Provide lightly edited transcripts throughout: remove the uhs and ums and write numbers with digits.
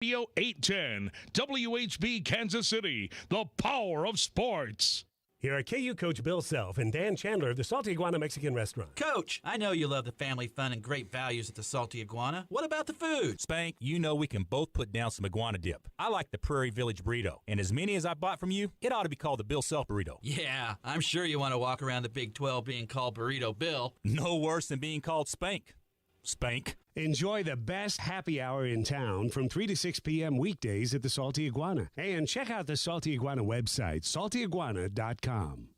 Radio 810, WHB Kansas City, the power of sports. Here are KU coach Bill Self and Dan Chandler of the Salty Iguana Mexican Restaurant. Coach, I know you love the family fun and great values at the Salty Iguana. What about the food? Spank, you know we can both put down some iguana dip. I like the Prairie Village burrito, and as many as I bought from you, it ought to be called the Bill Self burrito. Yeah, I'm sure you want to walk around the Big 12 being called Burrito Bill. No worse than being called Spank. Spank. Enjoy the best happy hour in town from 3 to 6 p.m. weekdays at the Salty Iguana. And check out the Salty Iguana website, saltyiguana.com.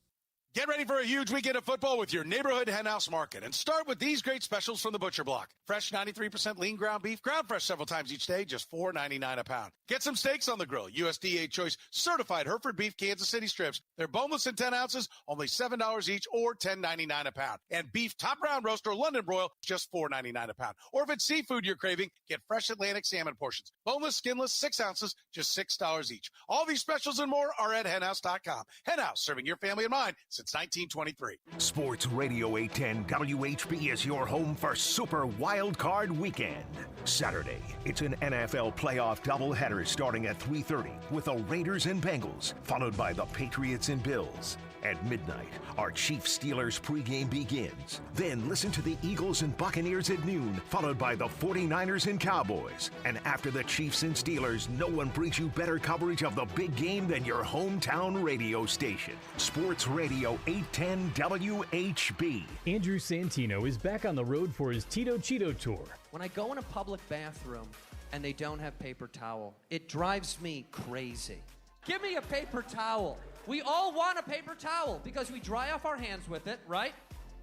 Get ready for a huge weekend of football with your neighborhood henhouse market. And start with these great specials from the Butcher Block. Fresh 93% lean ground beef, ground fresh several times each day, just $4.99 a pound. Get some steaks on the grill. USDA Choice Certified Hereford Beef Kansas City strips. They're boneless in 10 ounces, only $7 each or $10.99 a pound. And beef top round roast or London broil, just $4.99 a pound. Or if it's seafood you're craving, get fresh Atlantic salmon portions. Boneless, skinless, 6 ounces, just $6 each. All these specials and more are at henhouse.com. Henhouse, serving your family in mind since 1923. Sports Radio 810 WHB is your home for Super Wild Card Weekend. Saturday, it's an NFL playoff doubleheader starting at 3:30 with the Raiders and Bengals, followed by the Patriots and Bills. At midnight, our Chiefs Steelers pregame begins. Then listen to the Eagles and Buccaneers at noon, followed by the 49ers and Cowboys. And after the Chiefs and Steelers, no one brings you better coverage of the big game than your hometown radio station. Sports Radio 810 WHB. Andrew Santino is back on the road for his Tito Cheeto tour. When I go in a public bathroom and they don't have paper towel, it drives me crazy. Give me a paper towel. We all want a paper towel because we dry off our hands with it, right?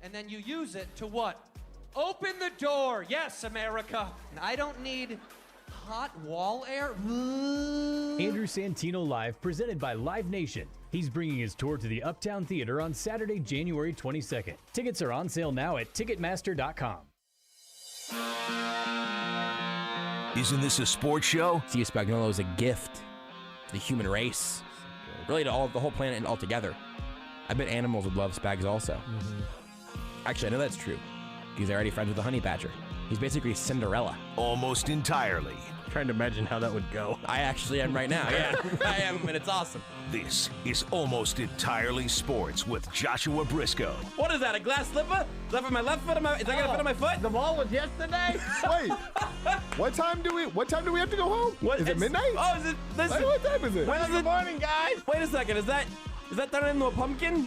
And then you use it to what? Open the door. Yes, America. And I don't need hot wall air. Andrew Santino Live, presented by Live Nation. He's bringing his tour to the Uptown Theater on Saturday, January 22nd. Tickets are on sale now at Ticketmaster.com. Isn't this a sports show? C. Spagnuolo is a gift to the human race. Really to the whole planet and all together. I bet animals would love Spags also. Actually, I know that's true. He's already friends with the honey badger. He's basically Cinderella. Almost entirely. Trying to imagine how that would go. I actually am right now, yeah. I am, and it's awesome. This is Almost Entirely Sports with Joshua Brisco. What is that, a glass slipper? Is that for my left foot? Is that going to fit on my foot? The ball was yesterday? Wait. What time do we have to go home? Is it midnight? Oh, is it? Listen. What time is it? Good morning, guys. Wait a second. Is that turned into a pumpkin?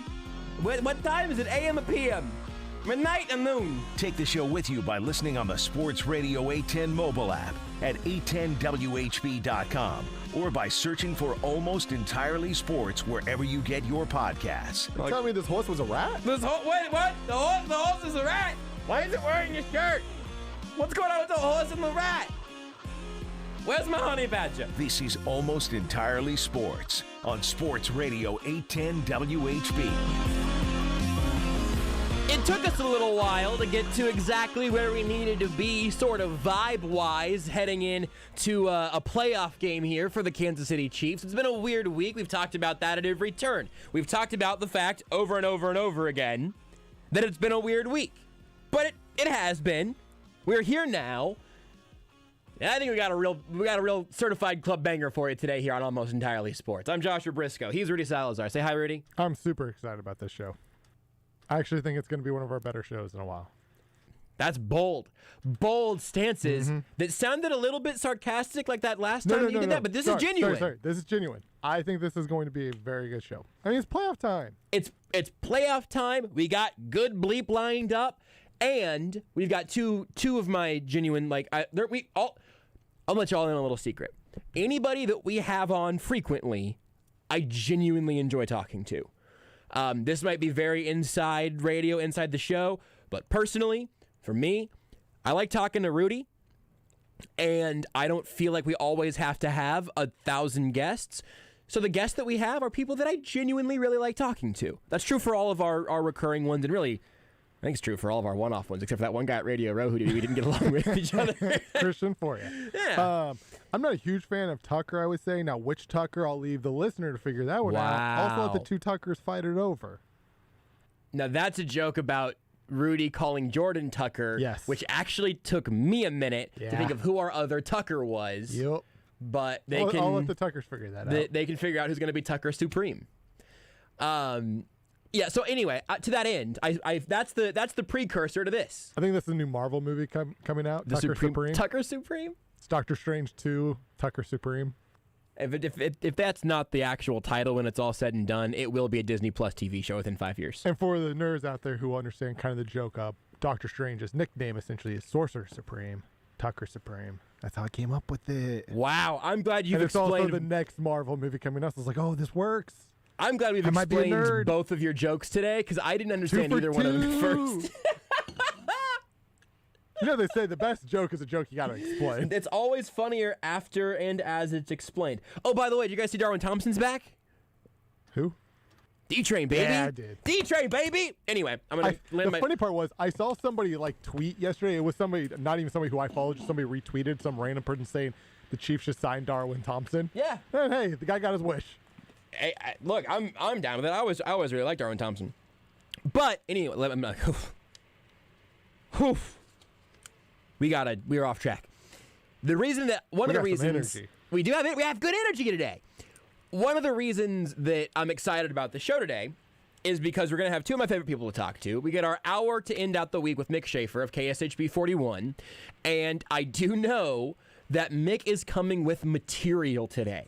What time is it? AM or PM? Midnight and noon. Take the show with you by listening on the Sports Radio 810 mobile app at 810WHB.com or by searching for Almost Entirely Sports wherever you get your podcasts. You're telling me this horse was a rat? Wait, what? The horse is a rat? Why is it wearing your shirt? What's going on with the horse and the rat? Where's my honey badger? This is Almost Entirely Sports on Sports Radio 810 WHB. It took us a little while to get to exactly where we needed to be, sort of vibe-wise, heading in to a playoff game here for the Kansas City Chiefs. It's been a weird week. We've talked about that at every turn. We've talked about the fact over and over and over again that it's been a weird week. But it has been. We're here now. And I think we got a real certified club banger for you today here on Almost Entirely Sports. I'm Joshua Brisco. He's Rudy Salazar. Say hi, Rudy. I'm super excited about this show. I actually think it's going to be one of our better shows in a while. That's bold. Bold stances that sounded a little bit sarcastic like that last time you did that, but this is genuine. Sorry. This is genuine. I think this is going to be a very good show. I mean, it's playoff time. It's playoff time. We got good bleep lined up, and we've got two of my genuine, I'll let y'all in a little secret. Anybody that we have on frequently, I genuinely enjoy talking to. This might be very inside radio, inside the show, but personally, for me, I like talking to Rudy, and I don't feel like we always have to have 1,000 guests. So the guests that we have are people that I genuinely really like talking to. That's true for all of our recurring ones, and really, I think it's true for all of our one-off ones, except for that one guy at Radio Row who we didn't get along with each other. Christian for you. Yeah. I'm not a huge fan of Tucker, I would say. Now, which Tucker, I'll leave the listener to figure that one out. Also, let the two Tuckers fight it over. Now, that's a joke about Rudy calling Jordan Tucker, yes, which actually took me a minute to think of who our other Tucker was. Yep. but they I'll let the Tuckers figure that out. They can figure out who's going to be Tucker Supreme. Yeah. So anyway, to that end, that's the precursor to this. I think that's the new Marvel movie coming out. Tucker Supreme. Tucker Supreme. It's Doctor Strange 2. Tucker Supreme. If that's not the actual title when it's all said and done, it will be a Disney Plus TV show within 5 years. And for the nerds out there who understand kind of the joke of Doctor Strange's nickname essentially is Sorcerer Supreme, Tucker Supreme. That's how I came up with it. Wow, I'm glad you've explained. explained. It's also the next Marvel movie coming out. So I was like, oh, this works. I'm glad we've explained both of your jokes today because I didn't understand either one of them at first. You know, they say the best joke is a joke you got to explain. It's always funnier after and as it's explained. Oh, by the way, did you guys see Darwin Thompson's back? Who? D-Train, baby. Yeah, I did. D-Train, baby. Anyway, I'm going to land the funny part was I saw somebody like tweet yesterday. It was somebody, not even somebody who I followed, just somebody retweeted some random person saying the Chiefs should sign Darwin Thompson. Yeah. And hey, the guy got his wish. Look, I'm down with it. I always really liked Darwin Thompson. But anyway, I'm like, we're off track. The reason that we have good energy today. One of the reasons that I'm excited about the show today is because we're going to have two of my favorite people to talk to. We get our hour to end out the week with Mick Shaffer of KSHB 41, and I do know that Mick is coming with material today.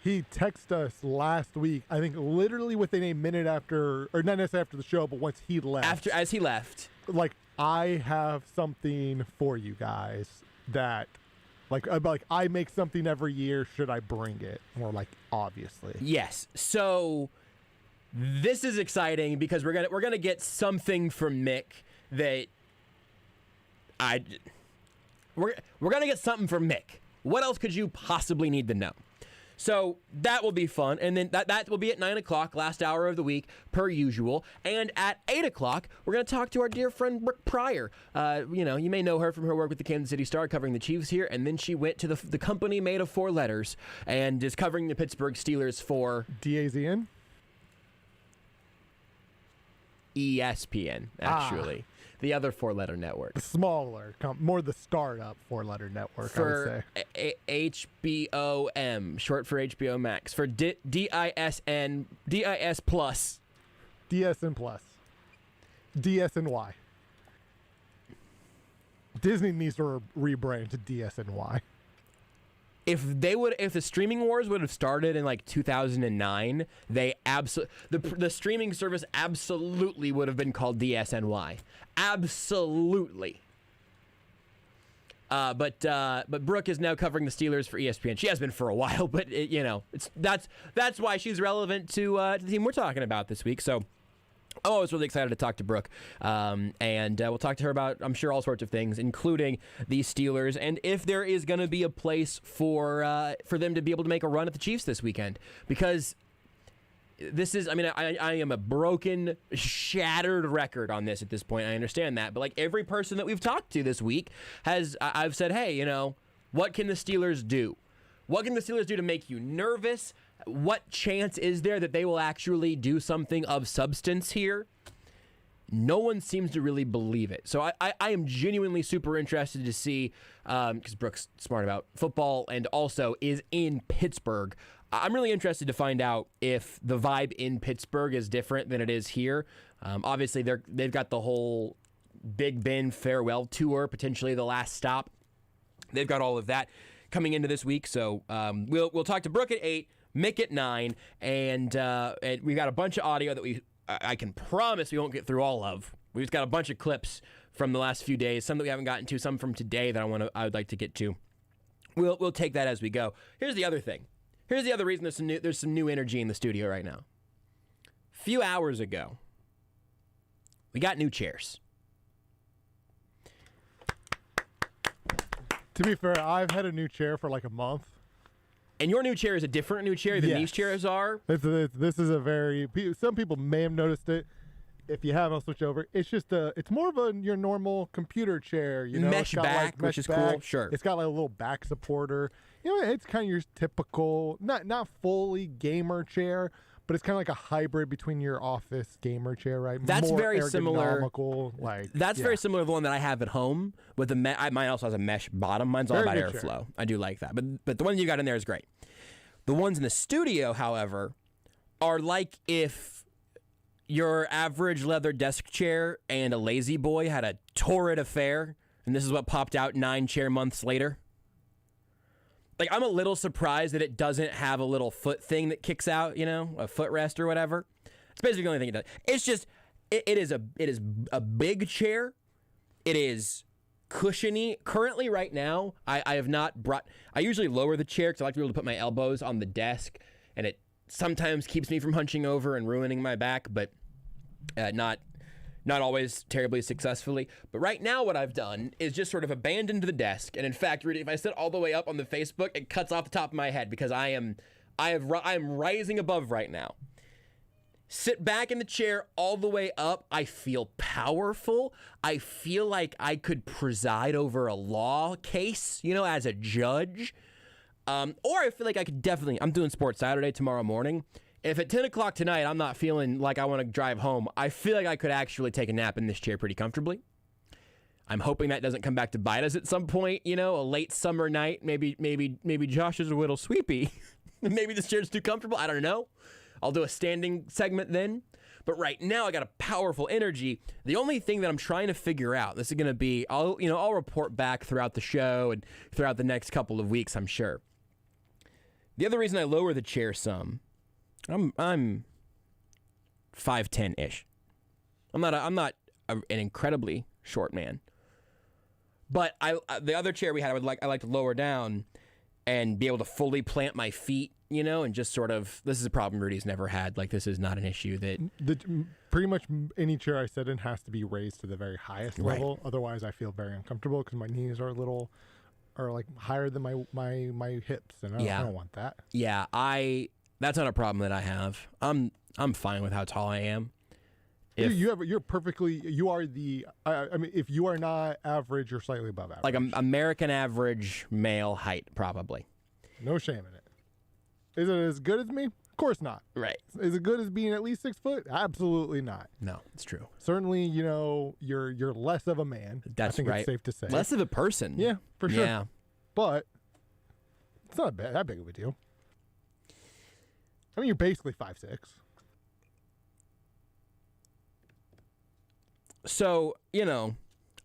He texted us last week, I think literally within a minute after, or not necessarily after the show, but once he left. As he left. Like, I have something for you guys that, like I make something every year. Should I bring it? And we're like, obviously. Yes. So this is exciting because we're gonna get something from Mick that we're gonna get something from Mick. What else could you possibly need to know? So that will be fun. And then that will be at 9 o'clock, last hour of the week, per usual. And at 8 o'clock, we're going to talk to our dear friend Brooke Pryor. You may know her from her work with the Kansas City Star covering the Chiefs here. And then she went to the company made of 4 letters and is covering the Pittsburgh Steelers for DAZN? ESPN, actually. The other 4-letter network. The smaller, more the startup 4-letter network, for I would say. HBOM, short for HBO Max. For DISN, DIS Plus. DSN Plus. DSNY. Disney needs to rebrand to DSNY. If the streaming wars would have started in like 2009, the streaming service absolutely would have been called DSNY. Absolutely. But Brooke is now covering the Steelers for ESPN. She has been for a while, but that's why she's relevant to the team we're talking about this week. So I'm always really excited to talk to Brooke, and we'll talk to her about, I'm sure, all sorts of things, including the Steelers, and if there is going to be a place for them to be able to make a run at the Chiefs this weekend. Because this is, I am a broken, shattered record on this at this point. I understand that, but like every person that we've talked to this week I've said, hey, what can the Steelers do? What can the Steelers do to make you nervous? What chance is there that they will actually do something of substance here? No one seems to really believe it. So I am genuinely super interested to see, because Brooke's smart about football and also is in Pittsburgh. I'm really interested to find out if the vibe in Pittsburgh is different than it is here. Obviously, they've got the whole Big Ben farewell tour, potentially the last stop. They've got all of that coming into this week. So we'll talk to Brooke at 8. Mick at 9, and we got a bunch of audio that I can promise we won't get through all of. We've just got a bunch of clips from the last few days, some that we haven't gotten to, some from today that I would like to get to. We'll take that as we go. Here's the other thing. Here's the other reason there's some new energy in the studio right now. A few hours ago, we got new chairs. To be fair, I've had a new chair for like a month. And your new chair is a different new chair than these chairs are? This is a very... Some people may have noticed it. If you haven't, I'll switch over. It's just it's more of your normal computer chair. Mesh back, which is cool. Sure. It's got like a little back supporter. It's kind of your typical, not fully gamer chair, but it's kind of like a hybrid between your office gamer chair, right? That's More very similar. Like That's very similar to the one that I have at home. With mine also has a mesh bottom. Mine's all Very about good airflow. chair. I do like that. But the one you got in there is great. The ones in the studio, however, are like if your average leather desk chair and a lazy boy had a torrid affair, and this is what popped out 9 chair months later. Like, I'm a little surprised that it doesn't have a little foot thing that kicks out, a footrest or whatever. It's basically the only thing it does. It's just, it is a big chair. It is cushiony. Currently, right now, I have not brought, I usually lower the chair because I like to be able to put my elbows on the desk, and it sometimes keeps me from hunching over and ruining my back, but not always terribly successfly. But right now what I've done is just sort of abandoned the desk. And in fact, Rudy, if I sit all the way up on the Facebook, it cuts off the top of my head because I am rising above right now. Sit back in the chair all the way up. I feel powerful. I feel like I could preside over a law case, as a judge. Or I feel like I could definitely, I'm doing Sports Saturday tomorrow morning. If at 10 o'clock tonight I'm not feeling like I want to drive home, I feel like I could actually take a nap in this chair pretty comfortably. I'm hoping that doesn't come back to bite us at some point, a late summer night. Maybe Josh is a little sweepy. Maybe this chair's too comfortable. I don't know. I'll do a standing segment then. But right now I got a powerful energy. The only thing that I'm trying to figure out, this is going to be, I'll report back throughout the show and throughout the next couple of weeks, I'm sure. The other reason I lower the chair some, I'm 5'10" ish. I'm not an incredibly short man, but the other chair we had, I like to lower down and be able to fully plant my feet, and just sort of. This is a problem Rudy's never had. Like, this is not an issue that pretty much any chair I sit in has to be raised to the very highest level. Otherwise, I feel very uncomfortable because my knees are like higher than my hips, and I don't want that. Yeah, that's not a problem that I have. I'm fine with how tall I am. You're perfectly. You are the. I mean, if you are not average, you're slightly above average. Like American average male height, probably. No shame in it. Is it as good as me? Of course not. Right. Is it good as being at least 6 foot? Absolutely not. No, it's true. Certainly, you're less of a man. That's I think right. It's safe to say. Less of a person. Yeah, for sure. Yeah. But it's not that big of a deal. I mean, you're basically 5'6". So,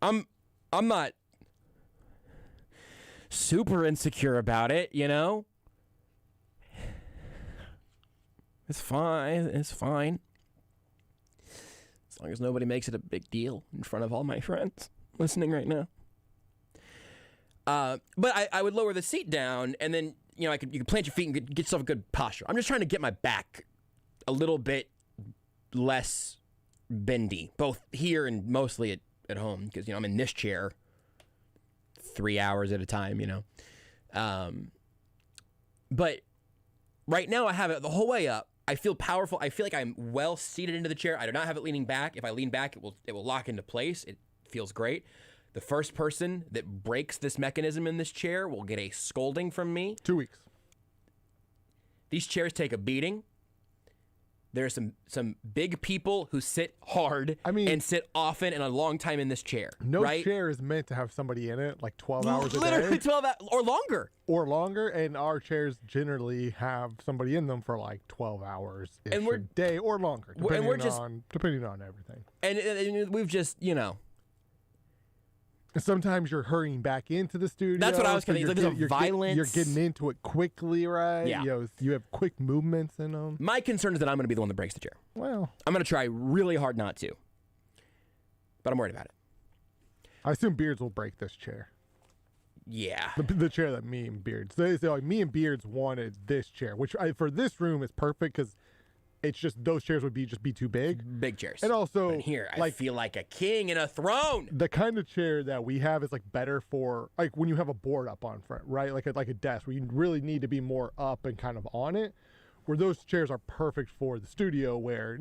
I'm not super insecure about it, It's fine. It's fine. As long as nobody makes it a big deal in front of all my friends listening right now. But I would lower the seat down, and then, you can plant your feet and get yourself a good posture. I'm just trying to get my back a little bit less bendy, both here and mostly at home, because, I'm in this chair 3 hours at a time, But right now I have it the whole way up. I feel powerful. I feel like I'm well seated into the chair. I do not have it leaning back. If I lean back, it will lock into place. It feels great. The first person that breaks this mechanism in this chair will get a scolding from me. 2 weeks. These chairs take a beating. There are some big people who sit hard and sit often and a long time in this chair. No right? chair is meant to have somebody in it like 12 hours a day. Literally 12 hours or longer. Or longer, and our chairs generally have somebody in them for like 12 hours a day or longer, depending on everything. And we've just, And sometimes you're hurrying back into the studio. That's what I was going to say. There's a violence. You're getting into it quickly, right? Yeah. You have quick movements in them. My concern is that I'm going to be the one that breaks the chair. Well, I'm going to try really hard not to. But I'm worried about it. I assume Beards will break this chair. Yeah. The chair that me and Beards. So like me and Beards wanted this chair, which for this room is perfect because it's just those chairs would be too big. Big chairs. And also, but here, I feel like a king in a throne. The kind of chair that we have is like better for like when you have a board up on front, right? Like a desk where you really need to be more up and kind of on it. where those chairs are perfect for the studio, where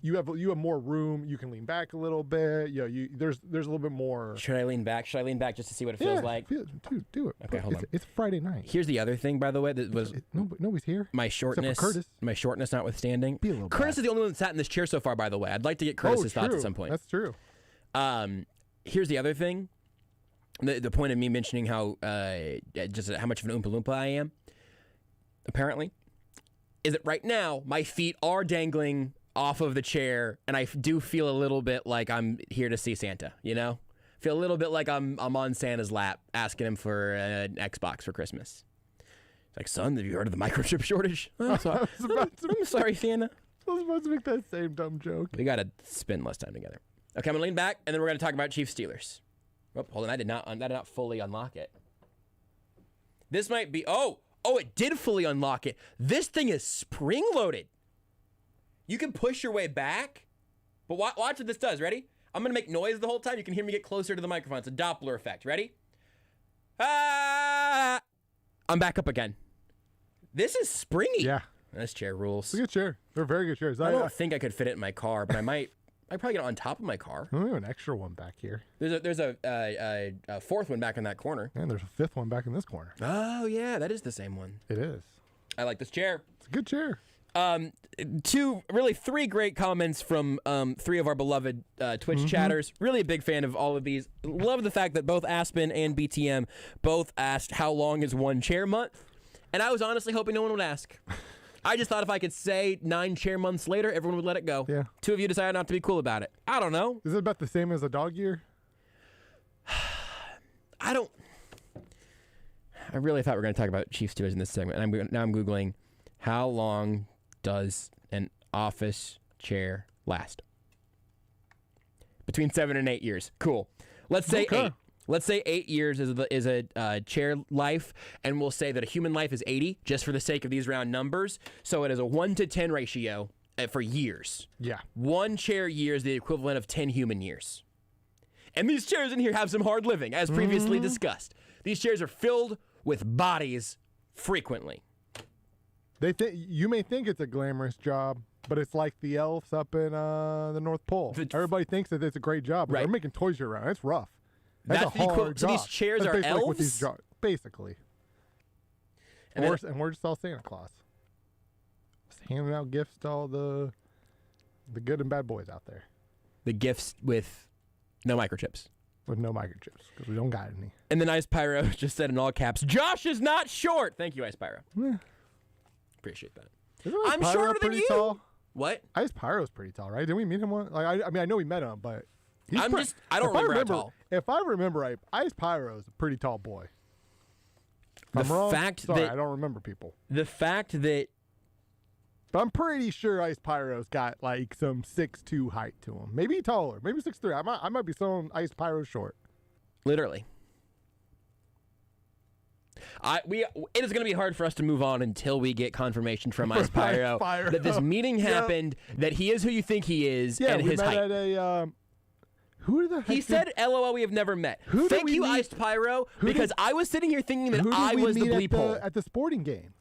you have more room, you can lean back a little bit. There's a little bit more. Should I lean back? Should I lean back just to see what it feels like? Dude, do it. Okay, hold on. It's Friday night. Here's the other thing, by the way, that was nobody's here. My shortness, Curtis. my shortness notwithstanding. Be a little Curtis is the only one that sat in this chair so far, by the way. I'd like to get Curtis's thoughts at some point. That's true. Here's the other thing. The point of me mentioning how just how much of an Oompa Loompa I am, apparently, is that right now my feet are dangling off of the chair, and I do feel a little bit like I'm here to see Santa, Feel a little bit like I'm on Santa's lap asking him for an Xbox for Christmas. It's like, son, have you heard of the microchip shortage? I'm sorry, I'm sorry, Santa. I was about to make that same dumb joke. We got to spend less time together. Okay, I'm going to lean back, and then we're going to talk about Chiefs Steelers. Oh, hold on, I did not fully unlock it. This might be, oh, it did fully unlock it. This thing is spring-loaded. You can push your way back, but watch what this does. Ready? I'm going to make noise the whole time. You can hear me get closer to the microphone. It's a Doppler effect. Ready? Ah! I'm back up again. This is springy. Yeah. This chair rules. It's a good chair. They're very good chairs. I don't think I could fit it in my car, but I'd probably get it on top of my car. We have an extra one back here. There's a fourth one back in that corner. And there's a fifth one back in this corner. Oh, yeah, that is the same one. It is. I like this chair. It's a good chair. Three great comments from three of our beloved Twitch chatters. Really a big fan of all of these. Love the fact that both Aspen and BTM both asked how long is one chair month. And I was honestly hoping no one would ask. I just thought if I could say 9 chair months later, everyone would let it go. Yeah. 2 of you decided not to be cool about it. I don't know. Is it about the same as a dog year? I really thought we were going to talk about Chiefs Steelers in this segment. And now I'm Googling, how long does an office chair last? Between 7 and 8 years. Cool. Let's say 8. Let's say 8 years is a chair life, and we'll say that a human life is 80, just for the sake of these round numbers. So it is a 1-to-10 ratio for years. Yeah. 1 chair year is the equivalent of 10 human years. And these chairs in here have some hard living, as previously discussed. These chairs are filled with bodies frequently. You may think it's a glamorous job, but it's like the elves up in the North Pole. Everybody thinks that it's a great job, but they're making toys year round. It's rough. That's a hard job. So these chairs are elves? What these basically. And we're just all Santa Claus. Just handing out gifts to all the good and bad boys out there. The gifts with no microchips. With no microchips, because we don't got any. And then Ice Pyro just said in all caps, Josh is not short. Thank you, Ice Pyro. Appreciate that. I'm shorter than you. Tall? What? Ice Pyro's pretty tall, right? Didn't we meet him one? Like, I know we met him, but I don't remember how tall. If I remember right, Ice Pyro's a pretty tall boy. If I'm wrong, I don't remember people. The fact that... But I'm pretty sure Ice Pyro's got like some 6'2" height to him. Maybe taller. Maybe 6'3". I might be selling Ice Pyro short. Literally. It is going to be hard for us to move on until we get confirmation from Ice Pyro that this meeting happened, that he is who you think he is, and his height. Yeah, we met at a... who the heck He said, LOL, we have never met. Thank you, Ice Pyro, because I was sitting here thinking that I was the bleep hole. At the sporting game.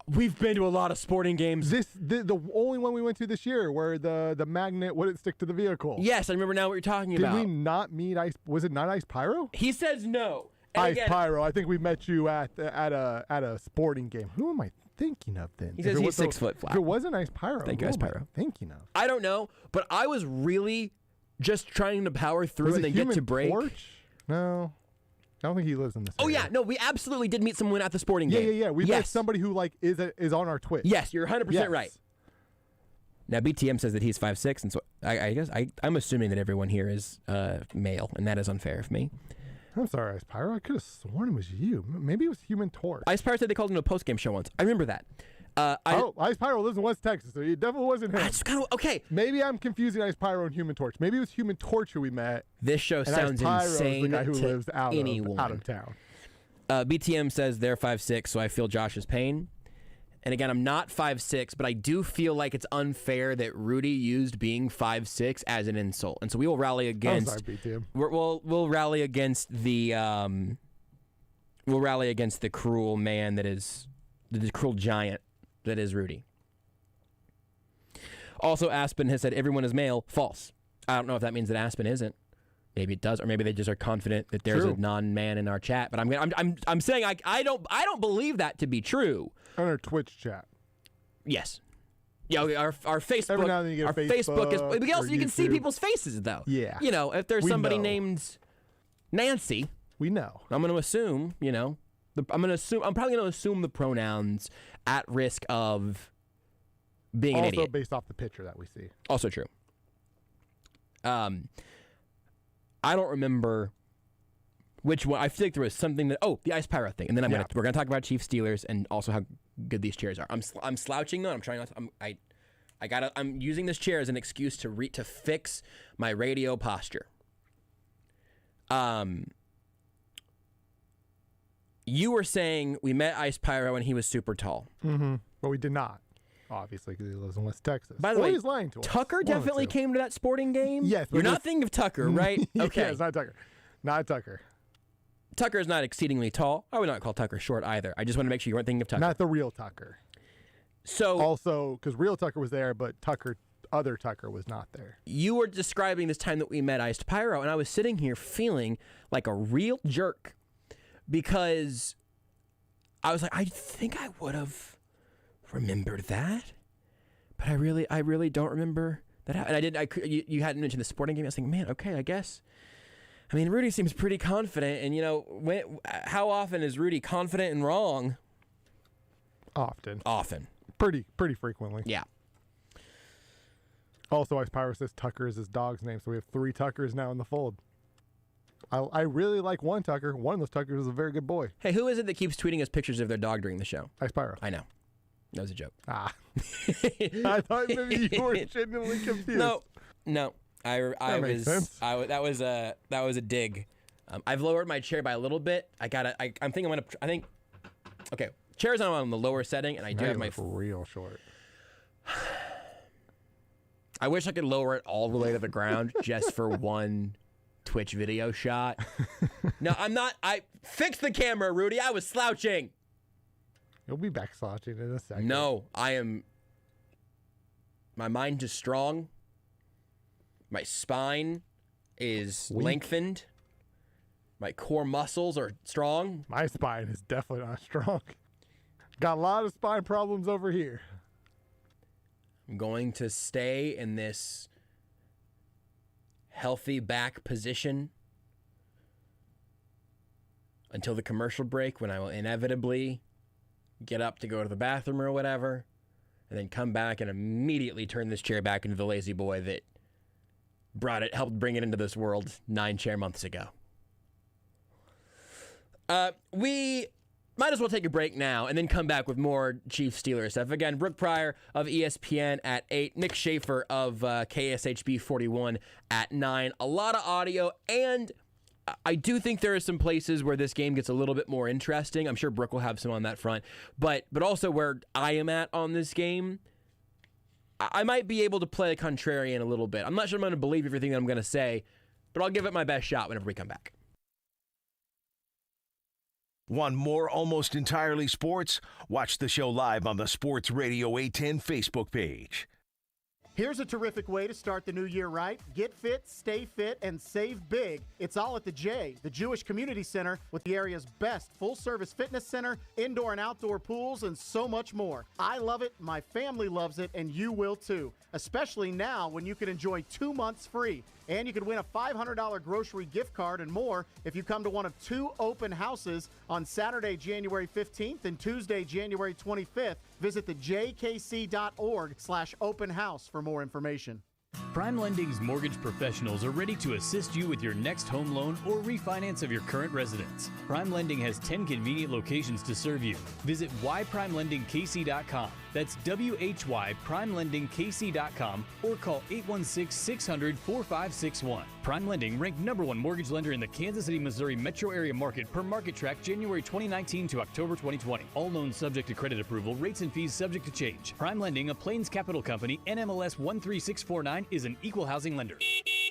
We've been to a lot of sporting games. The only one we went to this year where the magnet wouldn't stick to the vehicle. Yes, I remember now what you're talking about. Did we not meet Ice? Was it not Ice Pyro? He says no. And Pyro, I think we met you at a sporting game. Who am I thinking of then? He says he's 6 foot flat. If it wasn't Ice Pyro, thank you, Ice Pyro. Thinking of? I don't know, but I was really just trying to power through and then get to break. Torch? No. I don't think he lives in this area. Yeah, no, we absolutely did meet someone at the sporting game. Yeah. We met somebody who is on our Twitch. Yes, you're 100% right. Now BTM says that he's 5'6", and so I guess I'm assuming that everyone here is male, and that is unfair of me. I'm sorry, Ice Pyro. I could have sworn it was you. Maybe it was Human Torch. Ice Pyro said they called him a post-game show once. I remember that. Ice Pyro lives in West Texas, so it definitely wasn't him. That's kind of okay. Maybe I'm confusing Ice Pyro and Human Torch. Maybe it was Human Torch who we met. This show sounds insane. The guy who lives out anyone. of town. BTM says they're 5'6", so I feel Josh's pain. And again, I'm not 5'6", but I do feel like it's unfair that Rudy used being 5'6" as an insult, and so we will rally against. I'm sorry, BTM. We'll rally against the cruel man that is the cruel giant that is Rudy. Also, Aspen has said everyone is male. False. I don't know if that means that Aspen isn't. Maybe it does, or maybe they just are confident that there's a non-man in our chat. But I'm saying I don't believe that to be true. On our Twitch chat. Yes. Yeah, our Facebook. Every now and then you get our Facebook is. But also, you can see people's faces though. Yeah. You know, if there's somebody named Nancy, we know. I'm going to assume. You know, I'm probably going to assume the pronouns at risk of being an idiot. Also based off the picture that we see. Also true. I don't remember which one. I feel like there was something that. Oh, the Ice Pyro thing, and then we're gonna talk about Chiefs Steelers and also how good these chairs are. I'm slouching though. I'm trying not to. I'm using this chair as an excuse to fix my radio posture. You were saying we met Ice Pyro and he was super tall. Mm-hmm. But we did not. Obviously, because he lives in West Texas. By the way, he's lying to us. Tucker definitely came to that sporting game? Yes. You're not thinking of Tucker, right? Okay. Yes, not Tucker. Not Tucker. Tucker is not exceedingly tall. I would not call Tucker short either. I just want to make sure you weren't thinking of Tucker. Not the real Tucker. So also, because real Tucker was there, but other Tucker was not there. You were describing this time that we met Iced Pyro, and I was sitting here feeling like a real jerk because I was like, I think I would have remembered that. But I really don't remember that. And you hadn't mentioned the sporting game. I was thinking, man, okay, I guess. I mean, Rudy seems pretty confident, and you know, how often is Rudy confident and wrong? Often. Pretty frequently. Yeah. Also, Ice Pyro says Tucker is his dog's name, so we have 3 Tuckers now in the fold. I really like one Tucker. One of those Tuckers is a very good boy. Hey, who is it that keeps tweeting us pictures of their dog during the show? Ice Pyro. I know. That was a joke. I thought maybe you were genuinely confused. No. That was a dig. I've lowered my chair by a little bit. Okay, chair's on the lower setting, and I do have my real short. I wish I could lower it all the way to the ground just for one Twitch video shot. No, I'm not. Fix the camera, Rudy. I was slouching. You'll be back slouching in a second. No, I am. My mind is strong. My spine is lengthened. My core muscles are strong. My spine is definitely not strong. Got a lot of spine problems over here. I'm going to stay in this healthy back position until the commercial break, when I will inevitably get up to go to the bathroom or whatever, and then come back and immediately turn this chair back into the lazy boy that helped bring it into this world 9 chair months ago. We might as well take a break now and then come back with more Chiefs Steelers stuff. Again, Brooke Pryor of ESPN at 8, Mick Shaffer of KSHB 41 at 9. A lot of audio, and I do think there are some places where this game gets a little bit more interesting. I'm sure Brooke will have some on that front. But also where I am at on this game, I might be able to play a contrarian a little bit. I'm not sure I'm going to believe everything that I'm going to say, but I'll give it my best shot whenever we come back. Want more Almost Entirely Sports? Watch the show live on the Sports Radio 810 Facebook page. Here's a terrific way to start the new year right. Get fit, stay fit, and save big. It's all at the J, the Jewish Community Center, with the area's best full-service fitness center, indoor and outdoor pools, and so much more. I love it, my family loves it, and you will too, especially now when you can enjoy 2 months free. And you could win a $500 grocery gift card and more if you come to one of 2 open houses on Saturday, January 15th and Tuesday, January 25th. Visit thejkc.org/open house for more information. Prime Lending's mortgage professionals are ready to assist you with your next home loan or refinance of your current residence. Prime Lending has 10 convenient locations to serve you. Visit whyprimelendingkc.com. That's WHYPrimelendingkc.com or call 816-600-4561. Prime Lending ranked #1 mortgage lender in the Kansas City, Missouri metro area market per Market Track January 2019 to October 2020. All loans subject to credit approval, rates and fees subject to change. Prime Lending, a Plains Capital Company, NMLS 13649, is an equal housing lender.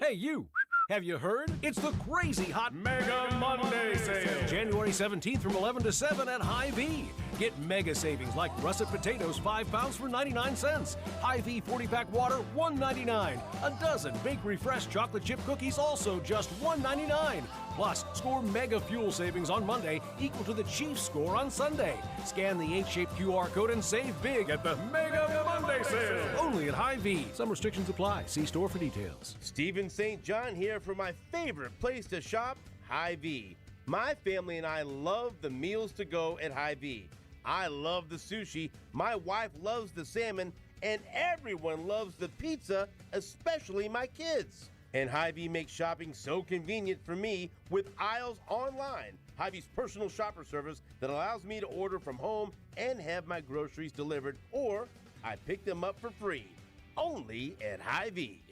Hey, you! Have you heard? It's the crazy hot Mega Monday sale. January 17th from 11 to 7 at Hy-Vee. Get mega savings like russet potatoes 5 pounds for 99 cents. Hy-Vee 40-pack water, $1.99. A dozen Bakery Fresh chocolate chip cookies, also just $1.99. Plus, score mega fuel savings on Monday equal to the Chiefs score on Sunday. Scan the H-shaped QR code and save big at the Mega Monday sale. Only at Hy-Vee. Some restrictions apply. See store for details. Stephen St. John here for my favorite place to shop, Hy-Vee. My family and I love the meals to go at Hy-Vee. I love the sushi, my wife loves the salmon, and everyone loves the pizza, especially my kids. And Hy-Vee makes shopping so convenient for me with aisles online. Hy-Vee's personal shopper service that allows me to order from home and have my groceries delivered, or I pick them up for free. Only at Hy-Vee.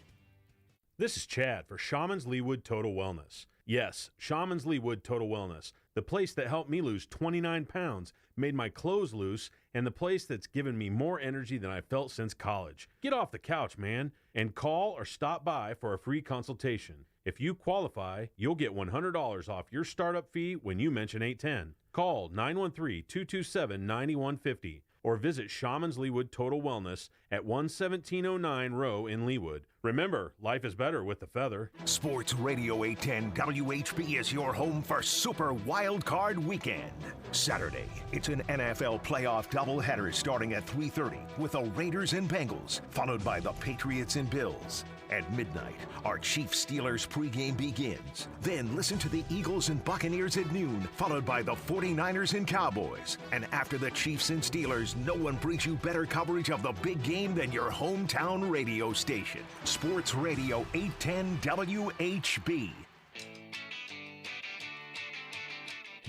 This is Chad for Shaman's Leawood Total Wellness. Yes, Shaman's Leawood Total Wellness, the place that helped me lose 29 pounds, made my clothes loose, and the place that's given me more energy than I felt since college. Get off the couch, man, and call or stop by for a free consultation. If you qualify, you'll get $100 off your startup fee when you mention 810. Call 913-227-9150 or visit Shaman's Leawood Total Wellness at 11709 Row in Leawood. Remember, life is better with the feather. Sports Radio 810 WHB is your home for Super Wild Card Weekend. Saturday, it's an NFL playoff doubleheader starting at 3:30 with the Raiders and Bengals, followed by the Patriots and Bills. At midnight, our Chiefs Steelers pregame begins. Then listen to the Eagles and Buccaneers at noon, followed by the 49ers and Cowboys. And after the Chiefs and Steelers, no one brings you better coverage of the big game than your hometown radio station. Sports Radio 810 WHB.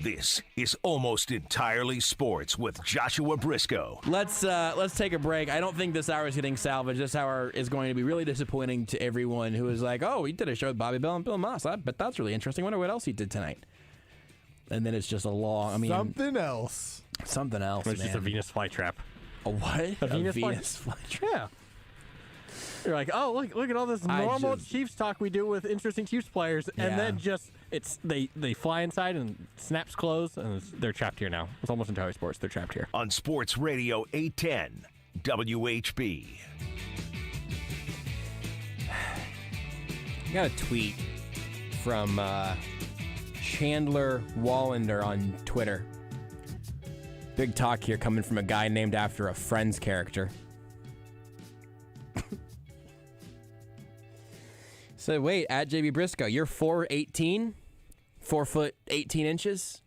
This is Almost Entirely Sports with Joshua Brisco. Let's take a break. I don't think this hour is getting salvaged. This hour is going to be really disappointing to everyone who is like, oh, he did a show with Bobby Bell and Bill Moss. I bet that's really interesting. I wonder what else he did tonight. And then it's just a long, Something else, It's man. just a Venus flytrap. A what? A Venus flytrap. Yeah. You're like, oh, look at all this normal Chiefs talk we do with interesting Chiefs players, and then they fly inside and snaps close, and they're trapped here now. It's Almost Entirely Sports. They're trapped here. On Sports Radio 810 WHB. I got a tweet from Chandler Wallander on Twitter. Big talk here coming from a guy named after a Friends character. So wait, at JB Brisco, you're 4'18", 4 foot 18 inches.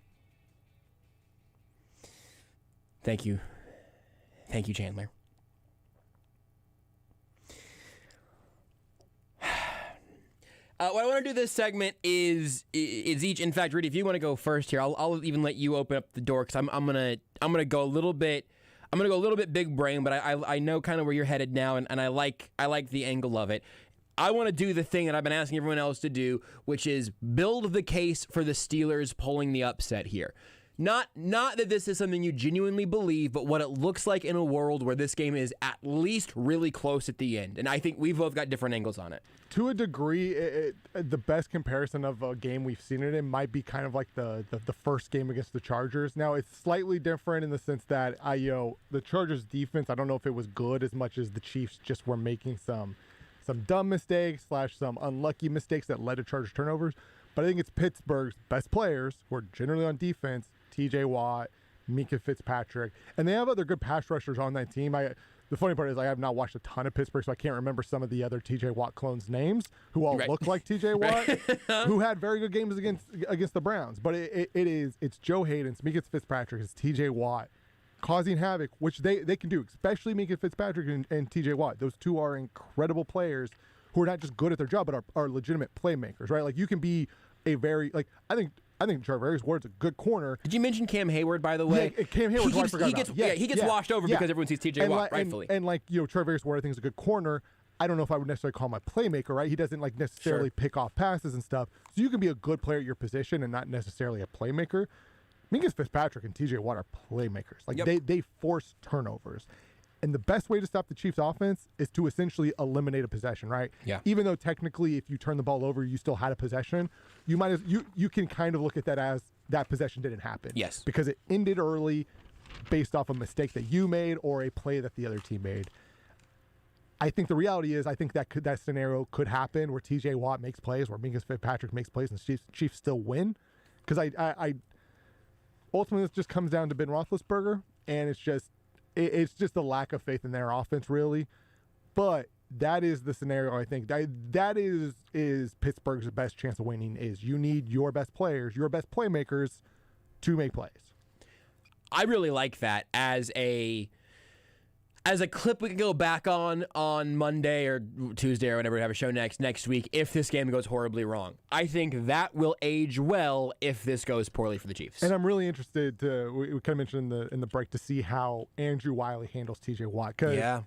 Thank you, Chandler. What I want to do this segment is each. In fact, Rudy, if you want to go first here, I'll even let you open up the door because I'm gonna go a little bit. I'm gonna go a little bit big brain, but I know kind of where you're headed now, and I like the angle of it. I want to do the thing that I've been asking everyone else to do, which is build the case for the Steelers pulling the upset here. Not that this is something you genuinely believe, but what it looks like in a world where this game is at least really close at the end. And I think we've both got different angles on it. To a degree, the best comparison of a game we've seen it in might be kind of like the first game against the Chargers. Now, it's slightly different in the sense that the Chargers defense, I don't know if it was good as much as the Chiefs just were making some dumb mistakes / some unlucky mistakes that led to Chargers turnovers. But I think it's Pittsburgh's best players who are generally on defense, TJ Watt, Mika Fitzpatrick, and they have other good pass rushers on that team. The funny part is I have not watched a ton of Pittsburgh, so I can't remember some of the other TJ Watt clones' names who all look like TJ Watt, who had very good games against the Browns. But it's Joe Hayden, Mika Fitzpatrick, it's TJ Watt, causing havoc, which they can do, especially Mika Fitzpatrick and TJ Watt. Those two are incredible players who are not just good at their job, but are legitimate playmakers, right? Like, you can be a very, like, I think Charvarius Ward's a good corner. Did you mention Cam Hayward, by the way? Yeah, Cam Hayward, he gets washed over because everyone sees TJ Watt, rightfully. And Charvarius Ward, I think, is a good corner. I don't know if I would necessarily call him a playmaker, right? He doesn't necessarily pick off passes and stuff. So you can be a good player at your position and not necessarily a playmaker. Mingus Fitzpatrick and TJ Watt are playmakers. Like, they force turnovers. And the best way to stop the Chiefs' offense is to essentially eliminate a possession, right? Yeah. Even though technically, if you turn the ball over, you still had a possession. You can kind of look at that as that possession didn't happen. Yes. Because it ended early. based off a mistake that you made or a play that the other team made. I think the reality is, I think that scenario could happen where T.J. Watt makes plays, where Minka Fitzpatrick makes plays, and the Chiefs still win. Because I ultimately, it just comes down to Ben Roethlisberger, and it's just a lack of faith in their offense, really. But that is the scenario. I think that is Pittsburgh's best chance of winning. Is you need your best players, your best playmakers, to make plays. I really like that as a clip we can go back on Monday or Tuesday or whenever we have a show next week if this game goes horribly wrong. I think that will age well if this goes poorly for the Chiefs. And I'm really interested we kind of mentioned in the break to see how Andrew Wiley handles T.J. Watt. Because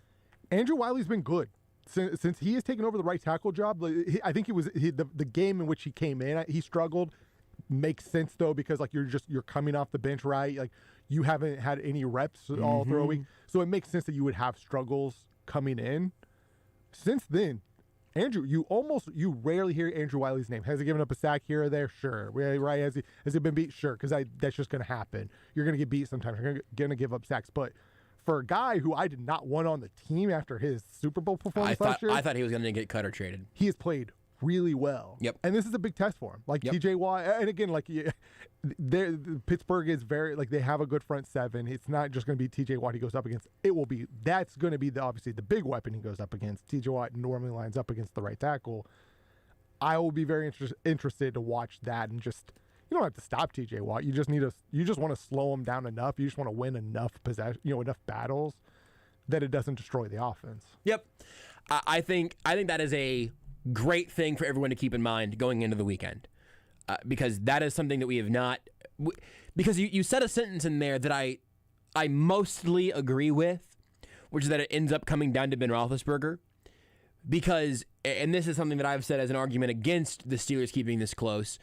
Andrew Wiley's been good. Since he has taken over the right tackle job, I think the game in which he came in, he struggled. Makes sense though, because like you're coming off the bench, right? Like you haven't had any reps all through a week, so it makes sense that you would have struggles coming in. Since then, Andrew, you rarely hear Andrew Wiley's name. Has he given up a sack here or there? Sure. Right? Has he been beat? Sure. Because that's just going to happen. You're going to get beat sometimes. You're going to give up sacks, but for a guy who I did not want on the team after his Super Bowl performance last year, I thought he was going to get cut or traded. He has played really well. Yep. And this is a big test for him. Like TJ Watt, and again, like Pittsburgh is very, like, they have a good front seven. It's not just going to be TJ Watt he goes up against. That's going to be obviously the big weapon he goes up against. TJ Watt normally lines up against the right tackle. I will be very interested to watch that, and just, you don't have to stop TJ Watt. You just want to slow him down enough. You just want to win enough enough battles that it doesn't destroy the offense. Yep. I think that is a great thing for everyone to keep in mind going into the weekend, because that is something that we have not. Because you said a sentence in there that I mostly agree with, which is that it ends up coming down to Ben Roethlisberger. Because, and this is something that I've said as an argument against the Steelers keeping this close.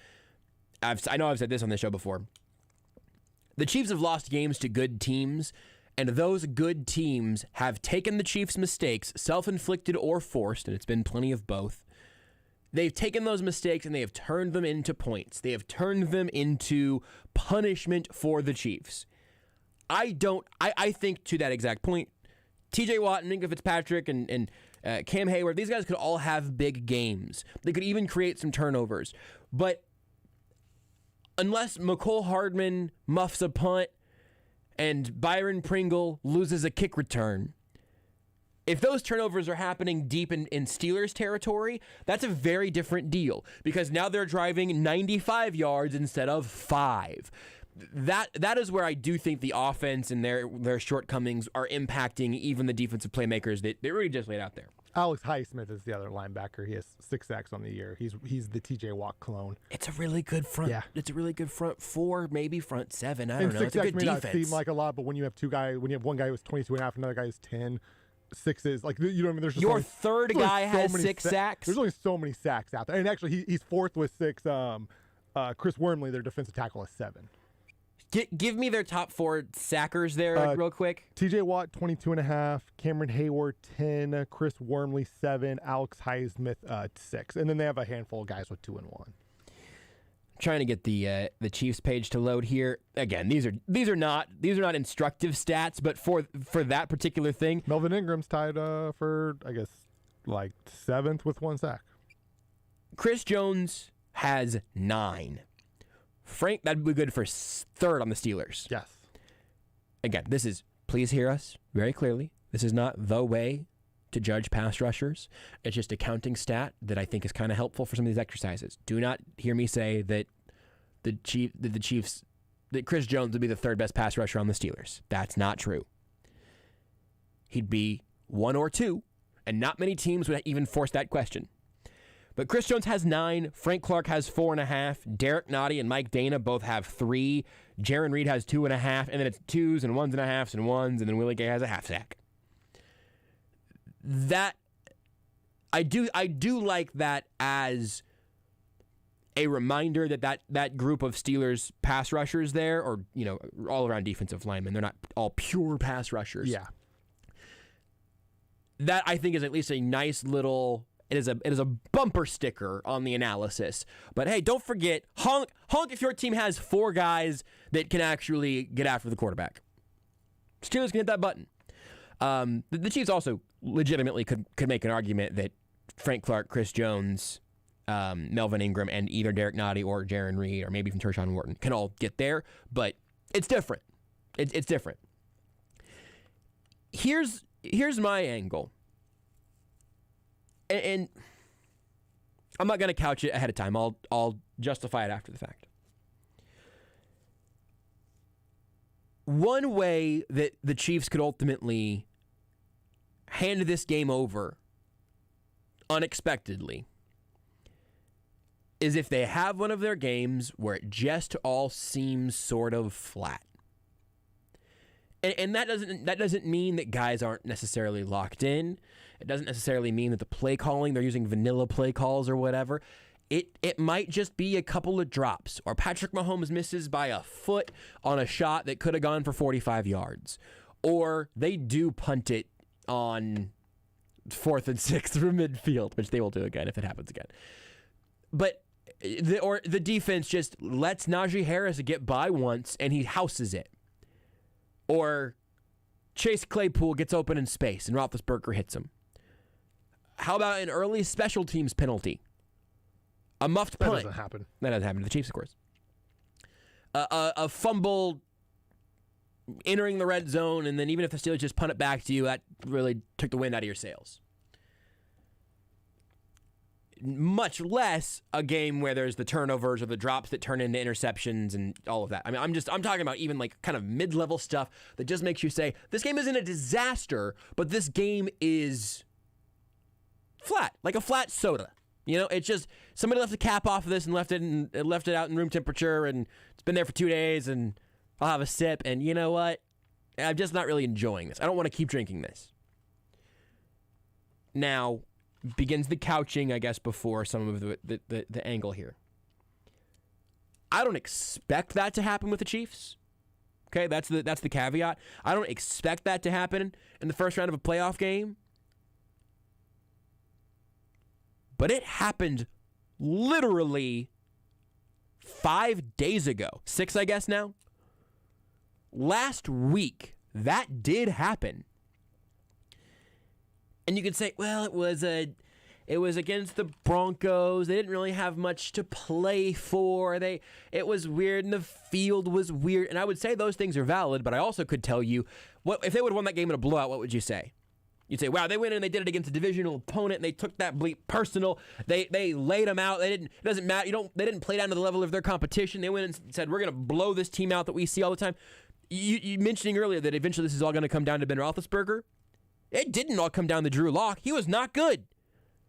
I know I've said this on the show before. The Chiefs have lost games to good teams, and those good teams have taken the Chiefs' mistakes, self-inflicted or forced, and it's been plenty of both. They've taken those mistakes and they have turned them into points. They have turned them into punishment for the Chiefs. I think to that exact point, TJ Watt and Minka Fitzpatrick and Cam Hayward, these guys could all have big games. They could even create some turnovers. But unless McCole Hardman muffs a punt and Byron Pringle loses a kick return, if those turnovers are happening deep in Steelers territory, that's a very different deal, because now they're driving 95 yards instead of 5. That is where I do think the offense and their shortcomings are impacting even the defensive playmakers that Rudy just laid out there. Alex Highsmith is the other linebacker. He has 6 sacks on the year. He's the TJ Watt clone. It's a really good front. Yeah. It's a really good front 4, maybe front 7. I don't know. 6 it's a good may defense. Not seem like a lot, but when you have one guy who's 22 and a half, another guy is 10. 6 is like, you know what I mean? There's just your third guy has 6 sacks. There's only so many sacks out there, and actually he's 4th with 6. Chris Wormley, their defensive tackle, has 7. Give me their top 4 sackers there real quick. TJ Watt 22 and a half, Cameron Hayward 10, Chris Wormley 7, Alex Highsmith 6, and then they have a handful of guys with 2 and 1. Trying to get the Chiefs page to load here. Again, these are not instructive stats, but for that particular thing, Melvin Ingram's tied for, I guess, like 7th with 1 sack. Chris Jones has 9. Frank, that'd be good for 3rd on the Steelers. Yes. Again, please hear us very clearly. This is not the way to judge pass rushers. It's just a counting stat that I think is kind of helpful for some of these exercises. Do not hear me say that that Chris Jones would be the 3rd best pass rusher on the Steelers. That's not true. He'd be 1 or 2, and not many teams would even force that question. But Chris Jones has 9. Frank Clark has 4.5. Derek Nottie and Mike Dana both have 3. Jaron Reed has 2.5, and then it's 2s and 1.5s and 1s, and then Willie Gay has a half sack. That I do like that as a reminder that group of Steelers pass rushers there, or all around defensive linemen, they're not all pure pass rushers. Yeah. That I think is at least a nice little. It is a bumper sticker on the analysis. But hey, don't forget, honk if your team has 4 guys that can actually get after the quarterback. Steelers can hit that button. The Chiefs also legitimately could make an argument that Frank Clark, Chris Jones, Melvin Ingram, and either Derek Nottie or Jaron Reed or maybe even Tershawn Wharton can all get there, but it's different. It's different. Here's my angle, and I'm not going to couch it ahead of time. I'll justify it after the fact. One way that the Chiefs could ultimately hand this game over unexpectedly is if they have one of their games where it just all seems sort of flat. And that doesn't mean that guys aren't necessarily locked in. It doesn't necessarily mean that the play calling, they're using vanilla play calls or whatever. It might just be a couple of drops, or Patrick Mahomes misses by a foot on a shot that could have gone for 45 yards. Or they do punt it on 4th and 6th from midfield, which they will do again if it happens again. But the defense just lets Najee Harris get by once and he houses it. Or Chase Claypool gets open in space and Roethlisberger hits him. How about an early special teams penalty? A muffed punt. That doesn't happen. That doesn't happen to the Chiefs, of course. A fumble entering the red zone, and then even if the Steelers just punt it back to you, that really took the wind out of your sails. Much less a game where there's the turnovers or the drops that turn into interceptions and all of that. I mean, I'm talking about even like kind of mid-level stuff that just makes you say, this game isn't a disaster, but this game is flat, like a flat soda. You know, it's just somebody left the cap off of this and left it out in room temperature, and it's been there for 2 days, and I'll have a sip, and you know what? I'm just not really enjoying this. I don't want to keep drinking this. Now begins the couching, I guess, before some of the angle here. I don't expect that to happen with the Chiefs. Okay, that's the caveat. I don't expect that to happen in the first round of a playoff game. But it happened literally 5 days ago. 6, I guess now. Last week, that did happen. And you could say, well, it was against the Broncos. They didn't really have much to play for. It was weird, and the field was weird. And I would say those things are valid, but I also could tell you, what if they would have won that game in a blowout, what would you say? You'd say, wow, they went in and they did it against a divisional opponent, and they took that bleep personal. They laid them out. It doesn't matter. They didn't play down to the level of their competition. They went and said, we're going to blow this team out that we see all the time. You mentioning earlier that eventually this is all going to come down to Ben Roethlisberger. It didn't all come down to Drew Lock. He was not good.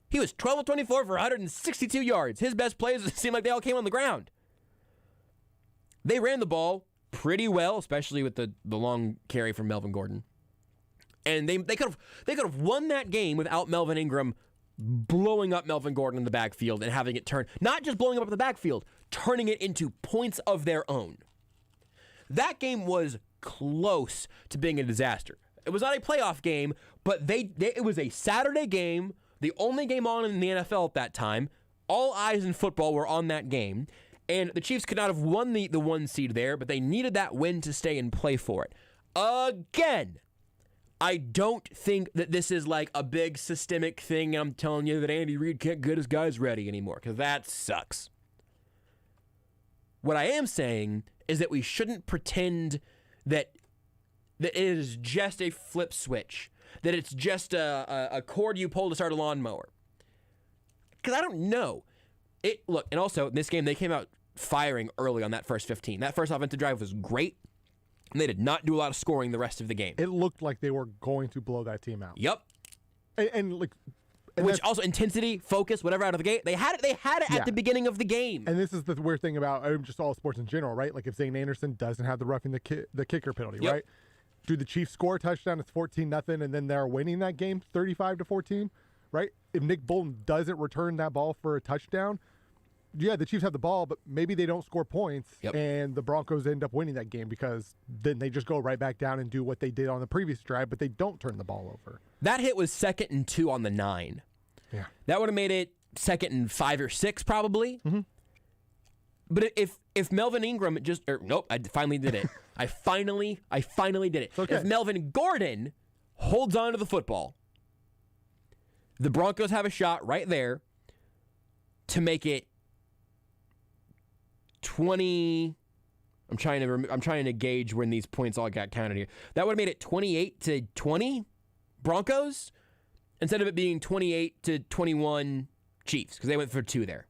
He was 12 of 24 for 162 yards. His best plays seemed like they all came on the ground. They ran the ball pretty well, especially with the long carry from Melvin Gordon. And they could have won that game without Melvin Ingram blowing up Melvin Gordon in the backfield and having it turn, not just blowing up the backfield, turning it into points of their own. That game was close to being a disaster. It was not a playoff game, but it was a Saturday game, the only game on in the NFL at that time. All eyes in football were on that game, and the Chiefs could not have won the 1 seed there, but they needed that win to stay and play for it. Again, I don't think that this is like a big systemic thing. I'm telling you that Andy Reid can't get his guys ready anymore, because that sucks. What I am saying is that we shouldn't pretend that it is just a flip switch, that it's just a cord you pull to start a lawnmower. Because I don't know. Look, and also, in this game, they came out firing early on that first 15. That first offensive drive was great. And they did not do a lot of scoring the rest of the game. It looked like they were going to blow that team out. Yep. Which also intensity, focus, whatever out of the gate. They had it at the beginning of the game. And this is the weird thing about just all sports in general, right? Like if Zane Anderson doesn't have the roughing the kicker penalty, right? Do the Chiefs score a touchdown? It's 14-0, and then they're winning that game 35-14, right? If Nick Bolton doesn't return that ball for a touchdown, yeah, the Chiefs have the ball, but maybe they don't score points, and the Broncos end up winning that game because then they just go right back down and do what they did on the previous drive, but they don't turn the ball over. That hit was 2nd and 2 on the 9. Yeah. That would have made it 2nd and 5 or 6 probably. Mm-hmm. But if Melvin Ingram nope, I finally did it. I finally did it. Okay. If Melvin Gordon holds on to the football, the Broncos have a shot right there to make it 20. I'm trying to gauge when these points all got counted here. That would have made it 28-20 Broncos instead of it being 28-21 Chiefs because they went for 2 there.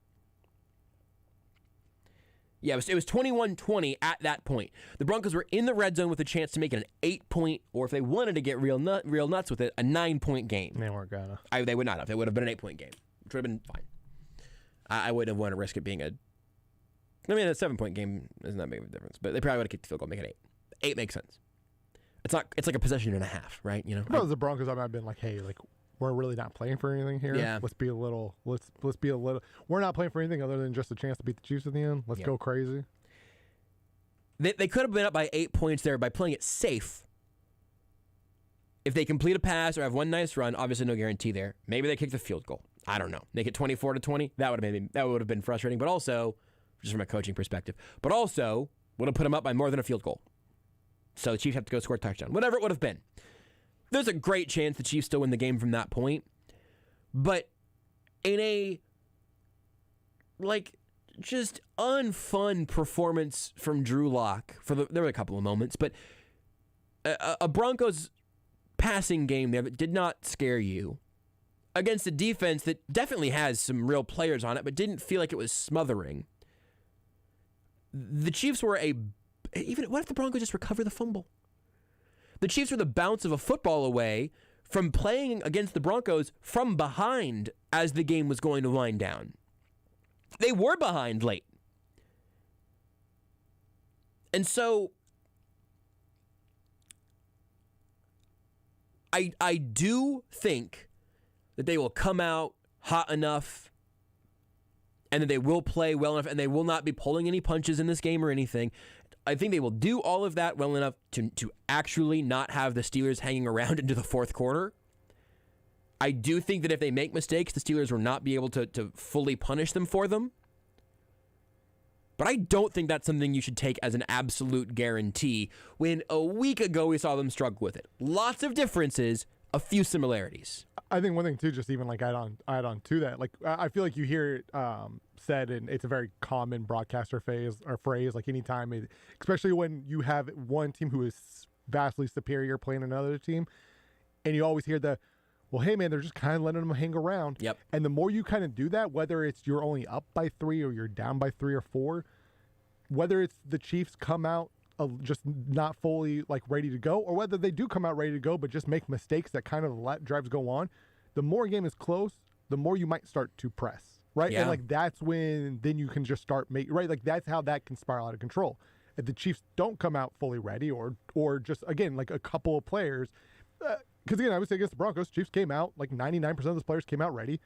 Yeah, it was 21-20 at that point. The Broncos were in the red zone with a chance to make it an 8-point, or if they wanted to get real nuts with it, a 9-point game. They weren't gonna. They would not have. It would have been an 8-point game, which would have been fine. I wouldn't have wanted to risk it being a 7-point game isn't that big of a difference, but they probably would have kicked the field goal, make it 8. 8 makes sense. It's like a possession and a half, right? You know. Well, the Broncos, I might have been like, hey, like we're really not playing for anything here. Yeah. Let's be a little. We're not playing for anything other than just a chance to beat the Chiefs at the end. Let's go crazy. They could have been up by 8 points there by playing it safe. If they complete a pass or have one nice run, obviously no guarantee there. Maybe they kick the field goal. I don't know. Make it 24-20. That would have been frustrating, but also just from a coaching perspective. But also would have put them up by more than a field goal. So the Chiefs have to go score a touchdown. Whatever it would have been. There's a great chance the Chiefs still win the game from that point. But in a just unfun performance from Drew Lock, there were a couple of moments, but a Broncos passing game there that did not scare you against a defense that definitely has some real players on it, but didn't feel like it was smothering. The Chiefs were what if the Broncos just recover the fumble? The Chiefs were the bounce of a football away from playing against the Broncos from behind as the game was going to wind down. They were behind late. And so I do think that they will come out hot enough and that they will play well enough and they will not be pulling any punches in this game or anything. I think they will do all of that well enough to actually not have the Steelers hanging around into the fourth quarter. I do think that if they make mistakes, the Steelers will not be able to fully punish them for them. But I don't think that's something you should take as an absolute guarantee when a week ago we saw them struggle with it. Lots of differences, a few similarities. I think one thing too, just even like add on to that, like I feel like you hear it said, and it's a very common broadcaster phrase, like anytime, especially when you have one team who is vastly superior playing another team, and you always hear well, hey man, they're just kind of letting them hang around. Yep. And the more you kind of do that, whether it's you're only up by 3 or you're down by 3 or 4, whether it's the Chiefs come out just not fully like ready to go, or whether they do come out ready to go but just make mistakes that kind of let drives go on, the more a game is close, the more you might start to press, right? Yeah. And like that's when then you can just start right, like that's how that can spiral out of control. If the Chiefs don't come out fully ready, or just again like a couple of players, because again I would say against the Broncos, Chiefs came out like 99% of those players came out ready,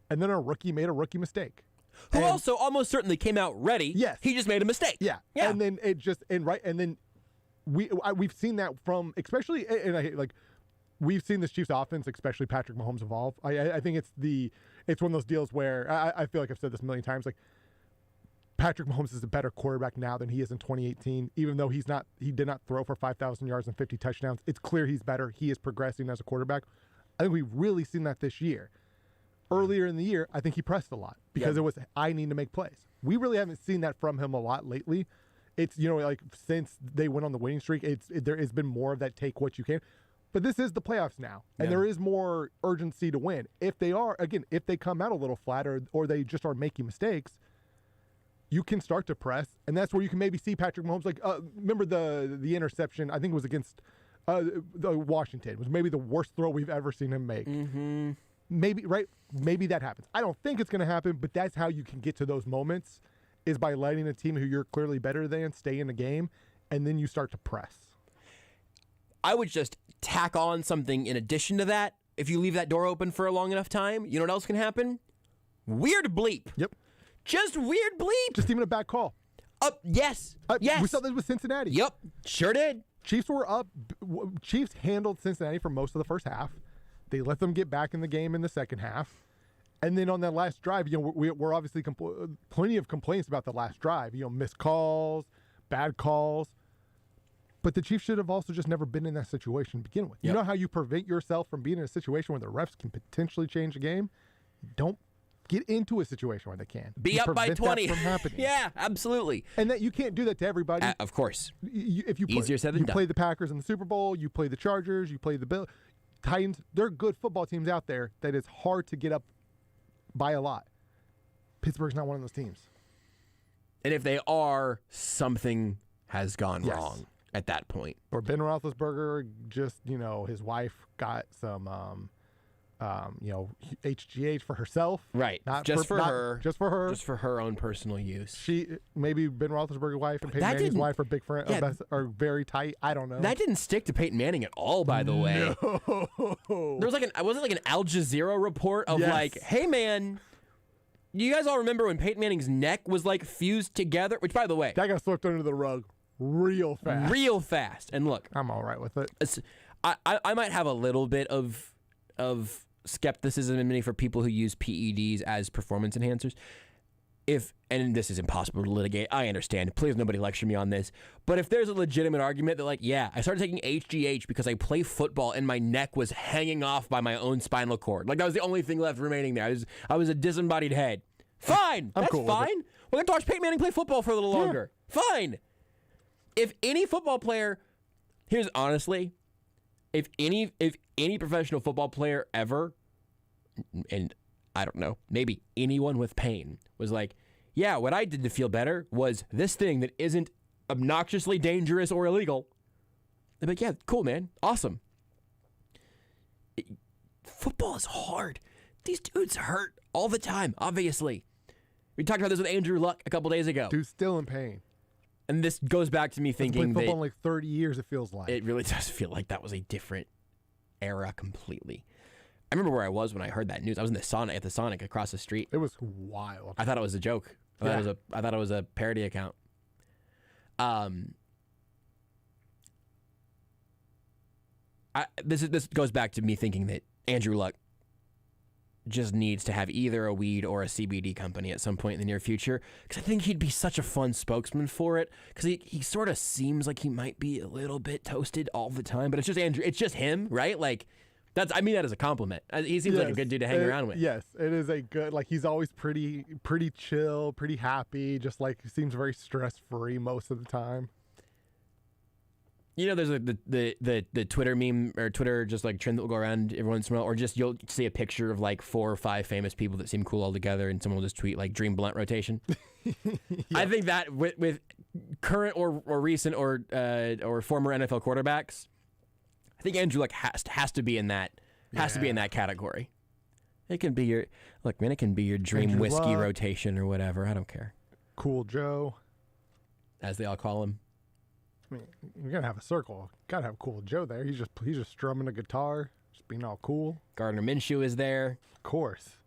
and then a rookie made a rookie mistake. Who also almost certainly came out ready. Yes. He just made a mistake. Yeah. And then it just, and then we've seen that from, especially, and we've seen this Chiefs offense, especially Patrick Mahomes, evolve. I think it's one of those deals where I feel like I've said this a million times, like Patrick Mahomes is a better quarterback now than he is in 2018, even though he did not throw for 5,000 yards and 50 touchdowns. It's clear he's better. He is progressing as a quarterback. I think we've really seen that this year. Earlier in the year, I think he pressed a lot because it was, I need to make plays. We really haven't seen that from him a lot lately. It's, like since they went on the winning streak, there has been more of that take what you can. But this is the playoffs now, and there is more urgency to win. If they come out a little flat or they just are making mistakes, you can start to press, and that's where you can maybe see Patrick Mahomes. Remember the interception, I think it was against the Washington. It was maybe the worst throw we've ever seen him make. Mm-hmm. Maybe that happens. I don't think it's going to happen, but that's how you can get to those moments, is by letting a team who you're clearly better than stay in the game, and then you start to press. I would just tack on something in addition to that. If you leave that door open for a long enough time, you know what else can happen? Weird bleep. Yep. Just weird bleep. Just even a bad call. Yes. Yes. We saw this with Cincinnati. Yep. Sure did. Chiefs were up. Chiefs handled Cincinnati for most of the first half. They let them get back in the game in the second half. And then on that last drive, we're obviously plenty of complaints about the last drive. Missed calls, bad calls. But the Chiefs should have also just never been in that situation to begin with. Yep. You know how you prevent yourself from being in a situation where the refs can potentially change the game? Don't get into a situation where they can. Be up by 20. That from happening. Yeah, absolutely. And that you can't do that to everybody. Of course. If you Easier said than done. play the Packers in the Super Bowl, you play the Chargers, you play the Bills, Titans. There are good football teams out there that it's hard to get up by a lot. Pittsburgh's not one of those teams. And if they are, something has gone wrong at that point. Or Ben Roethlisberger just, his wife got some, HGH for herself. Right. Not just for her. Just for her. Just for her own personal use. Maybe Ben Roethlisberger's wife and Peyton Manning's wife are big friends, are very tight. I don't know. That didn't stick to Peyton Manning at all, by the way. No. There was wasn't an Al Jazeera report of hey man, you guys all remember when Peyton Manning's neck was fused together? Which, by the way, that got swept under the rug real fast. And look, I'm all right with it. I might have a little bit of skepticism in me for people who use PEDs as performance enhancers. And this is impossible to litigate, I understand. Please, nobody lecture me on this. But if there's a legitimate argument that, I started taking HGH because I play football and my neck was hanging off by my own spinal cord. That was the only thing left remaining there. I was a disembodied head. Fine. That's cool fine. We're going to watch Peyton Manning play football for a little longer. Fine. If any football player, if any professional football player ever, and I don't know, maybe anyone with pain was what I did to feel better was this thing that isn't obnoxiously dangerous or illegal. They'd be like, yeah, cool, man. Awesome. Football is hard. These dudes hurt all the time, obviously. We talked about this with Andrew Luck a couple days ago. Dude's still in pain. And this goes back to me thinking that football in 30 years, it feels like. It really does feel like that was a different era completely. I remember where I was when I heard that news. I was in at the Sonic across the street. It was wild. I thought it was a joke. I thought it was a parody account. This goes back to me thinking that Andrew Luck just needs to have either a weed or a CBD company at some point in the near future, because I think he'd be such a fun spokesman for it, because he sort of seems like he might be a little bit toasted all the time, but it's just Andrew. It's just him, right? I mean that as a compliment. He seems like a good dude to hang around with. Yes, it is a good, he's always pretty chill, pretty happy, just seems very stress-free most of the time. There's the Twitter meme or Twitter trend that will go around every once in a while, or just you'll see a picture of 4 or 5 famous people that seem cool all together, and someone will just tweet dream blunt rotation. I think that with current or recent or former NFL quarterbacks, I think Andrew Luck has to be in that be in that category. It can be your it can be your dream Andrew whiskey Luck. rotation or whatever. I don't care. Cool Joe, as they all call him. I mean, you're gonna have a circle. Gotta have Cool Joe there. He's just strumming a guitar, just being all cool. Gardner Minshew is there, of course.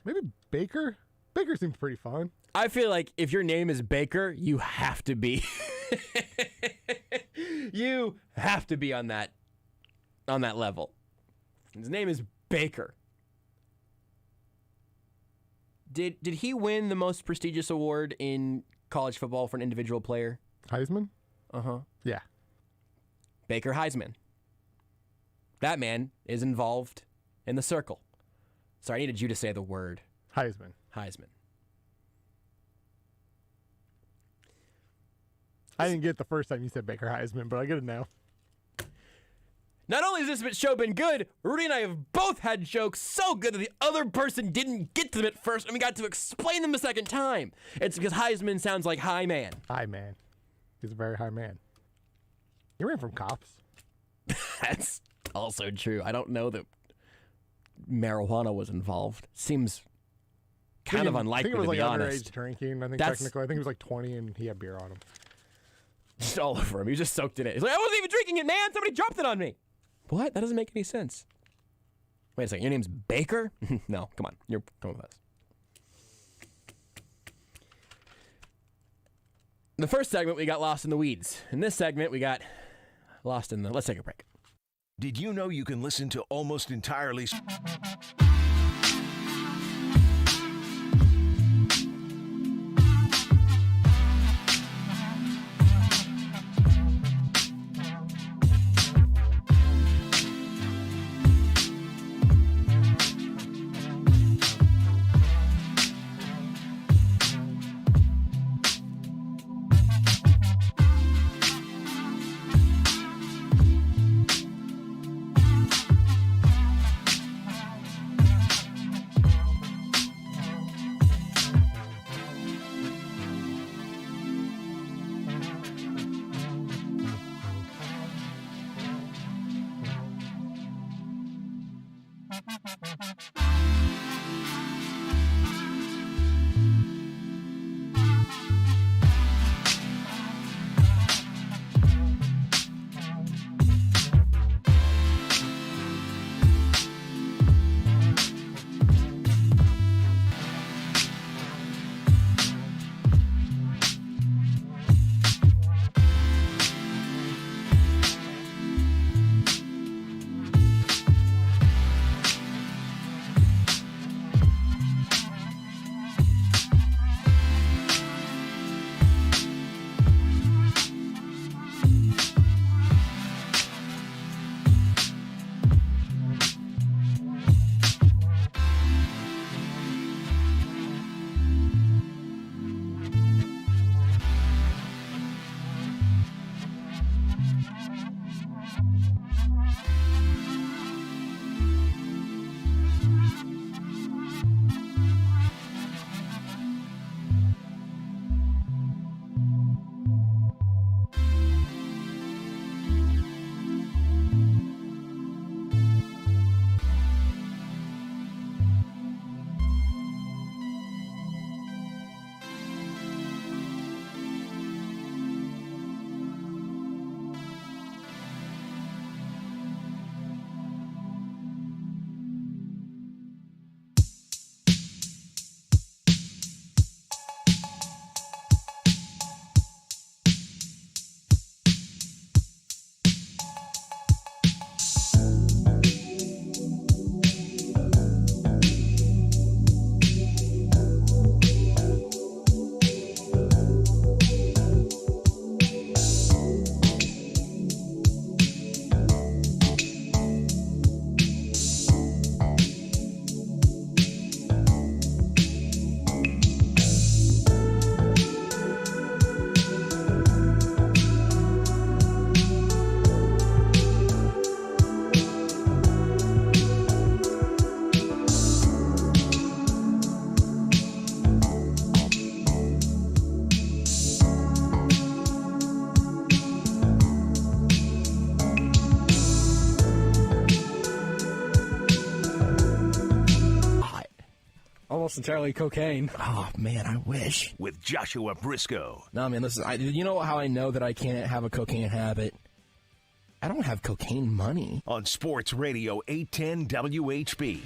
Maybe Baker. Baker seems pretty fun. I feel like if your name is Baker, you have to be. You have to be on that level. His name is Baker. Did he win the most prestigious award in college football for an individual player? Heisman? Uh-huh. Yeah. Baker Heisman. That man is involved in the circle. Sorry, I needed you to say the word. Heisman. I didn't get it the first time you said Baker Heisman, but I get it now. Not only has this show been good, Rudy and I have both had jokes so good that the other person didn't get to them at first, and we got to explain them a second time. It's because Heisman sounds like high man. High man. He's a very high man. He ran from cops. That's also true. I don't know that marijuana was involved. Seems kind of unlikely, to be honest. Underage drinking, I think technically. I think he was 20 and he had beer on him. Just all over him. He was just soaked in it. He's like, I wasn't even drinking it, man. Somebody dropped it on me. What? That doesn't make any sense. Wait a second. Your name's Baker? No, come on. You're coming with us. The first segment, we got lost in the weeds. In this segment, we got lost in the... Let's take a break. Did you know you can listen to Almost Entirely? Almost entirely cocaine. Oh, man, I wish. With Joshua Brisco. No, man, listen, you know how I know that I can't have a cocaine habit? I don't have cocaine money. On Sports Radio 810 WHB.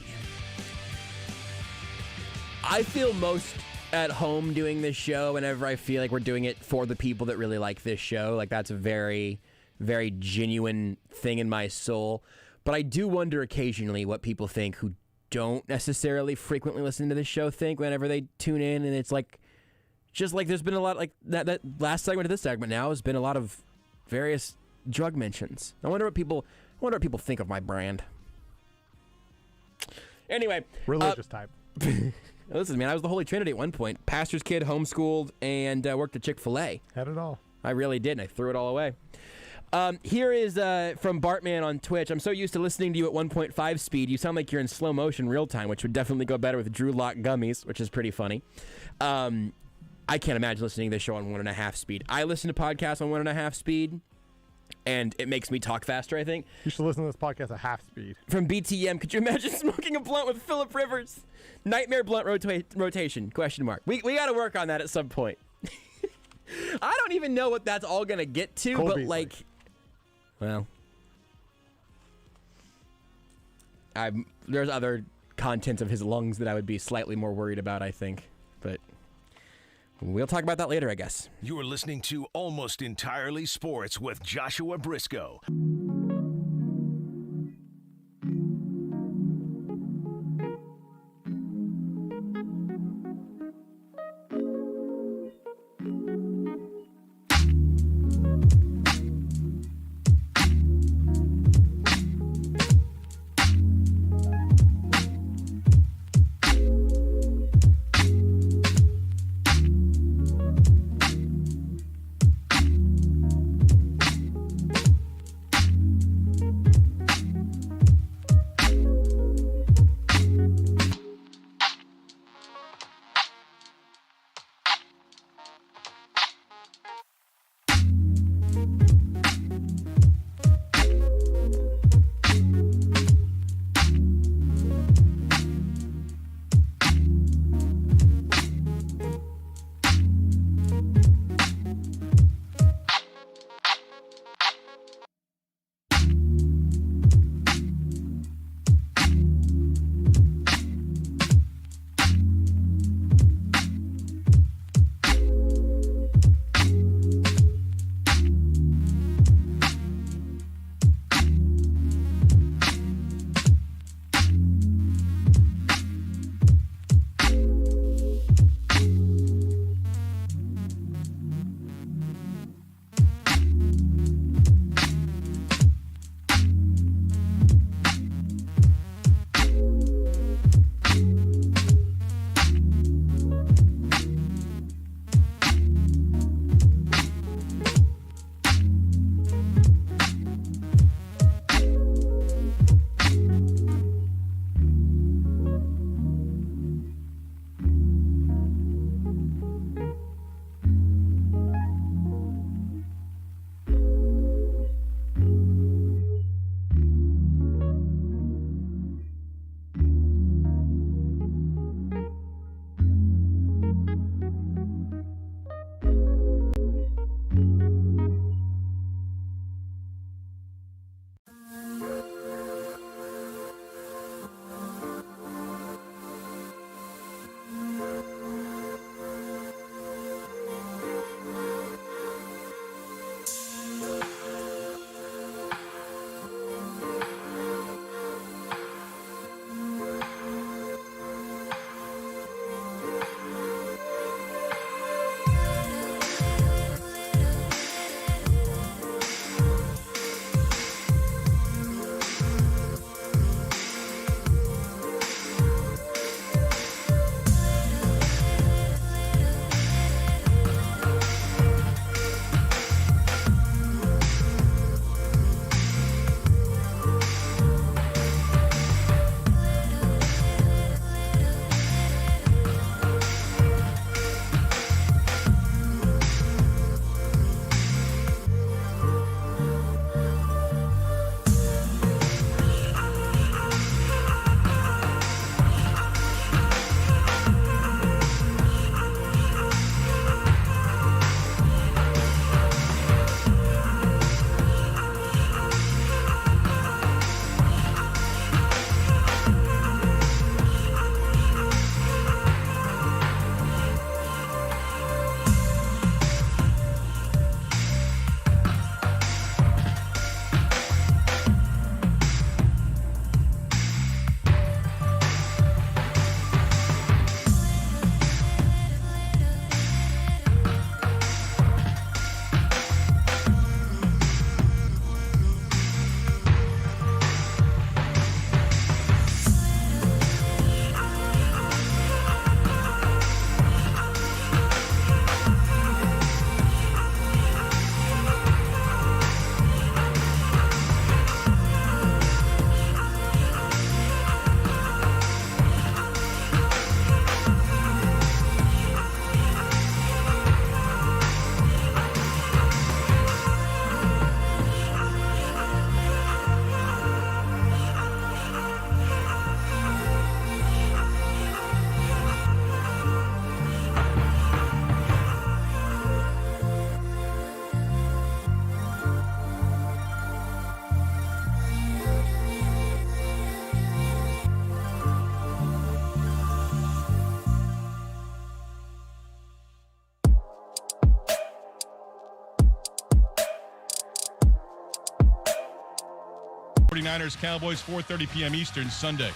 I feel most at home doing this show whenever I feel like we're doing it for the people that really like this show. Like, that's a very, very genuine thing in my soul. But I do wonder occasionally what people think who don't necessarily frequently listen to this show think whenever they tune in, and it's like, just like there's been a lot, like that last segment of this segment now has been a lot of various drug mentions. I wonder what people think of my brand. Anyway, religious type. Listen, man, I was the Holy Trinity at one point. Pastor's kid, homeschooled, and worked at Chick-fil-A. Had it all. I really did, and I threw it all away. Here is from Bartman on Twitch. I'm so used to listening to you at 1.5 speed. You sound like you're in slow motion real time, which would definitely go better with Drew Lock gummies, which is pretty funny. I can't imagine listening to this show on 1.5 speed. I listen to podcasts on 1.5 speed, and it makes me talk faster, I think. You should listen to this podcast at half speed. From BTM, could you imagine smoking a blunt with Phillip Rivers? Nightmare blunt rotation, question mark. We got to work on that at some point. I don't even know what that's all going to get to, but like... Well, there's other contents of his lungs that I would be slightly more worried about, I think. But we'll talk about that later, I guess. You are listening to Almost Entirely Sports with Joshua Brisco. 49ers, Cowboys, 4:30 p.m. Eastern, Sunday.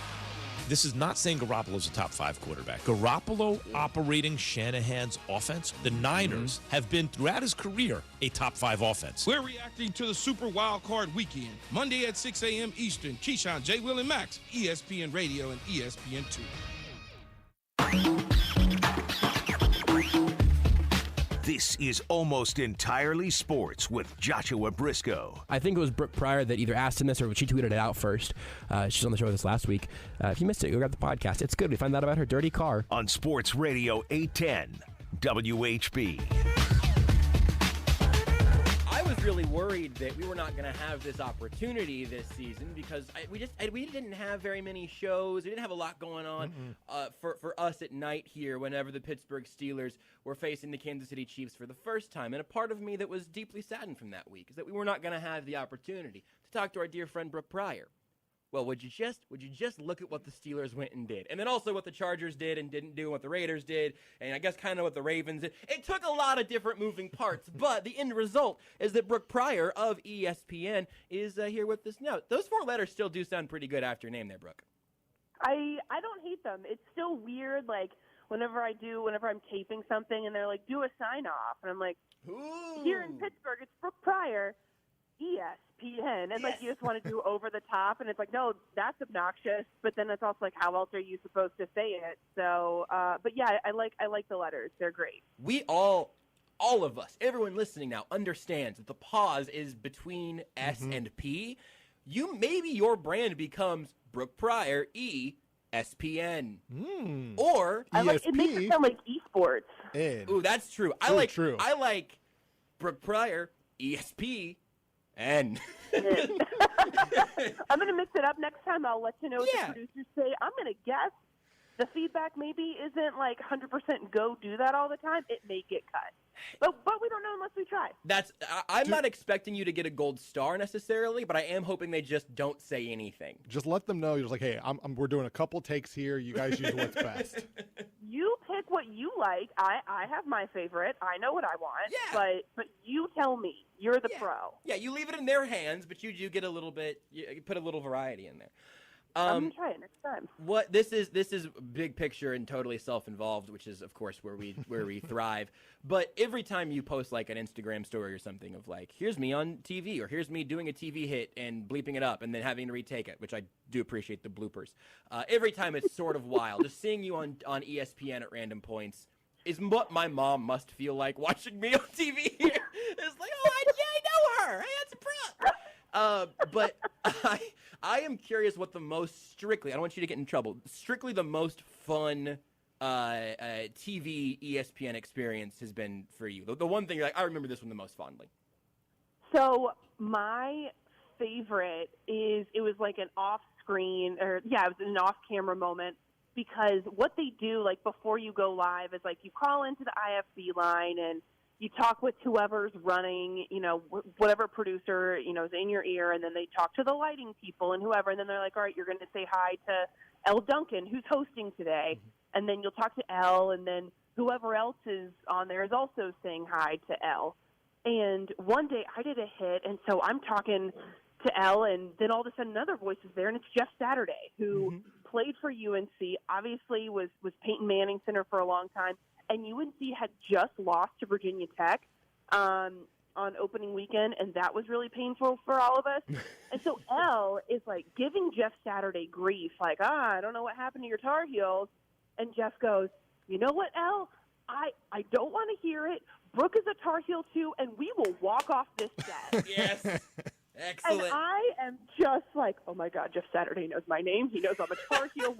This is not saying Garoppolo's a top 5 quarterback. Garoppolo operating Shanahan's offense, the Niners have been throughout his career a top 5 offense. We're reacting to the Super Wild Card Weekend, Monday at 6 a.m. Eastern. Keyshawn, J. Will, and Max, ESPN Radio and ESPN2. This is Almost Entirely Sports with Joshua Brisco. I think it was Brooke Pryor that either asked him this or she tweeted it out first. She's on the show with us last week. If you missed it, go grab the podcast. It's good. We find out about her dirty car. On Sports Radio 810, WHB. I was really worried that we were not going to have this opportunity this season because we didn't have very many shows. We didn't have a lot going on for us at night here whenever the Pittsburgh Steelers were facing the Kansas City Chiefs for the first time. And a part of me that was deeply saddened from that week is that we were not going to have the opportunity to talk to our dear friend Brooke Pryor. Well, would you just look at what the Steelers went and did? And then also what the Chargers did and didn't do, and what the Raiders did, and I guess kind of what the Ravens did. It took a lot of different moving parts, but the end result is that Brooke Pryor of ESPN is here with us now. Those 4 letters still do sound pretty good after your name there, Brooke. I don't hate them. It's still weird, like, whenever I'm taping something and they're like, do a sign-off, and I'm like, ooh. Here in Pittsburgh, it's Brooke Pryor, ESPN, and like you just want to do over the top, and it's like, no, that's obnoxious. But then it's also like, how else are you supposed to say it? So, but yeah, I like the letters; they're great. We all of us, everyone listening now, understands that the pause is between S and P. Maybe your brand becomes Brooke Pryor ESPN, or I like it makes it sound like esports. Ooh, that's true. I like Brooke Pryor ESP. And I'm going to mix it up next time. I'll let you know what the producers say. I'm going to guess the feedback maybe isn't like 100% go do that all the time. It may get cut. But we don't know unless we try. I'm not expecting you to get a gold star necessarily, but I am hoping they just don't say anything. Just let them know. You're just like, hey, we're doing a couple takes here. You guys use what's best. You pick what you like. I have my favorite. I know what I want. Yeah. But you tell me. You're the pro. Yeah, you leave it in their hands, but you do get a little bit. You put a little variety in there. I'm gonna try it next time. What this is big picture and totally self-involved, which is of course where we thrive. But every time you post like an Instagram story or something of like, here's me on TV, or here's me doing a TV hit and bleeping it up and then having to retake it, which I do appreciate the bloopers. Every time it's sort of wild. Just seeing you on ESPN at random points is what my mom must feel like watching me on TV here. It's like, oh, I know her. Hey, that's a pro. But I am curious what the most strictly, I don't want you to get in trouble, strictly the most fun TV ESPN experience has been for you. The one thing you're like, I remember this one the most fondly. So my favorite it was like an off-screen, it was an off-camera moment, because what they do, like, before you go live is, like, you call into the IFB line and you talk with whoever's running, whatever producer, is in your ear, and then they talk to the lighting people and whoever, and then they're like, all right, you're going to say hi to Elle Duncan, who's hosting today, and then you'll talk to Elle, and then whoever else is on there is also saying hi to Elle. And one day I did a hit, and so I'm talking to Elle, and then all of a sudden another voice is there, and it's Jeff Saturday, who played for UNC, obviously was Peyton Manning center for a long time, and UNC had just lost to Virginia Tech on opening weekend, and that was really painful for all of us. And so Elle is, like, giving Jeff Saturday grief, like, I don't know what happened to your Tar Heels. And Jeff goes, you know what, Elle? I don't want to hear it. Brooke is a Tar Heel, too, and we will walk off this set. Yes. Excellent. And I am just like, oh, my God, Jeff Saturday knows my name. He knows I'm a Tar Heel.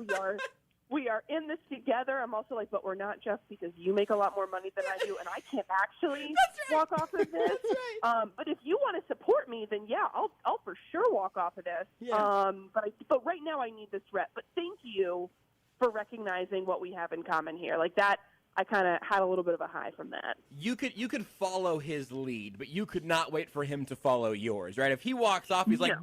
We are in this together. I'm also like, but we're not, Jeff, because you make a lot more money than I do, and I can't actually walk off of this. But if you want to support me, then, yeah, I'll for sure walk off of this. Yeah. But right now I need this rep. But thank you for recognizing what we have in common here. Like that, I kind of had a little bit of a high from that. You could follow his lead, but you could not wait for him to follow yours, right? If he walks off, he's like,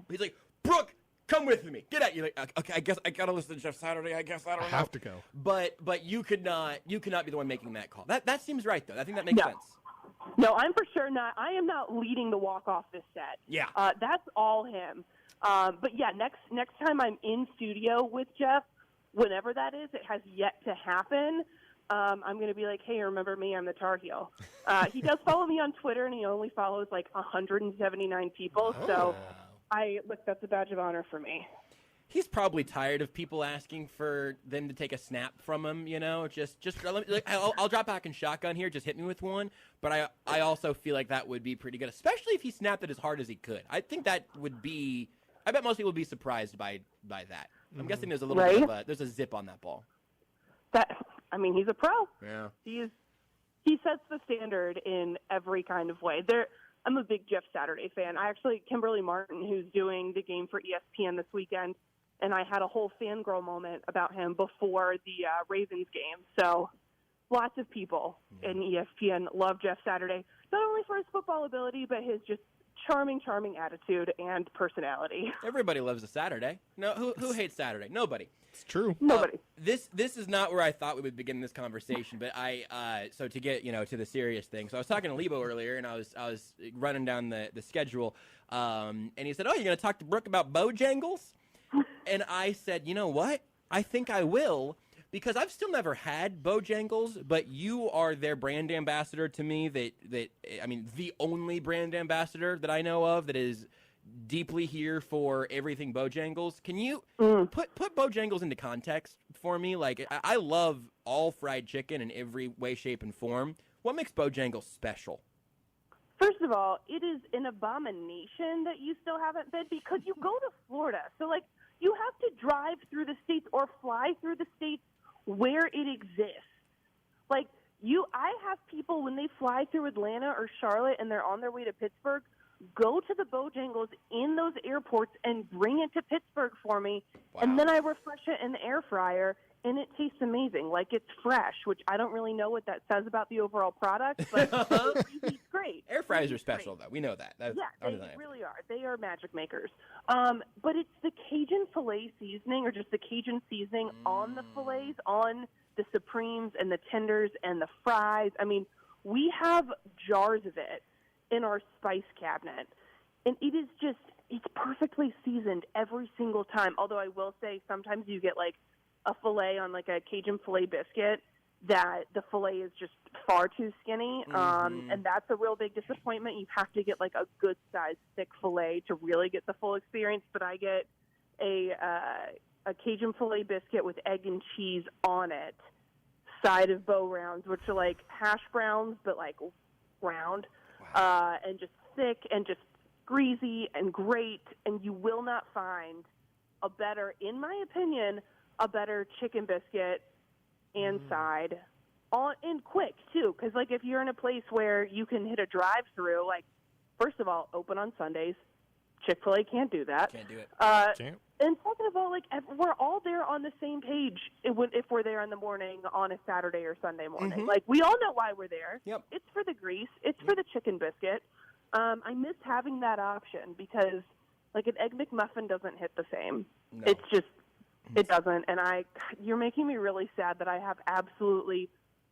Brooke, come with me. Get out. You're like, okay, I guess I gotta listen to Jeff Saturday. I guess I don't know. I have to go. But you could not be the one making that call. That seems right though. I think that makes sense. No, I'm for sure not. I am not leading the walk off this set. Yeah. That's all him. But yeah, next time I'm in studio with Jeff, whenever that is, it has yet to happen. I'm going to be like, hey, remember me? I'm the Tar Heel. He does follow me on Twitter, and he only follows like 179 people. So that's a badge of honor for me. He's probably tired of people asking for them to take a snap from him, just let me, I'll drop back in shotgun here, just hit me with one. But I also feel like that would be pretty good, especially if he snapped it as hard as he could. I think that would be, I bet most people would be surprised by that. I'm guessing there's a little bit of there's a zip on that ball. He's a pro. Yeah. He sets the standard in every kind of way. I'm a big Jeff Saturday fan. Kimberly Martin, who's doing the game for ESPN this weekend, and I had a whole fangirl moment about him before the Ravens game. So lots of people in ESPN love Jeff Saturday, not only for his football ability, but his just charming attitude and personality. Everybody loves a Saturday. No, who hates Saturday? Nobody. It's true. Nobody. This is not where I thought we would begin this conversation, but so to get to the serious thing. So I was talking to Lebo earlier, and I was running down the schedule, and he said, "Oh, you're going to talk to Brooke about Bojangles?" And I said, "You know what? I think I will." Because I've still never had Bojangles, but you are their brand ambassador to me. The only brand ambassador that I know of that is deeply here for everything Bojangles. Can you put Bojangles into context for me? Like, I love all fried chicken in every way, shape, and form. What makes Bojangles special? First of all, it is an abomination that you still haven't been, because you go to Florida. So, you have to drive through the states or fly through the states where it exists. I have people, when they fly through Atlanta or Charlotte and they're on their way to Pittsburgh, go to the Bojangles in those airports and bring it to Pittsburgh for me. Wow. And then I refresh it in the air fryer, and it tastes amazing. It's fresh, which I don't really know what that says about the overall product, but it's great. Air fryers are special, though. We know that. They really are. They are magic makers. But it's the Cajun filet seasoning, or just the Cajun seasoning on the fillets, on the Supremes and the tenders and the fries. We have jars of it in our spice cabinet, and it's perfectly seasoned every single time. Although I will say, sometimes you get a fillet on a Cajun filet biscuit that the fillet is just far too skinny, and that's a real big disappointment. You have to get a good sized thick fillet to really get the full experience. But I get a Cajun filet biscuit with egg and cheese on it, side of Bo Rounds, which are hash browns but round. Wow. And just thick and just greasy and great, and you will not find in my opinion, a better chicken biscuit and side and quick too. Because if you're in a place where you can hit a drive-through, first of all, open on Sundays. Chick-fil-A can't do that. Can't do it. And second of all, we're all there on the same page if we're there in the morning on a Saturday or Sunday morning. We all know why we're there. Yep. It's for the grease. It's for the chicken biscuit. I miss having that option because, an Egg McMuffin doesn't hit the same. No. It's just, it doesn't. And you're making me really sad that I have absolutely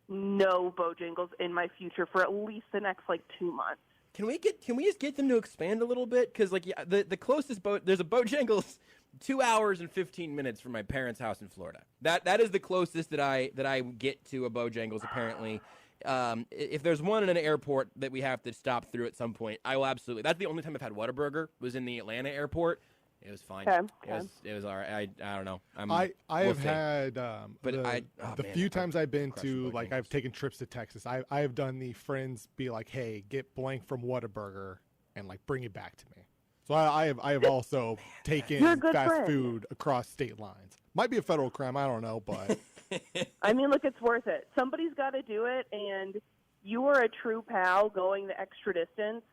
no Bojangles in my future for at least the next 2 months. Can we just get them to expand a little bit? Because the closest there's a Bojangles 2 hours and 15 minutes from my parents' house in Florida. That is the closest that I get to a Bojangles apparently. If there's one in an airport that we have to stop through at some point, I will absolutely. That's the only time I've had Whataburger was in the Atlanta airport. It was fine. Okay. It was all right. I don't know. I have had the few times I've been to I've taken trips to Texas. I have done the friends be like, hey, get blank from Whataburger and bring it back to me. So I have also taken fast food across state lines. Might be a federal crime. I don't know, but look, it's worth it. Somebody's got to do it, and you are a true pal going the extra distance.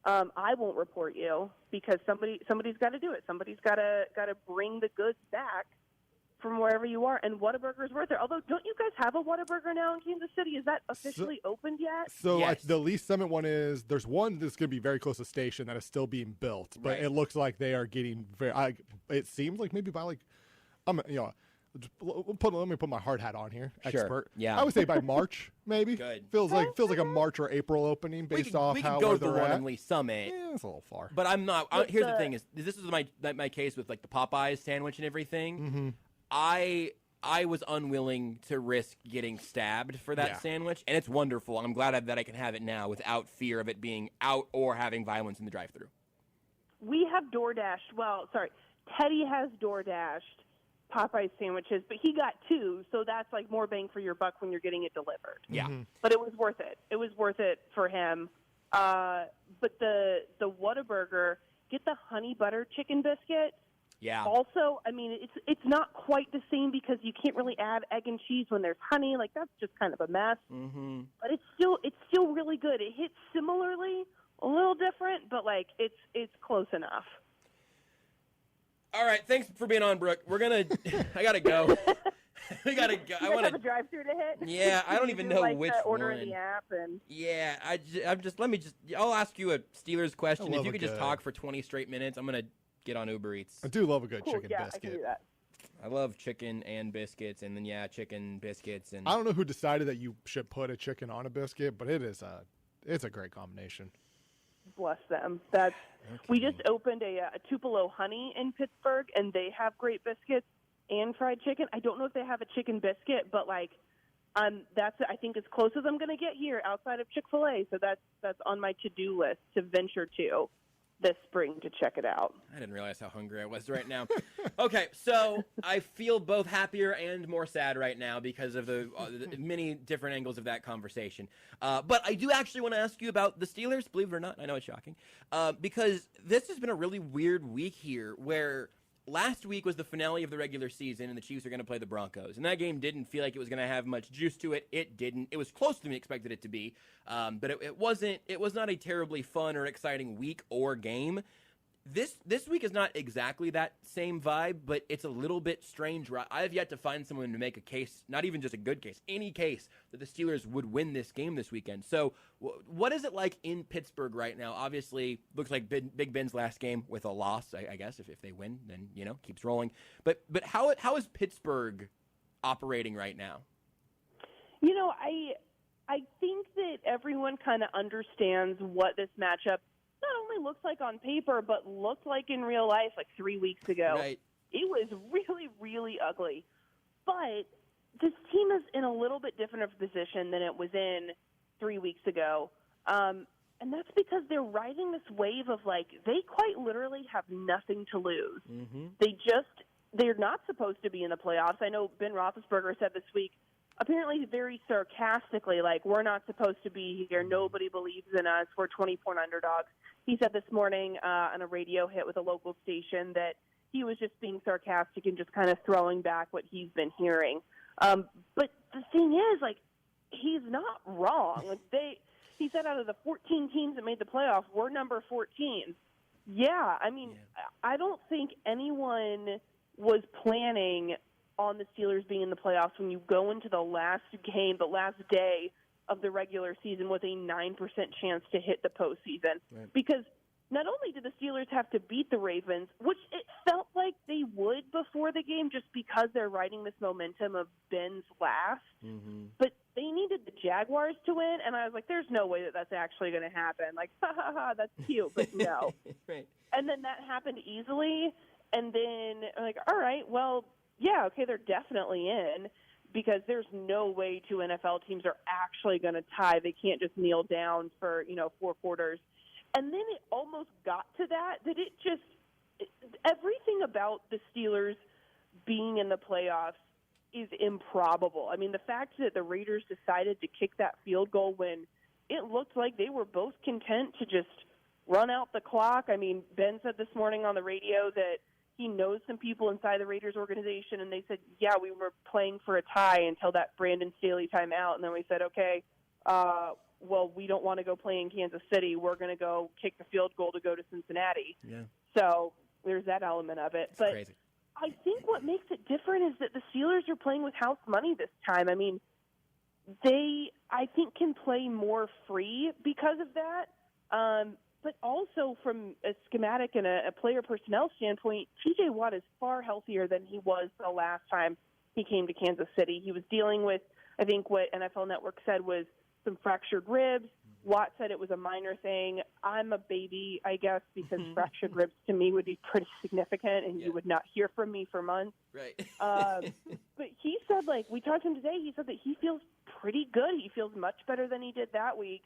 I won't report you because somebody's got to do it. Somebody's got to bring the goods back from wherever you are, and Whataburger's worth it. Although, don't you guys have a Whataburger now in Kansas City? Is that officially opened yet? So yes. The Lee Summit one there's one that's going to be very close to the station that is still being built, but It looks like they are getting very. It seems like maybe by Let me put my hard hat on here. Sure. Expert. Yeah. I would say by March, maybe. Good. Feels like a March or April opening based off we how can go where to the they're one at. in Lee Summit. Yeah, it's a little far. But I'm not. Here's the thing: is this is my case with like the Popeyes sandwich and everything. Mm-hmm. I was unwilling to risk getting stabbed for that sandwich, and it's wonderful. And I'm glad that I can have it now without fear of it being out or having violence in the drive-thru. We have DoorDashed. Well, sorry, Teddy has DoorDashed Popeyes sandwiches, but he got 2, so that's like more bang for your buck when you're getting it delivered. Yeah. But it was worth it. It was worth it for him. But the Whataburger, get the honey butter chicken biscuit. Yeah. Also, I mean, it's not quite the same because you can't really add egg and cheese when there's honey. Like, that's just kind of a mess. Mm-hmm. But it's still really good. It hits similarly, a little different, but like it's close enough. All right, thanks for being on, Brooke. I gotta go. We gotta go. You guys have a drive-thru to hit. Yeah, I don't You even do, know like, which the order one. in the app and. Yeah, I'll ask you a Steelers question. I If love you a could just good- talk for 20 straight minutes, I'm gonna get on Uber Eats. I do love a good Cool, chicken yeah, biscuit. I can do that. I love chicken and biscuits, and then chicken biscuits and. I don't know who decided that you should put a chicken on a biscuit, but it's a great combination. Bless them. We just opened a Tupelo Honey in Pittsburgh, and they have great biscuits and fried chicken. I don't know if they have a chicken biscuit, but like, that's I think as close as I'm going to get here outside of Chick-fil-A. So that's on my to-do list to venture to this spring to check it out. I didn't realize how hungry I was right now. Okay, so I feel both happier and more sad right now because of the many different angles of that conversation. But I do actually want to ask you about the Steelers, believe it or not. I know it's shocking. Because this has been a really weird week here where last week was the finale of the regular season and the Chiefs are going to play the Broncos. And that game didn't feel like it was going to have much juice to it. It didn't. It was closer than we expected it to be. But it was not a terribly fun or exciting week or game. This week is not exactly that same vibe, but it's a little bit strange. I have yet to find someone to make a case, not even just a good case, any case that the Steelers would win this game this weekend. So what is it like in Pittsburgh right now? Obviously, looks like Big Ben's last game with a loss, I guess. If they win, then, keeps rolling. But how is Pittsburgh operating right now? I think that everyone kind of understands what this matchup not only looks like on paper, but looked like in real life like 3 weeks ago. Right. It was really, really ugly. But this team is in a little bit different of a position than it was in 3 weeks ago. And that's because they're riding this wave of, like, they quite literally have nothing to lose. Mm-hmm. They're not supposed to be in the playoffs. I know Ben Roethlisberger said this week, apparently very sarcastically, like, we're not supposed to be here. Nobody believes in us. We're 20-point underdogs. He said this morning on a radio hit with a local station that he was just being sarcastic and just kind of throwing back what he's been hearing. But the thing is, like, he's not wrong. Like, he said out of the 14 teams that made the playoff, we're number 14. Yeah, I mean, I don't think anyone was planning on the Steelers being in the playoffs when you go into the last game, the last day of the regular season with a 9% chance to hit the postseason. Right. Because not only did the Steelers have to beat the Ravens, which it felt like they would before the game just because they're riding this momentum of Ben's last, but they needed the Jaguars to win, and I was like, there's no way that that's actually going to happen. Like, ha, ha, ha, that's cute, but no. Right. And then that happened easily, and then I'm like, all right, well, yeah, okay, they're definitely in because there's no way two NFL teams are actually going to tie. They can't just kneel down for, 4 quarters. And then it almost got to that everything about the Steelers being in the playoffs is improbable. I mean, the fact that the Raiders decided to kick that field goal when it looked like they were both content to just run out the clock. I mean, Ben said this morning on the radio that he knows some people inside the Raiders organization, and they said, yeah, we were playing for a tie until that Brandon Staley timeout. And then we said, okay, well, we don't want to go play in Kansas City. We're going to go kick the field goal to go to Cincinnati. Yeah. So there's that element of it. But crazy. I think what makes it different is that the Steelers are playing with house money this time. I mean, they, I think, can play more free because of that. But also from a schematic and a player personnel standpoint, T.J. Watt is far healthier than he was the last time he came to Kansas City. He was dealing with, I think what NFL Network said was some fractured ribs. Watt said it was a minor thing. I'm a baby, I guess, because fractured ribs to me would be pretty significant, and you would not hear from me for months. Right. But he said, we talked to him today, he said that he feels pretty good. He feels much better than he did that week.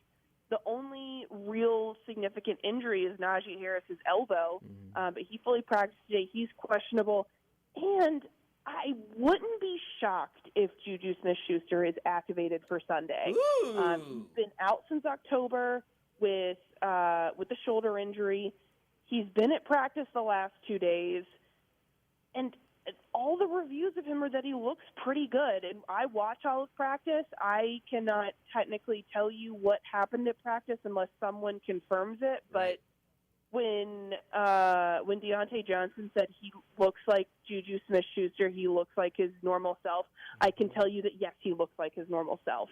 The only real significant injury is Najee Harris's elbow, but he fully practiced today. He's questionable. And I wouldn't be shocked if Juju Smith-Schuster is activated for Sunday. He's been out since October with the shoulder injury. He's been at practice the last 2 days, and all the reviews of him are that he looks pretty good. And I watch all of practice. I cannot technically tell you what happened at practice unless someone confirms it, but when Deontay Johnson said he looks like Juju Smith-Schuster, he looks like his normal self, I can tell you that, yes, he looks like his normal self.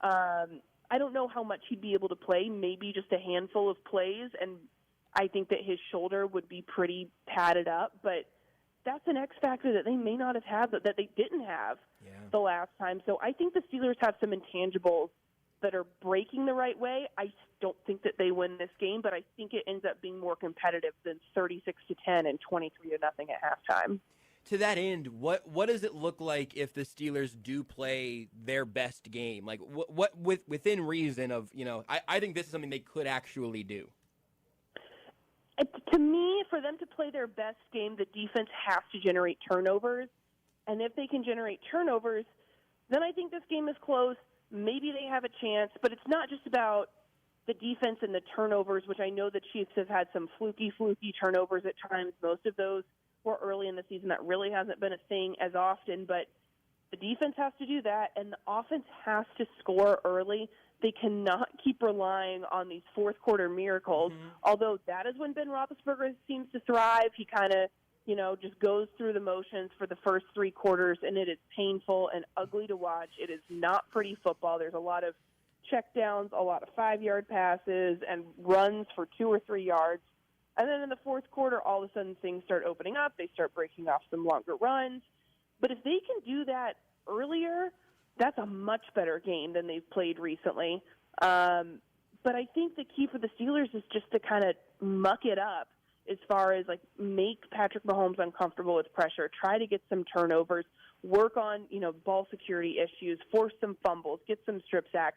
I don't know how much he'd be able to play, maybe just a handful of plays, and I think that his shoulder would be pretty padded up, but that's an X factor that they may not have had, that they didn't have the last time. So I think the Steelers have some intangibles that are breaking the right way. I don't think that they win this game, but I think it ends up being more competitive than 36-10 and 23-0 at halftime. To that end, what does it look like if the Steelers do play their best game? Like what within reason of, I think this is something they could actually do. To me, for them to play their best game, the defense has to generate turnovers. And if they can generate turnovers, then I think this game is close. Maybe they have a chance, but it's not just about the defense and the turnovers, which I know the Chiefs have had some fluky turnovers at times. Most of those were early in the season. That really hasn't been a thing as often, but the defense has to do that, and the offense has to score early. They cannot keep relying on these fourth-quarter miracles, although that is when Ben Roethlisberger seems to thrive. He kind of, just goes through the motions for the first 3 quarters, and it is painful and ugly to watch. It is not pretty football. There's a lot of checkdowns, a lot of 5-yard passes, and runs for 2 or 3 yards. And then in the fourth quarter, all of a sudden things start opening up. They start breaking off some longer runs. But if they can do that earlier, that's a much better game than they've played recently. But I think the key for the Steelers is just to kind of muck it up as far as make Patrick Mahomes uncomfortable with pressure, try to get some turnovers, work on, ball security issues, force some fumbles, get some strip sacks.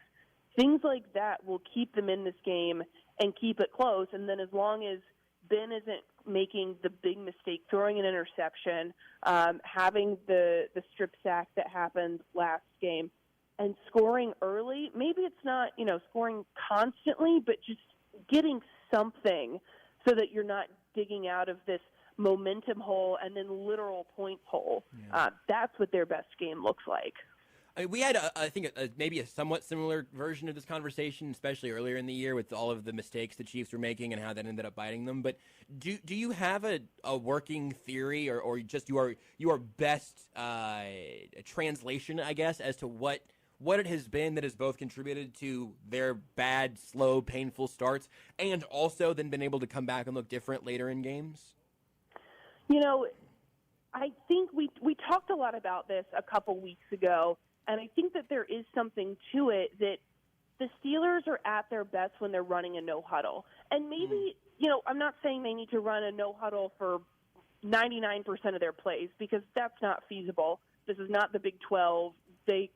Things like that will keep them in this game and keep it close. And then as long as Ben isn't making the big mistake, throwing an interception, having the strip sack that happened last game, and scoring early, maybe it's not, scoring constantly, but just getting something so that you're not digging out of this momentum hole and then literal points hole. That's what their best game looks like. I mean, we had, maybe a somewhat similar version of this conversation, especially earlier in the year with all of the mistakes the Chiefs were making and how that ended up biting them. But do you have a working theory or just your best translation, I guess, as to what it has been that has both contributed to their bad, slow, painful starts and also then been able to come back and look different later in games? I think we talked a lot about this a couple weeks ago, and I think that there is something to it that the Steelers are at their best when they're running a no-huddle. And maybe, I'm not saying they need to run a no-huddle for 99% of their plays because that's not feasible. This is not the Big 12. They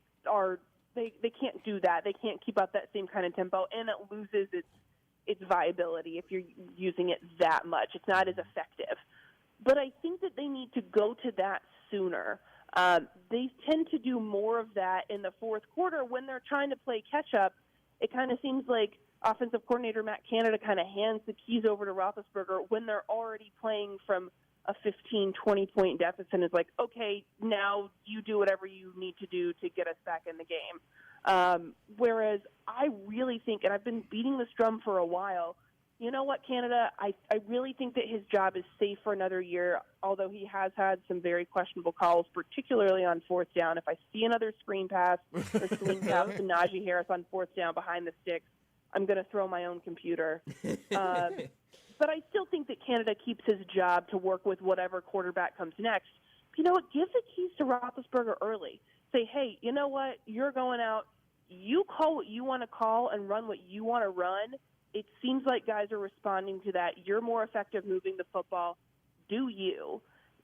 can't do that. They can't keep up that same kind of tempo, and it loses its viability if you're using it that much. It's not as effective. But I think that they need to go to that sooner. They tend to do more of that in the fourth quarter when they're trying to play catch-up. It kind of seems like offensive coordinator Matt Canada kind of hands the keys over to Roethlisberger when they're already playing from a 15, 20-point deficit and is like, okay, now you do whatever you need to do to get us back in the game. Whereas I really think, and I've been beating this drum for a while, you know what, Canada, I really think that his job is safe for another year, although he has had some very questionable calls, particularly on fourth down. If I see another screen pass or swing pass to Najee Harris on fourth down behind the sticks, I'm going to throw my own computer. But I still think that Canada keeps his job to work with whatever quarterback comes next. you know what? Give the keys to Roethlisberger early. Say, hey, you know what? You're going out. You call what you want to call and run what you want to run. It seems like guys are responding to that. You're more effective moving the football. Do you?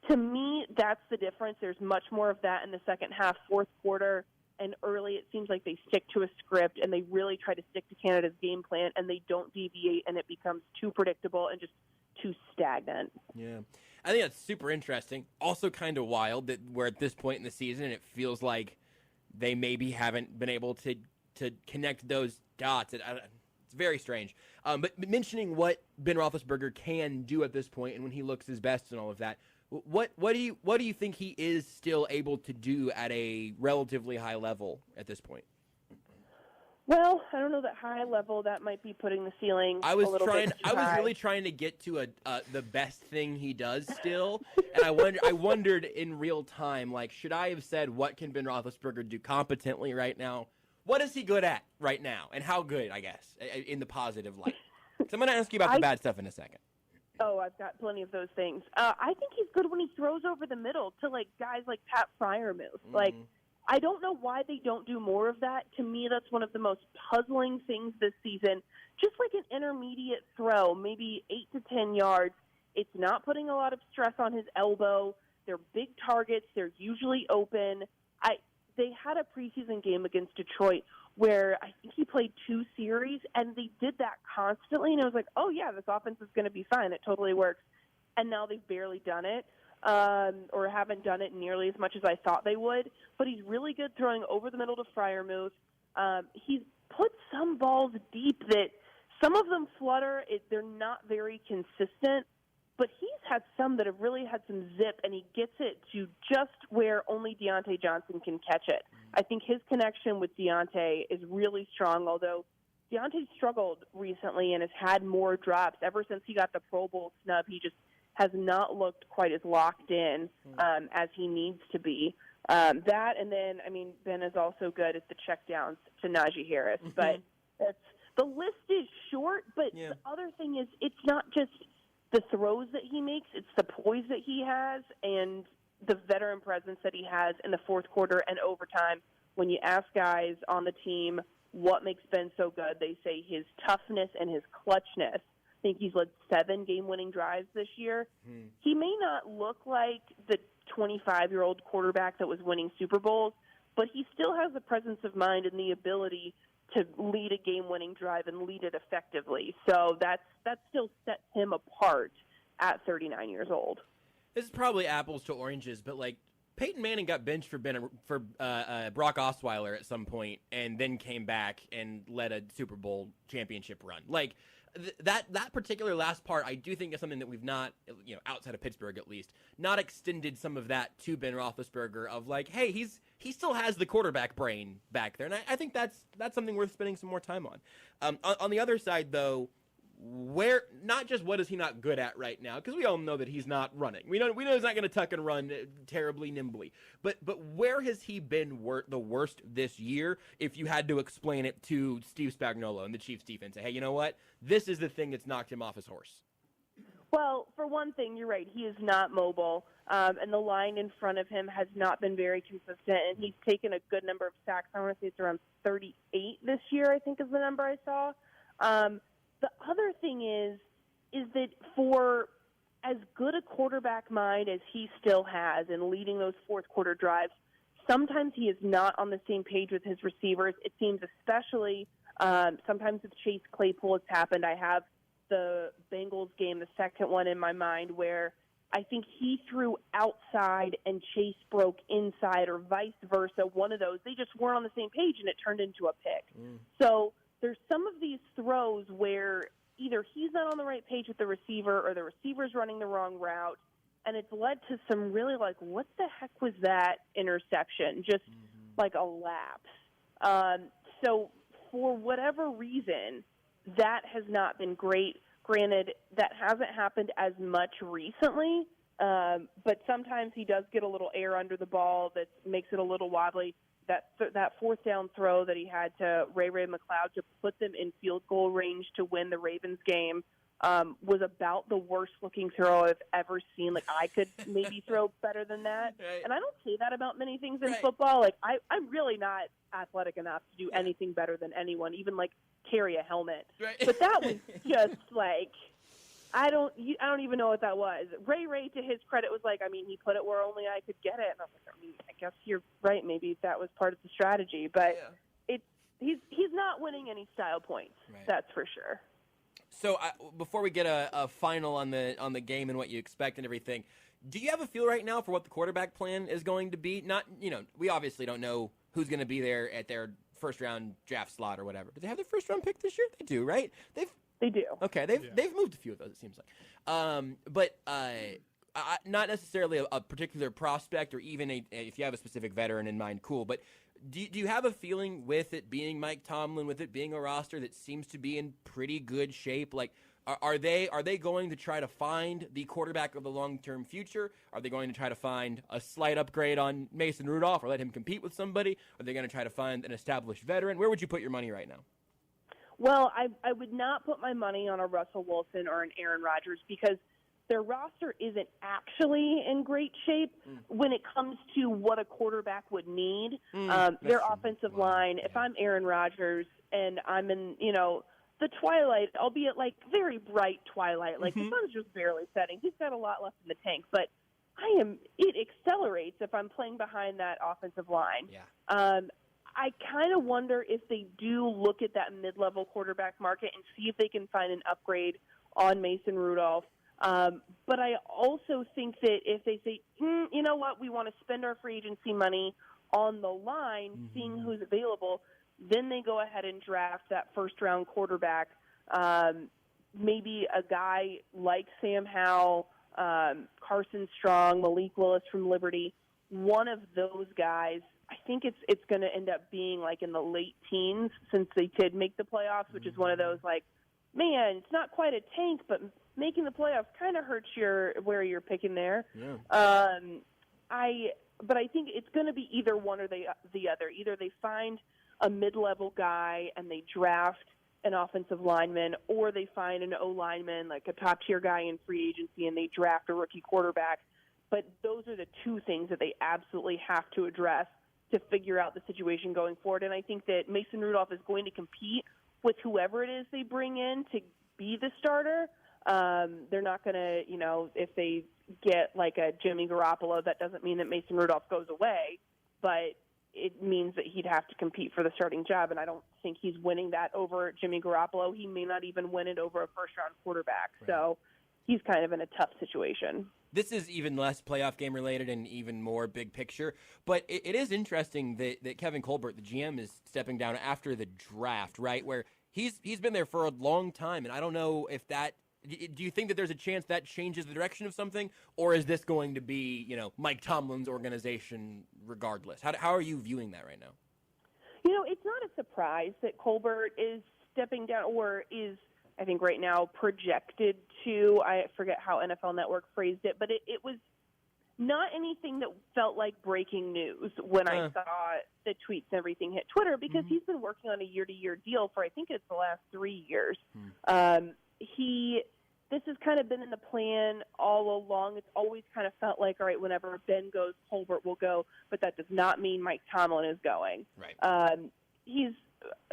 To me, that's the difference. There's much more of that in the second half, fourth quarter, and early. It seems like they stick to a script and they really try to stick to Canada's game plan, and they don't deviate, and it becomes too predictable and just too stagnant. Yeah. I think that's super interesting. Also kind of wild that we're at this point in the season and it feels like they maybe haven't been able to connect those dots. It's very strange. But mentioning what Ben Roethlisberger can do at this point and when he looks his best and all of that, what do you think he is still able to do at a relatively high level at this point? Well, I don't know that high level. That might be putting the ceiling. I was really trying to get to the best thing he does still, and I wondered in real time, like, should I have said what can Ben Roethlisberger do competently right now? What is he good at right now, and how good? I guess in the positive light. So I'm going to ask you about the bad stuff in a second. Oh, I've got plenty of those things. I think he's good when he throws over the middle to like guys like Pat Freiermuth. Like, I don't know why they don't do more of that. To me, that's one of the most puzzling things this season. Just like an intermediate throw, maybe 8 to 10 yards. It's not putting a lot of stress on his elbow. They're big targets. They're usually open. They had a preseason game against Detroit where I think he played 2 series, and they did that constantly. And I was like, oh, yeah, this offense is going to be fine. It totally works. And now they've barely done it. Or haven't done it nearly as much as I thought they would. But he's really good throwing over the middle to Freiermuth. He's put some balls deep that some of them flutter. They're not very consistent. But he's had some that have really had some zip, and he gets it to just where only Deontay Johnson can catch it. I think his connection with Deontay is really strong, although Deontay struggled recently and has had more drops. Ever since he got the Pro Bowl snub, he just has not looked quite as locked in as he needs to be. That, and then, I mean, Ben is also good at the checkdowns to Najee Harris. But the list is short, but the other thing is it's not just the throws that he makes, it's the poise that he has and the veteran presence that he has in the fourth quarter and overtime. When you ask guys on the team what makes Ben so good, they say his toughness and his clutchness. I think he's led 7 game-winning drives this year. He may not look like the 25-year-old quarterback that was winning Super Bowls, but he still has the presence of mind and the ability to lead a game-winning drive and lead it effectively. So that still sets him apart at 39 years old. This is probably apples to oranges, but like Peyton Manning got benched for Brock Osweiler at some point, and then came back and led a Super Bowl championship run. Like that particular last part, I do think is something that we've not, outside of Pittsburgh at least, not extended some of that to Ben Roethlisberger of like, hey, he still has the quarterback brain back there, and I think that's something worth spending some more time on. On the other side, though, where not just what is he not good at right now, because we all know that he's not running. We know he's not going to tuck and run terribly nimbly. But where has he been the worst this year? If you had to explain it to Steve Spagnuolo and the Chiefs defense, say, hey, you know what? This is the thing that's knocked him off his horse. Well, for one thing, you're right. He is not mobile, and the line in front of him has not been very consistent, and he's taken a good number of sacks. I want to say it's around 38 this year, I think is the number I saw. The other thing is that for as good a quarterback mind as he still has in leading those fourth quarter drives, sometimes he is not on the same page with his receivers. It seems especially sometimes with Chase Claypool it's happened. I have the Bengals game, the second one in my mind, where I think he threw outside and Chase broke inside or vice versa, one of those. They just weren't on the same page, and it turned into a pick. So there's some of these throws where either he's not on the right page with the receiver or the receiver's running the wrong route, and it's led to some really like, what the heck was that interception? Just like a lapse. So for whatever reason, that has not been great. Granted, that hasn't happened as much recently, but sometimes he does get a little air under the ball that makes it a little wobbly. That fourth down throw that he had to Ray McLeod to put them in field goal range to win the Ravens game was about the worst looking throw I've ever seen. Like, I could maybe throw better than that. Right. And I don't say that about many things in football. Like, I'm really not athletic enough to do anything better than anyone, even like carry a helmet. Right. But that was just like, I don't even know what that was. Ray, to his credit, was like, I mean, he put it where only I could get it. And I was like, I mean, I guess you're right. Maybe that was part of the strategy. But he's not winning any style points. Right. That's for sure. So before we get a final on the game and what you expect and everything, do you have a feel right now for what the quarterback plan is going to be? Not, we obviously don't know who's going to be there at their first round draft slot or whatever. Do they have their first round pick this year? They do, right? They do. Okay, they've moved a few of those, it seems like. But not necessarily a particular prospect or even if you have a specific veteran in mind, cool. But do you have a feeling with it being Mike Tomlin, with it being a roster that seems to be in pretty good shape? Like, are they going to try to find the quarterback of the long-term future? Are they going to try to find a slight upgrade on Mason Rudolph or let him compete with somebody? Are they going to try to find an established veteran? Where would you put your money right now? Well, I would not put my money on a Russell Wilson or an Aaron Rodgers because their roster isn't actually in great shape when it comes to what a quarterback would need. Their offensive line, if I'm Aaron Rodgers and I'm in, the twilight, albeit like very bright twilight, like the sun's just barely setting. He's got a lot left in the tank, but it accelerates if I'm playing behind that offensive line. Yeah. I kind of wonder if they do look at that mid-level quarterback market and see if they can find an upgrade on Mason Rudolph. But I also think that if they say, you know what, we want to spend our free agency money on the line, seeing who's available, then they go ahead and draft that first-round quarterback. Maybe a guy like Sam Howell, Carson Strong, Malik Willis from Liberty, one of those guys. I think it's going to end up being like in the late teens since they did make the playoffs, which is one of those like, man, it's not quite a tank, but making the playoffs kind of hurts where you're picking there. Yeah. But I think it's going to be either one or the other. Either they find a mid-level guy and they draft an offensive lineman, or they find an O-lineman, like a top-tier guy in free agency, and they draft a rookie quarterback. But those are the two things that they absolutely have to address to figure out the situation going forward. And I think that Mason Rudolph is going to compete with whoever it is they bring in to be the starter. They're not going to, if they get like a Jimmy Garoppolo, that doesn't mean that Mason Rudolph goes away, but it means that he'd have to compete for the starting job. And I don't think he's winning that over Jimmy Garoppolo. He may not even win it over a first-round quarterback. Right. So he's kind of in a tough situation. This is even less playoff game related and even more big picture, but it is interesting that Kevin Colbert, the GM, is stepping down after the draft, right? Where he's been there for a long time, and I don't know if that. Do you think that there's a chance that changes the direction of something, or is this going to be, Mike Tomlin's organization regardless? How are you viewing that right now? It's not a surprise that Colbert is stepping down, or is, I think right now, projected to. I forget how NFL Network phrased it, but it was not anything that felt like breaking news when I saw the tweets and everything hit Twitter, because he's been working on a year-to-year deal for, I think it's the last 3 years. This has kind of been in the plan all along. It's always kind of felt like, all right, whenever Ben goes, Colbert will go, but that does not mean Mike Tomlin is going. Right.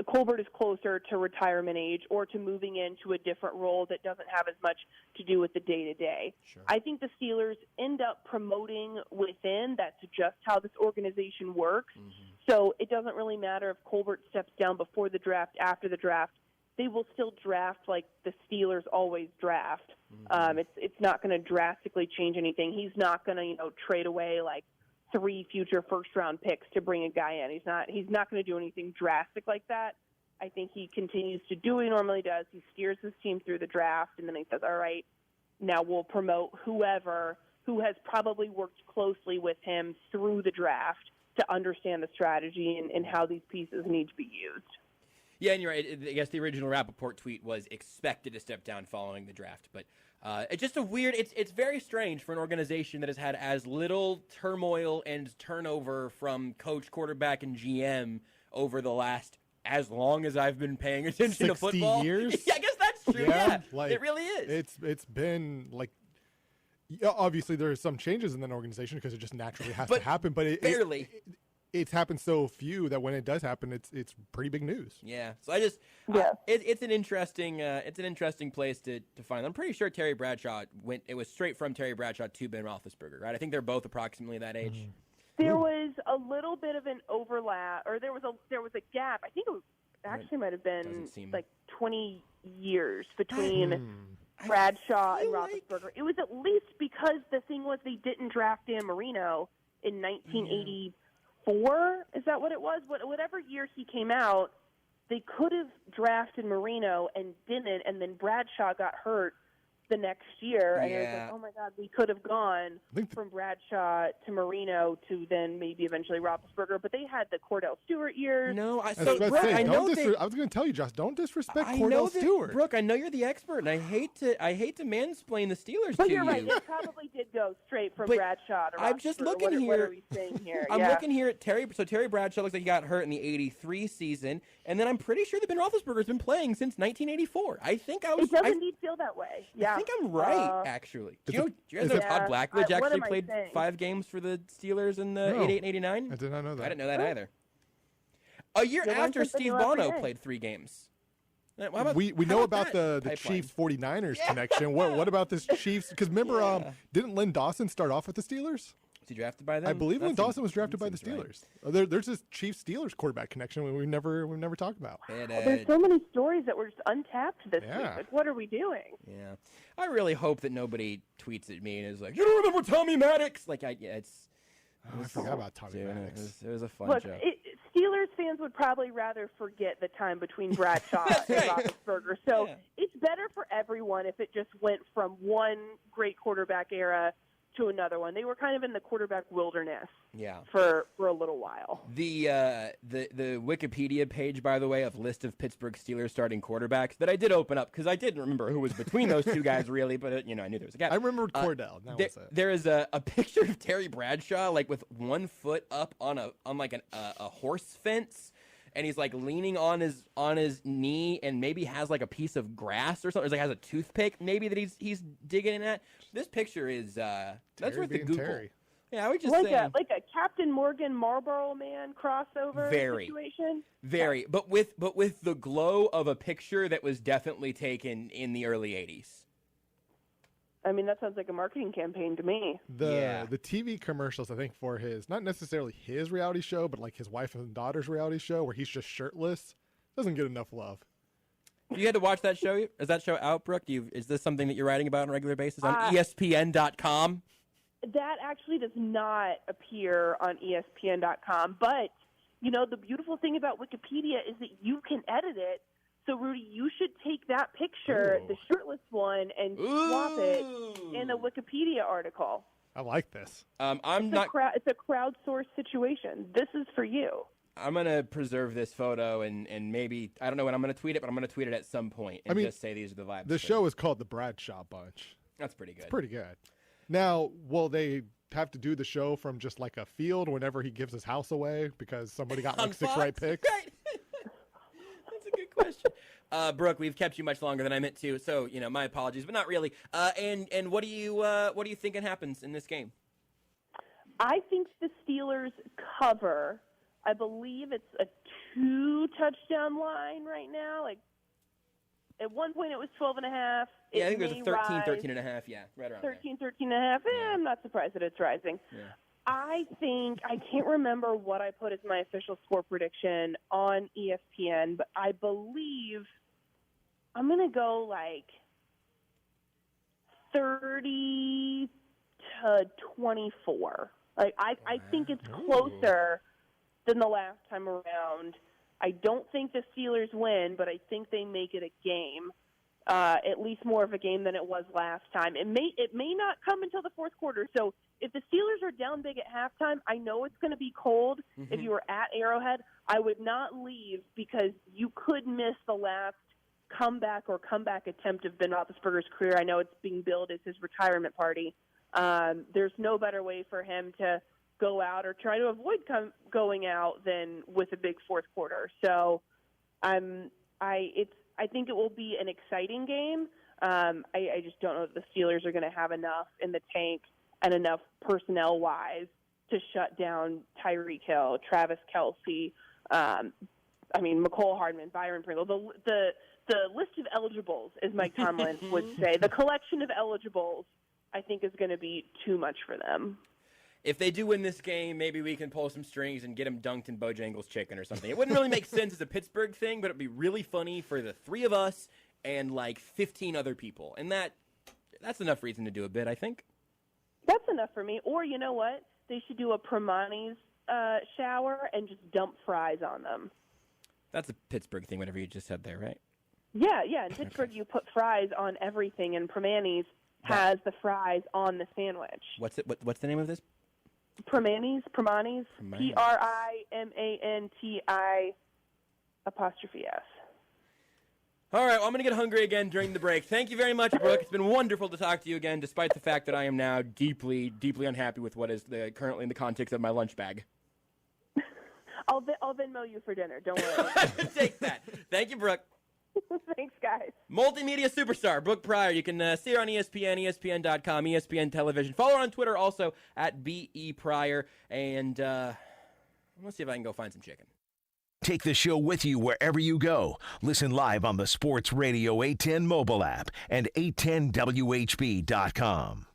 Colbert is closer to retirement age or to moving into a different role that doesn't have as much to do with the day-to-day. Sure. I think the Steelers end up promoting within. That's just how this organization works. So it doesn't really matter if Colbert steps down before the draft, after the draft. They will still draft like the Steelers always draft. It's not going to drastically change anything. He's not going to, trade away like 3 future first-round picks to bring a guy in. He's not going to do anything drastic like that. I think he continues to do what he normally does. He steers his team through the draft, and then he says, all right, now we'll promote whoever who has probably worked closely with him through the draft to understand the strategy and how these pieces need to be used. Yeah, and you're right. I guess the original Rappaport tweet was expected to step down following the draft. But it's just a weird – it's very strange for an organization that has had as little turmoil and turnover from coach, quarterback, and GM over the last – as long as I've been paying attention to football. 60 years? Yeah, I guess that's true. Yeah, it really is. It's been like, obviously there are some changes in that organization because it just naturally has to happen, but it's happened so few that when it does happen, it's pretty big news. Yeah. So I just, it's an interesting place to find. I'm pretty sure Terry Bradshaw it was straight from Terry Bradshaw to Ben Roethlisberger, right? I think they're both approximately that age. Mm-hmm. There was a little bit of an overlap, or there was a gap. I think it actually might have been like 20 years between Bradshaw and Roethlisberger. It was at least because the thing was they didn't draft Dan Marino in 1984. Is that what it was? Whatever year he came out, they could have drafted Marino and didn't, and then Bradshaw got hurt the next year, and it was like, oh my God, we could have gone from Bradshaw to Marino to then maybe eventually Roethlisberger, but they had the Cordell Stewart years. No, I was going to tell you, Josh, don't disrespect Cordell Stewart. Brooke, I know you're the expert, and I hate to mansplain the Steelers but to you're you. right, it probably did go straight from Bradshaw to Roethlisberger. I'm just looking here. What are we saying here? I'm looking here at Terry. So Terry Bradshaw looks like he got hurt in the '83 season, and then I'm pretty sure that Ben Roethlisberger's been playing since 1984. I think I was. It does indeed feel that way. Yeah. I think I'm right, actually. Do you guys know Todd Blackledge actually played 5 games for the Steelers in the 88 and 89? I did not know that. I didn't know that either. A year after Steve Bono played 3 games. We know about the Chiefs 49ers connection. What about this Chiefs? Because remember, didn't Lynn Dawson start off with the Steelers? Was he drafted by them? I believe Lynn Dawson was drafted by the Steelers. Right. There's this Chiefs Steelers quarterback connection we've never talked about. There's so many stories that were just untapped this week. Like, what are we doing? Yeah, I really hope that nobody tweets at me and is like, "You don't remember Tommy Maddox?" Like, I forgot about Tommy Maddox. It was a fun Look, joke. Steelers fans would probably rather forget the time between Bradshaw and Roethlisberger. So it's better for everyone if it just went from one great quarterback era to another one. They were kind of in the quarterback wilderness for a little while. The Wikipedia page, by the way, of list of Pittsburgh Steelers starting quarterbacks that I did open up because I didn't remember who was between those two guys really, but I knew there was a gap. I remembered Cordell. There is a picture of Terry Bradshaw like with one foot up on a horse fence. And he's like leaning on his knee, and maybe has like a piece of grass or something. Or like has a toothpick, maybe that he's digging in at. This picture is that's worth the Google. Terry. Yeah, I would just like say a Captain Morgan Marlboro Man crossover situation. Very, but with the glow of a picture that was definitely taken in the early '80s. I mean, that sounds like a marketing campaign to me. The TV commercials, I think, for his, not necessarily his reality show, but like his wife and daughter's reality show where he's just shirtless, doesn't get enough love. You had to watch that show? Is that show out, Brooke? Is this something that you're writing about on a regular basis on ESPN.com? That actually does not appear on ESPN.com. But, the beautiful thing about Wikipedia is that you can edit it. So, Rudy, you should take that picture, the shirtless one, and swap it in a Wikipedia article. I like this. It's a crowdsourced situation. This is for you. I'm going to preserve this photo and maybe, I don't know when I'm going to tweet it, but I'm going to tweet it at some point and just say these are the vibes. The show is called The Bradshaw Bunch. That's pretty good. It's pretty good. Now, will they have to do the show from just like a field whenever he gives his house away because somebody got like 6 right picks? Right. That's a good question. Brooke, we've kept you much longer than I meant to, so my apologies, but not really. And what do you think happens in this game? I think the Steelers cover. I believe it's a 2-touchdown line right now. Like at one point it was 12.5. Yeah, I think it was 13.5. Yeah, right around 13.5. I'm not surprised that it's rising. Yeah. I can't remember what I put as my official score prediction on ESPN, but I believe I'm going to go like 30-24. Like I think it's closer than the last time around. I don't think the Steelers win, but I think they make it a game. At least more of a game than it was last time. It may not come until the fourth quarter. So if the Steelers are down big at halftime, I know it's going to be cold. If you were at Arrowhead, I would not leave because you could miss the last comeback attempt of Ben Roethlisberger's career. I know it's being billed as his retirement party. There's no better way for him to go out or try to avoid I think it will be an exciting game. I just don't know if the Steelers are going to have enough in the tank and enough personnel-wise to shut down Tyreek Hill, Travis Kelce, McCole Hardman, Byron Pringle. The list of eligibles, as Mike Tomlin would say, the collection of eligibles, I think is going to be too much for them. If they do win this game, maybe we can pull some strings and get them dunked in Bojangles chicken or something. It wouldn't really make sense as a Pittsburgh thing, but it'd be really funny for the three of us and like 15 other people. And that's enough reason to do a bit, I think. That's enough for me. Or you know what? They should do a Primani's shower and just dump fries on them. That's a Pittsburgh thing, whatever you just said there, right? Yeah. In Pittsburgh, you put fries on everything, and Primani's has the fries on the sandwich. What's the name of this? Primani's, Primanti's. S. All right, well, I'm going to get hungry again during the break. Thank you very much, Brooke. It's been wonderful to talk to you again, despite the fact that I am now deeply, deeply unhappy with what is currently in the context of my lunch bag. I'll Venmo you for dinner. Don't worry. Take that. Thank you, Brooke. Thanks, guys. Multimedia superstar, Brooke Pryor. You can see her on ESPN, ESPN.com, ESPN Television. Follow her on Twitter also at BEPryor. And let's see if I can go find some chicken. Take the show with you wherever you go. Listen live on the Sports Radio 810 mobile app and 810WHB.com.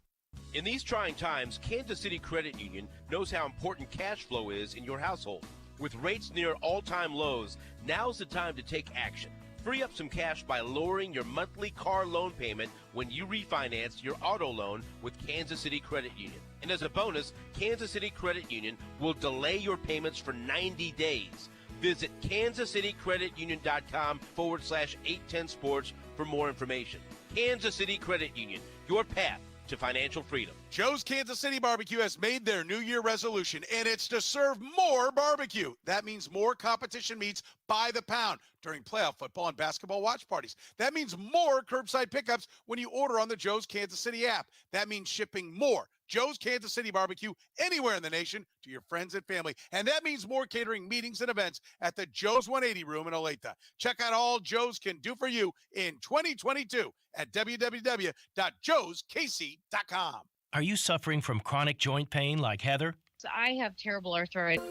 In these trying times, Kansas City Credit Union knows how important cash flow is in your household. With rates near all-time lows, now's the time to take action. Free up some cash by lowering your monthly car loan payment when you refinance your auto loan with Kansas City Credit Union. And as a bonus, Kansas City Credit Union will delay your payments for 90 days. Visit kansascitycreditunion.com/810sports for more information. Kansas City Credit Union, your path to financial freedom. Joe's Kansas City Barbecue has made their New Year resolution, and it's to serve more barbecue. That means more competition meats by the pound during playoff football and basketball watch parties. That means more curbside pickups when you order on the Joe's Kansas City app. That means shipping more Joe's Kansas City Barbecue anywhere in the nation to your friends and family. And that means more catering meetings and events at the Joe's 180 room in Olathe. Check out all Joe's can do for you in 2022 at www.joeskc.com. Are you suffering from chronic joint pain like Heather? I have terrible arthritis.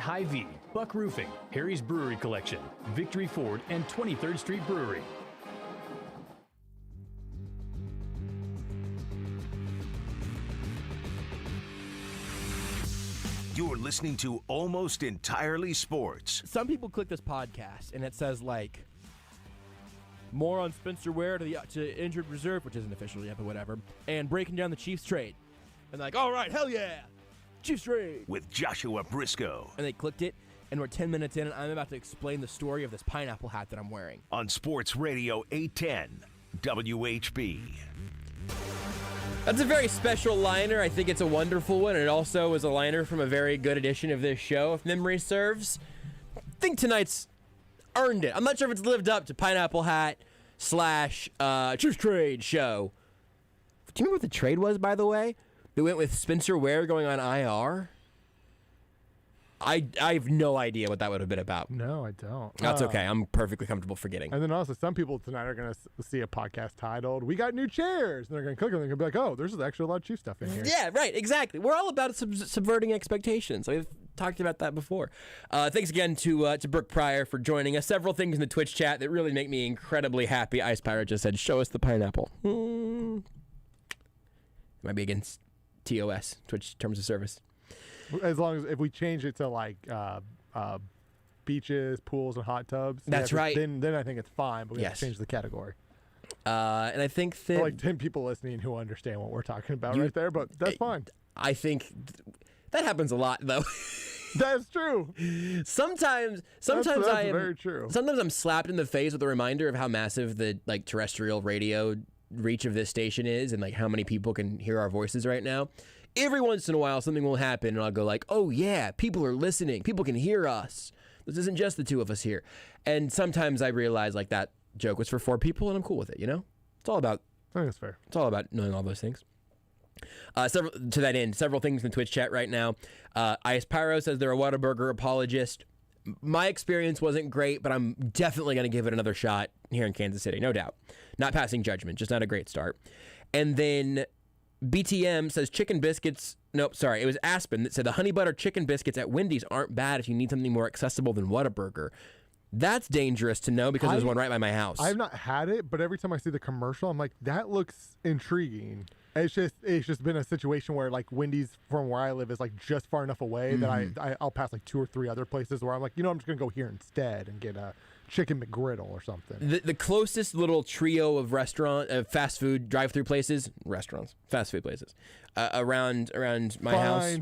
Hy-Vee, Buck Roofing, Harry's Brewery Collection, Victory Ford, and 23rd Street Brewery. You're listening to Almost Entirely Sports. Some people click this podcast and it says like more on Spencer Ware to injured reserve, which isn't official yet, but whatever, and breaking down the Chiefs trade. And like, all right, hell yeah, Chiefs trade with Joshua Brisco. And they clicked it, and we're 10 minutes in, and I'm about to explain the story of this pineapple hat that I'm wearing on Sports Radio 810 WHB. That's a very special liner. I think it's a wonderful one. It also is a liner from a very good edition of this show, if memory serves. I think tonight's earned it. I'm not sure if it's lived up to Pineapple Hat / Chiefs Trade show. Do you remember what the trade was, by the way? They went with Spencer Ware going on IR. I have no idea what that would have been about. No, I don't. That's okay. I'm perfectly comfortable forgetting. And then also, some people tonight are going to see a podcast titled "We Got New Chairs," and they're going to click and they're going to be like, "Oh, there's actually a lot of Chief stuff in here." Yeah, right. Exactly. We're all about subverting expectations. We've talked about that before. Thanks again to Brooke Pryor for joining us. Several things in the Twitch chat that really make me incredibly happy. Ice Pirate just said, "Show us the pineapple." Might be against TOS, Twitch Terms of Service. As long as if we change it to like beaches, pools, and hot tubs. That's right. Then I think it's fine, but we have to change the category. And I think that... For like 10 people listening who understand what we're talking about right there, but that's fine. I think that happens a lot, though. That's true. Sometimes that's very true. Sometimes I'm slapped in the face with a reminder of how massive the like terrestrial radio reach of this station is, and like how many people can hear our voices right now. Every once in a while, something will happen, and I'll go like, "Oh yeah, people are listening. People can hear us. This isn't just the two of us here." And sometimes I realize like that joke was for 4 people, and I'm cool with it. You know, it's all about. I think it's fair. It's all about knowing all those things. To that end, several things in the Twitch chat right now. Ice Pyro says they're a Whataburger apologist. My experience wasn't great, but I'm definitely going to give it another shot here in Kansas City, no doubt. Not passing judgment, just not a great start. And then BTM says chicken biscuits. Nope, sorry. It was Aspen that said the honey butter chicken biscuits at Wendy's aren't bad if you need something more accessible than Whataburger. That's dangerous to know because there's one right by my house. I've not had it, but every time I see the commercial, I'm like, that looks intriguing. It's just been a situation where like Wendy's from where I live is like just far enough away that I'll pass like 2 or 3 other places where I'm like, I'm just gonna go here instead and get a chicken McGriddle or something. The closest little trio of fast food drive-through places, fast food places around my house.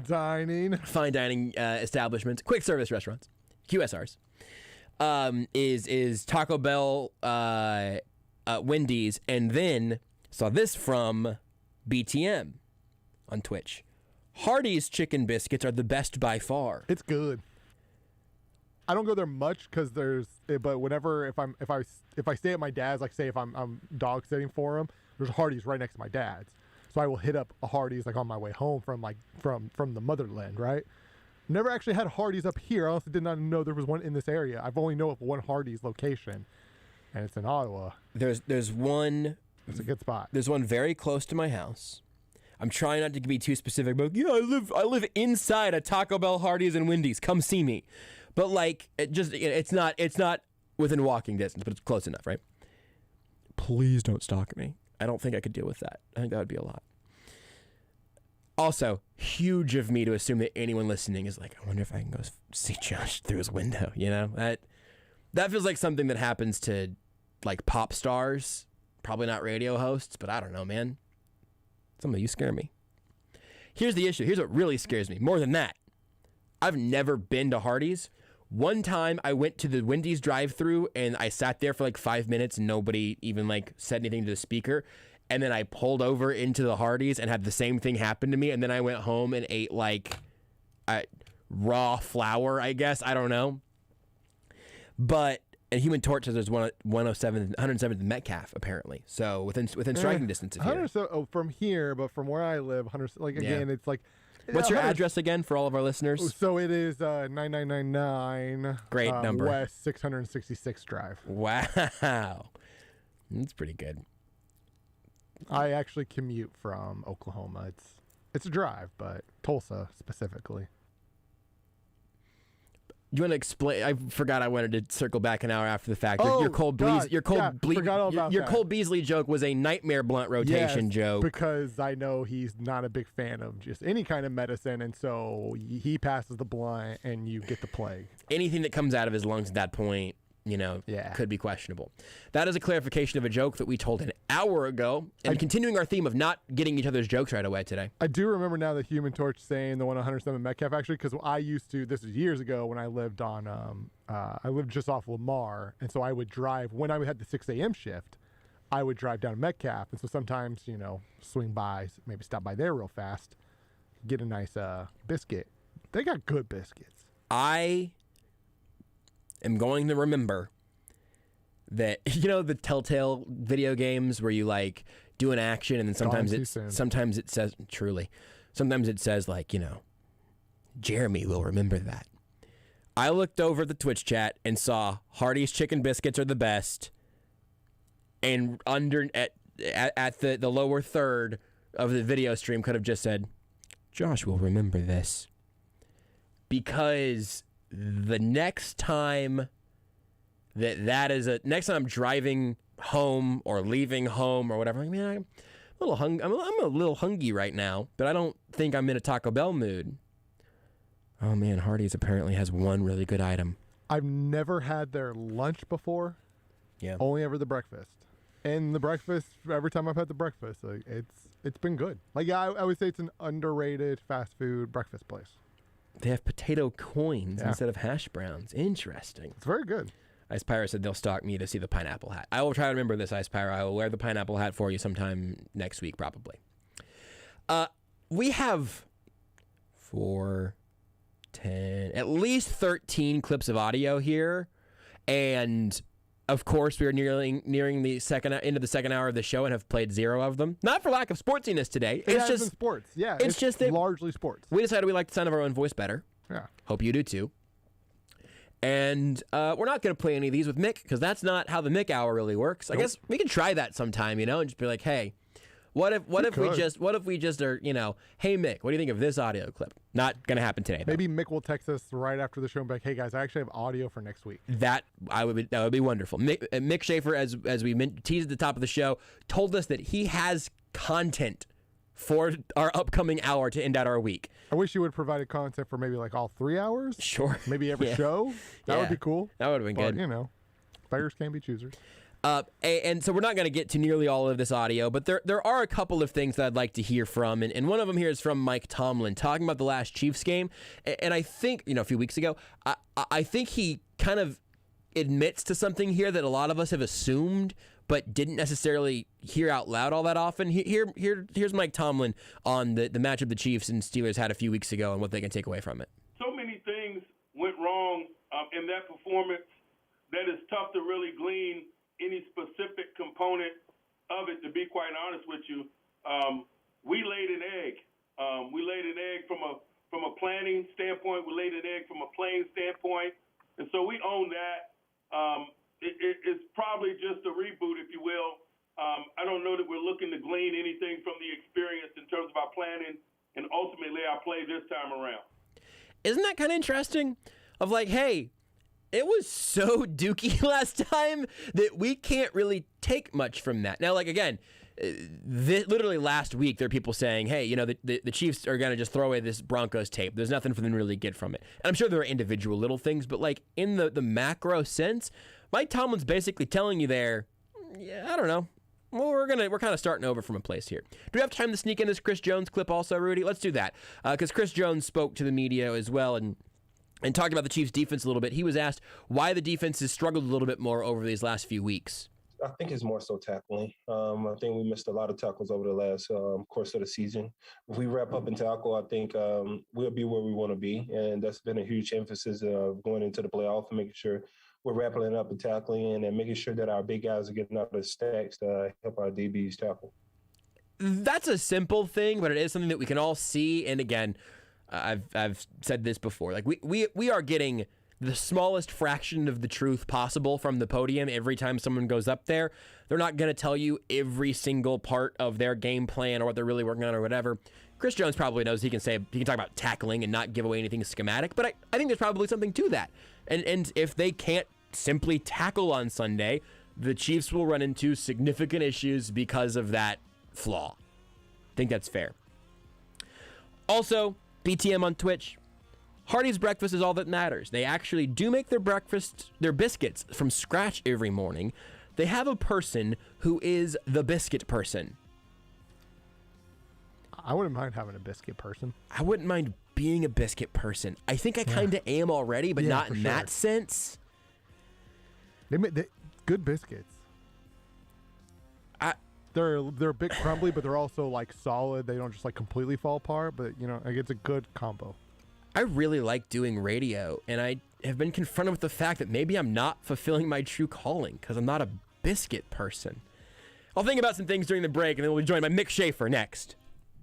Fine dining establishments, quick service restaurants, QSRs. Is Taco Bell, Wendy's, and then saw this from BTM on Twitch. Hardee's chicken biscuits are the best by far. It's good. I don't go there much but whenever if I stay at my dad's, like say if I'm dog sitting for him, there's Hardee's right next to my dad's, so I will hit up a Hardee's like on my way home from the motherland, right? Never actually had Hardee's up here. I also did not know there was one in this area. I've only know of one Hardee's location, and it's in Ottawa. There's one. It's a good spot. There's one very close to my house. I'm trying not to be too specific, but yeah, I live inside a Taco Bell, Hardee's, and Wendy's. Come see me. But like, it's not within walking distance, but it's close enough, right? Please don't stalk me. I don't think I could deal with that. I think that would be a lot. Also, huge of me to assume that anyone listening is like, I wonder if I can go see Josh through his window. That feels like something that happens to like pop stars. Probably not radio hosts, but I don't know, man. Some of you scare me. Here's the issue. Here's what really scares me. More than that, I've never been to Hardee's. One time I went to the Wendy's drive-thru and I sat there for like 5 minutes and nobody even like said anything to the speaker. And then I pulled over into the Hardee's and had the same thing happen to me. And then I went home and ate like raw flour, I guess. I don't know. But and Human Torch says there's 107th Metcalf apparently, so within striking distance of here. From here, but from where I live, it's like. What's your address again for all of our listeners? So it is 9999. Great number. West 666 Drive. Wow, that's pretty good. I actually commute from Oklahoma. It's a drive, but Tulsa specifically. you want to explain? I forgot I wanted to circle back an hour after the fact. Oh, Your Cole God. Forgot all about your that. Cole Beasley joke was a nightmare blunt rotation joke. Because I know he's not a big fan of just any kind of medicine, and so he passes the blunt, and you get the plague. Anything that comes out of his lungs at that point, could be questionable. That is a clarification of a joke that we told an hour ago, and continuing our theme of not getting each other's jokes right away today. I do remember now the Human Torch saying the one on 107 Metcalf, actually, because I used to, this was years ago when I lived on, I lived just off Lamar, and so I would drive, when I had the 6 a.m. shift, I would drive down to Metcalf, and so sometimes, swing by, maybe stop by there real fast, get a nice biscuit. They got good biscuits. I am going to remember that, the Telltale video games where you do an action and then sometimes it says Jeremy will remember that. I looked over the Twitch chat and saw Hardee's chicken biscuits are the best, and at the lower third of the video stream could have just said, Josh will remember this. Because the next time next time I'm driving home or leaving home or whatever, I'm a little hungry right now, but I don't think I'm in a Taco Bell mood. Oh man, Hardee's apparently has one really good item. I've never had their lunch before. Yeah. Only ever the breakfast. And the breakfast, every time I've had the breakfast, it's been good. I would say it's an underrated fast food breakfast place. They have potato coins instead of hash browns. Interesting. It's very good. Ice Pyro said they'll stalk me to see the pineapple hat. I will try to remember this, Ice Pyro. I will wear the pineapple hat for you sometime next week, probably. We have 4, 10, at least 13 clips of audio here. And, of course, we are nearing the end of the second hour of the show and have played 0 of them. Not for lack of sportsiness today. It's just sports. Yeah, it's just that largely sports. We decided we like the sound of our own voice better. Yeah. Hope you do too. And we're not going to play any of these with Mick because that's not how the Mick hour really works. I guess we can try that sometime, and just be like, hey, what if we just are, hey Mick, what do you think of this audio clip? Not going to happen today, though. Maybe Mick will text us right after the show and be like, hey guys, I actually have audio for next week. That would be wonderful. Mick Shaffer, as we teased at the top of the show, told us that he has content for our upcoming hour to end out our week. I wish you would have provided content for maybe all 3 hours. Sure. Maybe every show. That would be cool. That would have been good. Beggars can't be choosers. And so we're not going to get to nearly all of this audio, but there are a couple of things that I'd like to hear from. And one of them here is from Mike Tomlin talking about the last Chiefs game. And I think, a few weeks ago, I think he kind of admits to something here that a lot of us have assumed but didn't necessarily hear out loud all that often. Here's Mike Tomlin on the matchup the Chiefs and Steelers had a few weeks ago and what they can take away from it. So many things went wrong in that performance that it's tough to really glean any specific component of it, to be quite honest with you. We laid an egg. We laid an egg from a planning standpoint. We laid an egg from a playing standpoint. And so we own that. It's probably just a reboot, if you will. I don't know that we're looking to glean anything from the experience in terms of our planning and ultimately our play this time around. Isn't that kind of interesting? Of hey, it was so dookie last time that we can't really take much from that. Now, again, literally last week, there are people saying, hey, the Chiefs are going to just throw away this Broncos tape. There's nothing for them to really get from it. And I'm sure there are individual little things, but in the macro sense, Mike Tomlin's basically telling you there, I don't know. Well, we're kind of starting over from a place here. Do we have time to sneak in this Chris Jones clip also, Rudy? Let's do that. Because Chris Jones spoke to the media as well and talked about the Chiefs' defense a little bit. He was asked why the defense has struggled a little bit more over these last few weeks. I think it's more so tackling. I think we missed a lot of tackles over the last course of the season. If we wrap up in tackle, I think we'll be where we want to be. And that's been a huge emphasis of going into the playoff and making sure we're wrapping up and tackling and making sure that our big guys are getting out of the stacks to help our DBs tackle. That's a simple thing, but it is something that we can all see. And again, I've said this before. We are getting the smallest fraction of the truth possible from the podium every time someone goes up there. They're not going to tell you every single part of their game plan or what they're really working on or whatever. Chris Jones probably knows he can talk about tackling and not give away anything schematic, but I think there's probably something to that. And if they can't simply tackle on Sunday, the Chiefs will run into significant issues because of that flaw. I think that's fair. Also, BTM on Twitch. Hardee's breakfast is all that matters. They actually do make their biscuits from scratch every morning. They have a person who is the biscuit person. I wouldn't mind having a biscuit person. I wouldn't mind being a biscuit person. I think I kind of am already, but not in that sense. They make good biscuits. They're a bit crumbly, but they're also like solid. They don't just like completely fall apart, but like it's a good combo. I really like doing radio, and I have been confronted with the fact that maybe I'm not fulfilling my true calling because I'm not a biscuit person. I'll think about some things during the break, and then we'll be joined by Mick Shaffer next.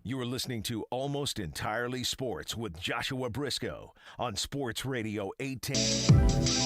You are listening to Almost Entirely Sports with Joshua Brisco on Sports Radio 810.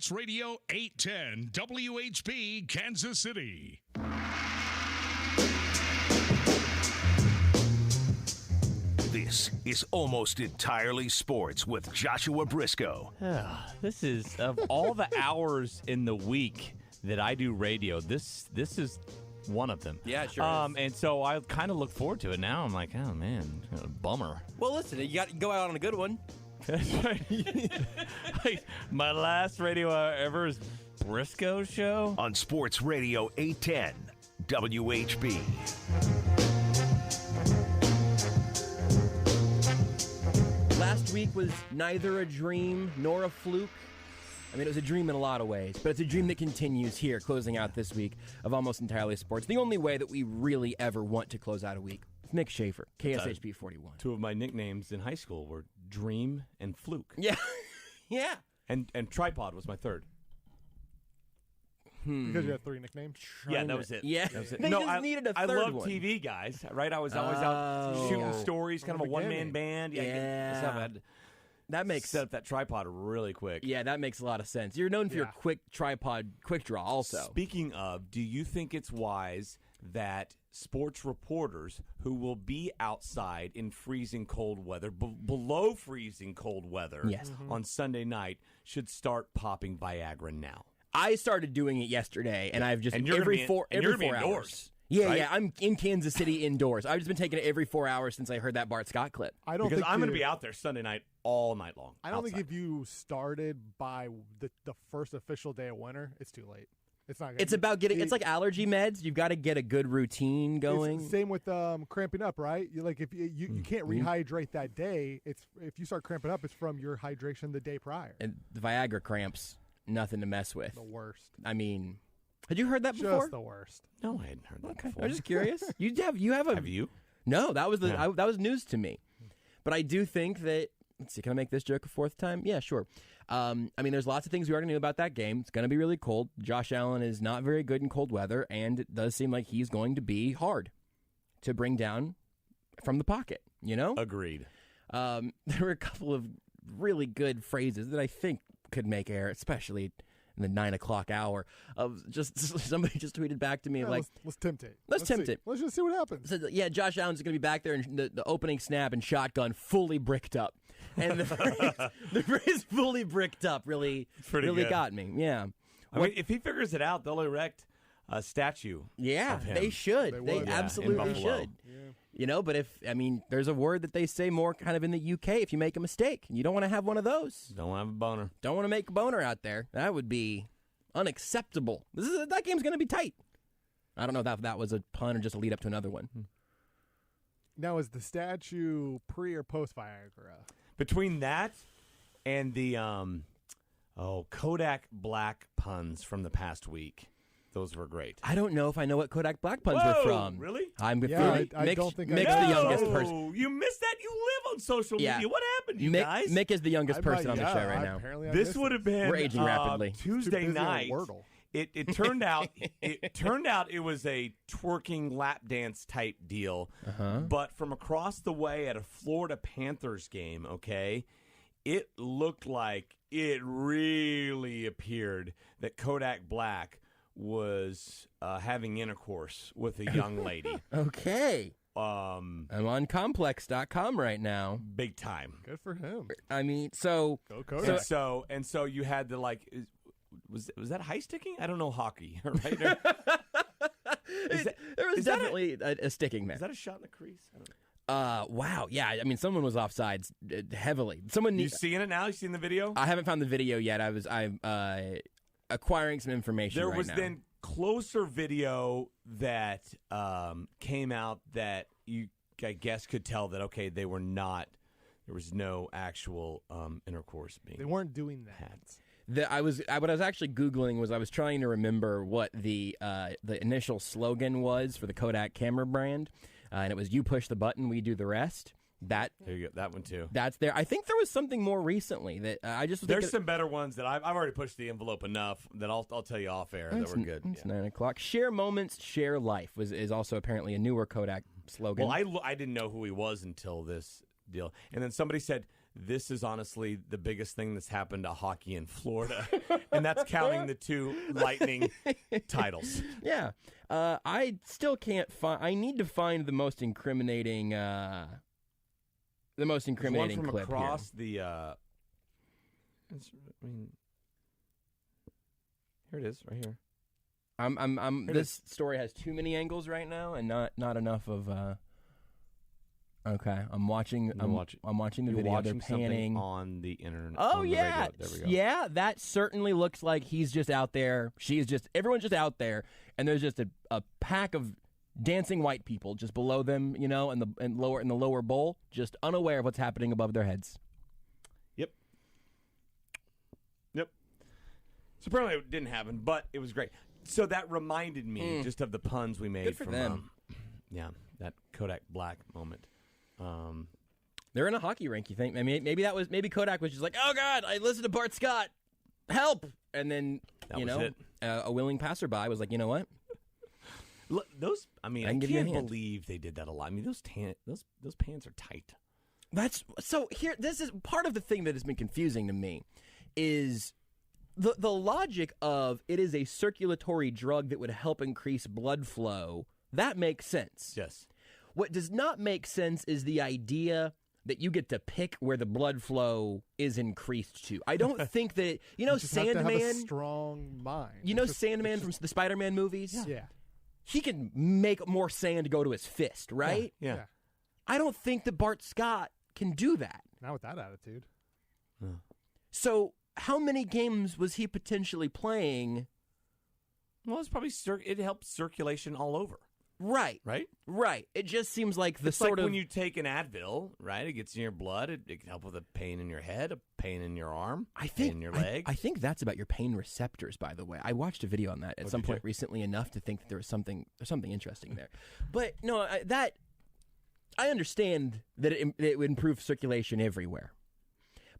Sports Radio 810 WHB Kansas City. This is Almost Entirely Sports with Joshua Brisco. This is, of all the hours in the week that I do radio, this is one of them. Yeah, it sure is. And so I kind of look forward to it now. I'm like, oh, man, bummer. Well, listen, you got to go out on a good one. That's right. Like, my last radio hour ever is Brisco Show. On Sports Radio 810 WHB. Last week was neither a dream nor a fluke. I mean, it was a dream in a lot of ways, but it's a dream that continues here, closing out this week of Almost Entirely Sports. The only way that we really ever want to close out a week. Mick Shaffer, KSHB 41. Two of my nicknames in high school were Dream and Fluke. Yeah. Yeah. And Tripod was my third. Because you had 3 nicknames? Yeah, that was it. Yeah. That was it. They No, just needed a I third love one. TV guys, right? I was always out shooting stories, kind of a one-man band. Yeah. That makes set up that tripod really quick. Yeah, that makes a lot of sense. You're known for your quick tripod, quick draw also. Speaking of, do you think it's wise that sports reporters who will be outside in freezing cold weather, below freezing cold weather on Sunday night, should start popping Viagra now? I started doing it yesterday, and I've just you're every four hours. Indoors, yeah, right? yeah. I'm in Kansas City indoors. I've just been taking it every 4 hours since I heard that Bart Scott clip. I don't because think I'm going to be out there Sunday night all night long. I don't think if you started by the first official day of winter, it's too late. It's not. It's about getting. It's like allergy meds. You've got to get a good routine going. It's same with cramping up, right? Like if you can't rehydrate that day, it's if you start cramping up, it's from your hydration the day prior. And the Viagra cramps, nothing to mess with. The worst. I mean, had you heard that before? Just the worst. No, I hadn't heard that before. I'm just curious. You have Have you? No, that was that was news to me. But I do think that. Let's see. Can I make this joke a fourth time? Yeah, sure. I mean, there's lots of things we already knew about that game. It's going to be really cold. Josh Allen is not very good in cold weather, and it does seem like he's going to be hard to bring down from the pocket, you know? Agreed. There were a couple of really good phrases that I think could make air, especially in the 9 o'clock hour. Of just somebody just tweeted back to me like, let's tempt it. Let's tempt it. Let's just see what happens. So, yeah, Josh Allen's going to be back there in the opening snap and shotgun fully bricked up. And the phrase fully bricked up really got me. Yeah. I mean, if he figures it out, they'll erect a statue. Yeah, of him. they should. They absolutely should. Yeah. You know, but there's a word that they say more kind of in the UK if you make a mistake. You don't want to have one of those. Don't want to have a boner. Don't want to make a boner out there. That would be unacceptable. That game's going to be tight. I don't know if that was a pun or just a lead up to another one. Now, is the statue pre or post Viagra? Between that and the Kodak Black puns from the past week, those were great. I don't know if I know what Kodak Black puns were from. Really? I don't think Mick's the youngest person. You missed that. You live on social media. What happened, you guys? Mick is the youngest person on the show right now. This would have been we're aging rapidly. Tuesday night. It turned out it was a twerking lap dance type deal, but from across the way at a Florida Panthers game, it looked like it really appeared that Kodak Black was having intercourse with a young lady. Okay. I'm on complex.com right now. Big time. Good for him. I mean, so go Kodak. And so you had to was that high sticking? I don't know hockey, right? There was definitely a sticking man. Is that a shot in the crease? I don't know. Wow. Yeah, I mean, someone was offsides heavily. You seeing it now? You seen the video? I haven't found the video yet. I'm acquiring some information. There right was now. then closer video that came out that you, I guess, could tell that they were not. There was no actual intercourse being. They weren't doing that. What I was actually Googling was I was trying to remember what the initial slogan was for the Kodak camera brand, and it was "You push the button, we do the rest." There you go. That one too. That's there. I think there was something more recently that I just. There's some better ones that I've already pushed the envelope enough that I'll tell you off air that were good. It's 9 o'clock. Share moments, share life is also apparently a newer Kodak slogan. Well, I didn't know who he was until this deal. And then somebody said, this is honestly the biggest thing that's happened to hockey in Florida. And that's counting the 2 Lightning titles. Yeah. I still can't find. I need to find the most incriminating. The most incriminating There's one from clip across here. Here it is, right here. This story has too many angles right now, and not enough of. Okay, I'm watching the video. They're panning on the internet. Oh on yeah, the radio. There we go. Yeah. That certainly looks like he's just out there. Everyone's just out there, and there's just a pack of dancing white people just below them, in the lower bowl, just unaware of what's happening above their heads. Yep. So apparently it didn't happen, but it was great. So that reminded me just of the puns we made Good for them. That Kodak Black moment. They're in a hockey rink, you think? I mean, maybe Kodak was just like, oh God, I listened to Bart Scott, help, and then a willing passerby was like, you know what? Look, I can give you a can't hand. believe they did that a lot. I mean, those pants are tight. This is part of the thing that has been confusing to me, is the logic of it is a circulatory drug that would help increase blood flow. That makes sense. Yes. What does not make sense is the idea that you get to pick where the blood flow is increased to. I don't think that you just Sandman. Have to have a strong mind. Sandman from the Spider-Man movies. Yeah. He can make more sand go to his fist, right? Yeah. I don't think that Bart Scott can do that. Not with that attitude. So, how many games was he potentially playing? Well, it's probably it helps circulation all over. Right. Right? It just seems like It's like when you take an Advil, right? It gets in your blood. It can help with a pain in your head, a pain in your arm, pain in your leg. I think that's about your pain receptors, by the way. I watched a video on that at some point recently enough to think that there's something interesting there. But no, I understand that it would improve circulation everywhere.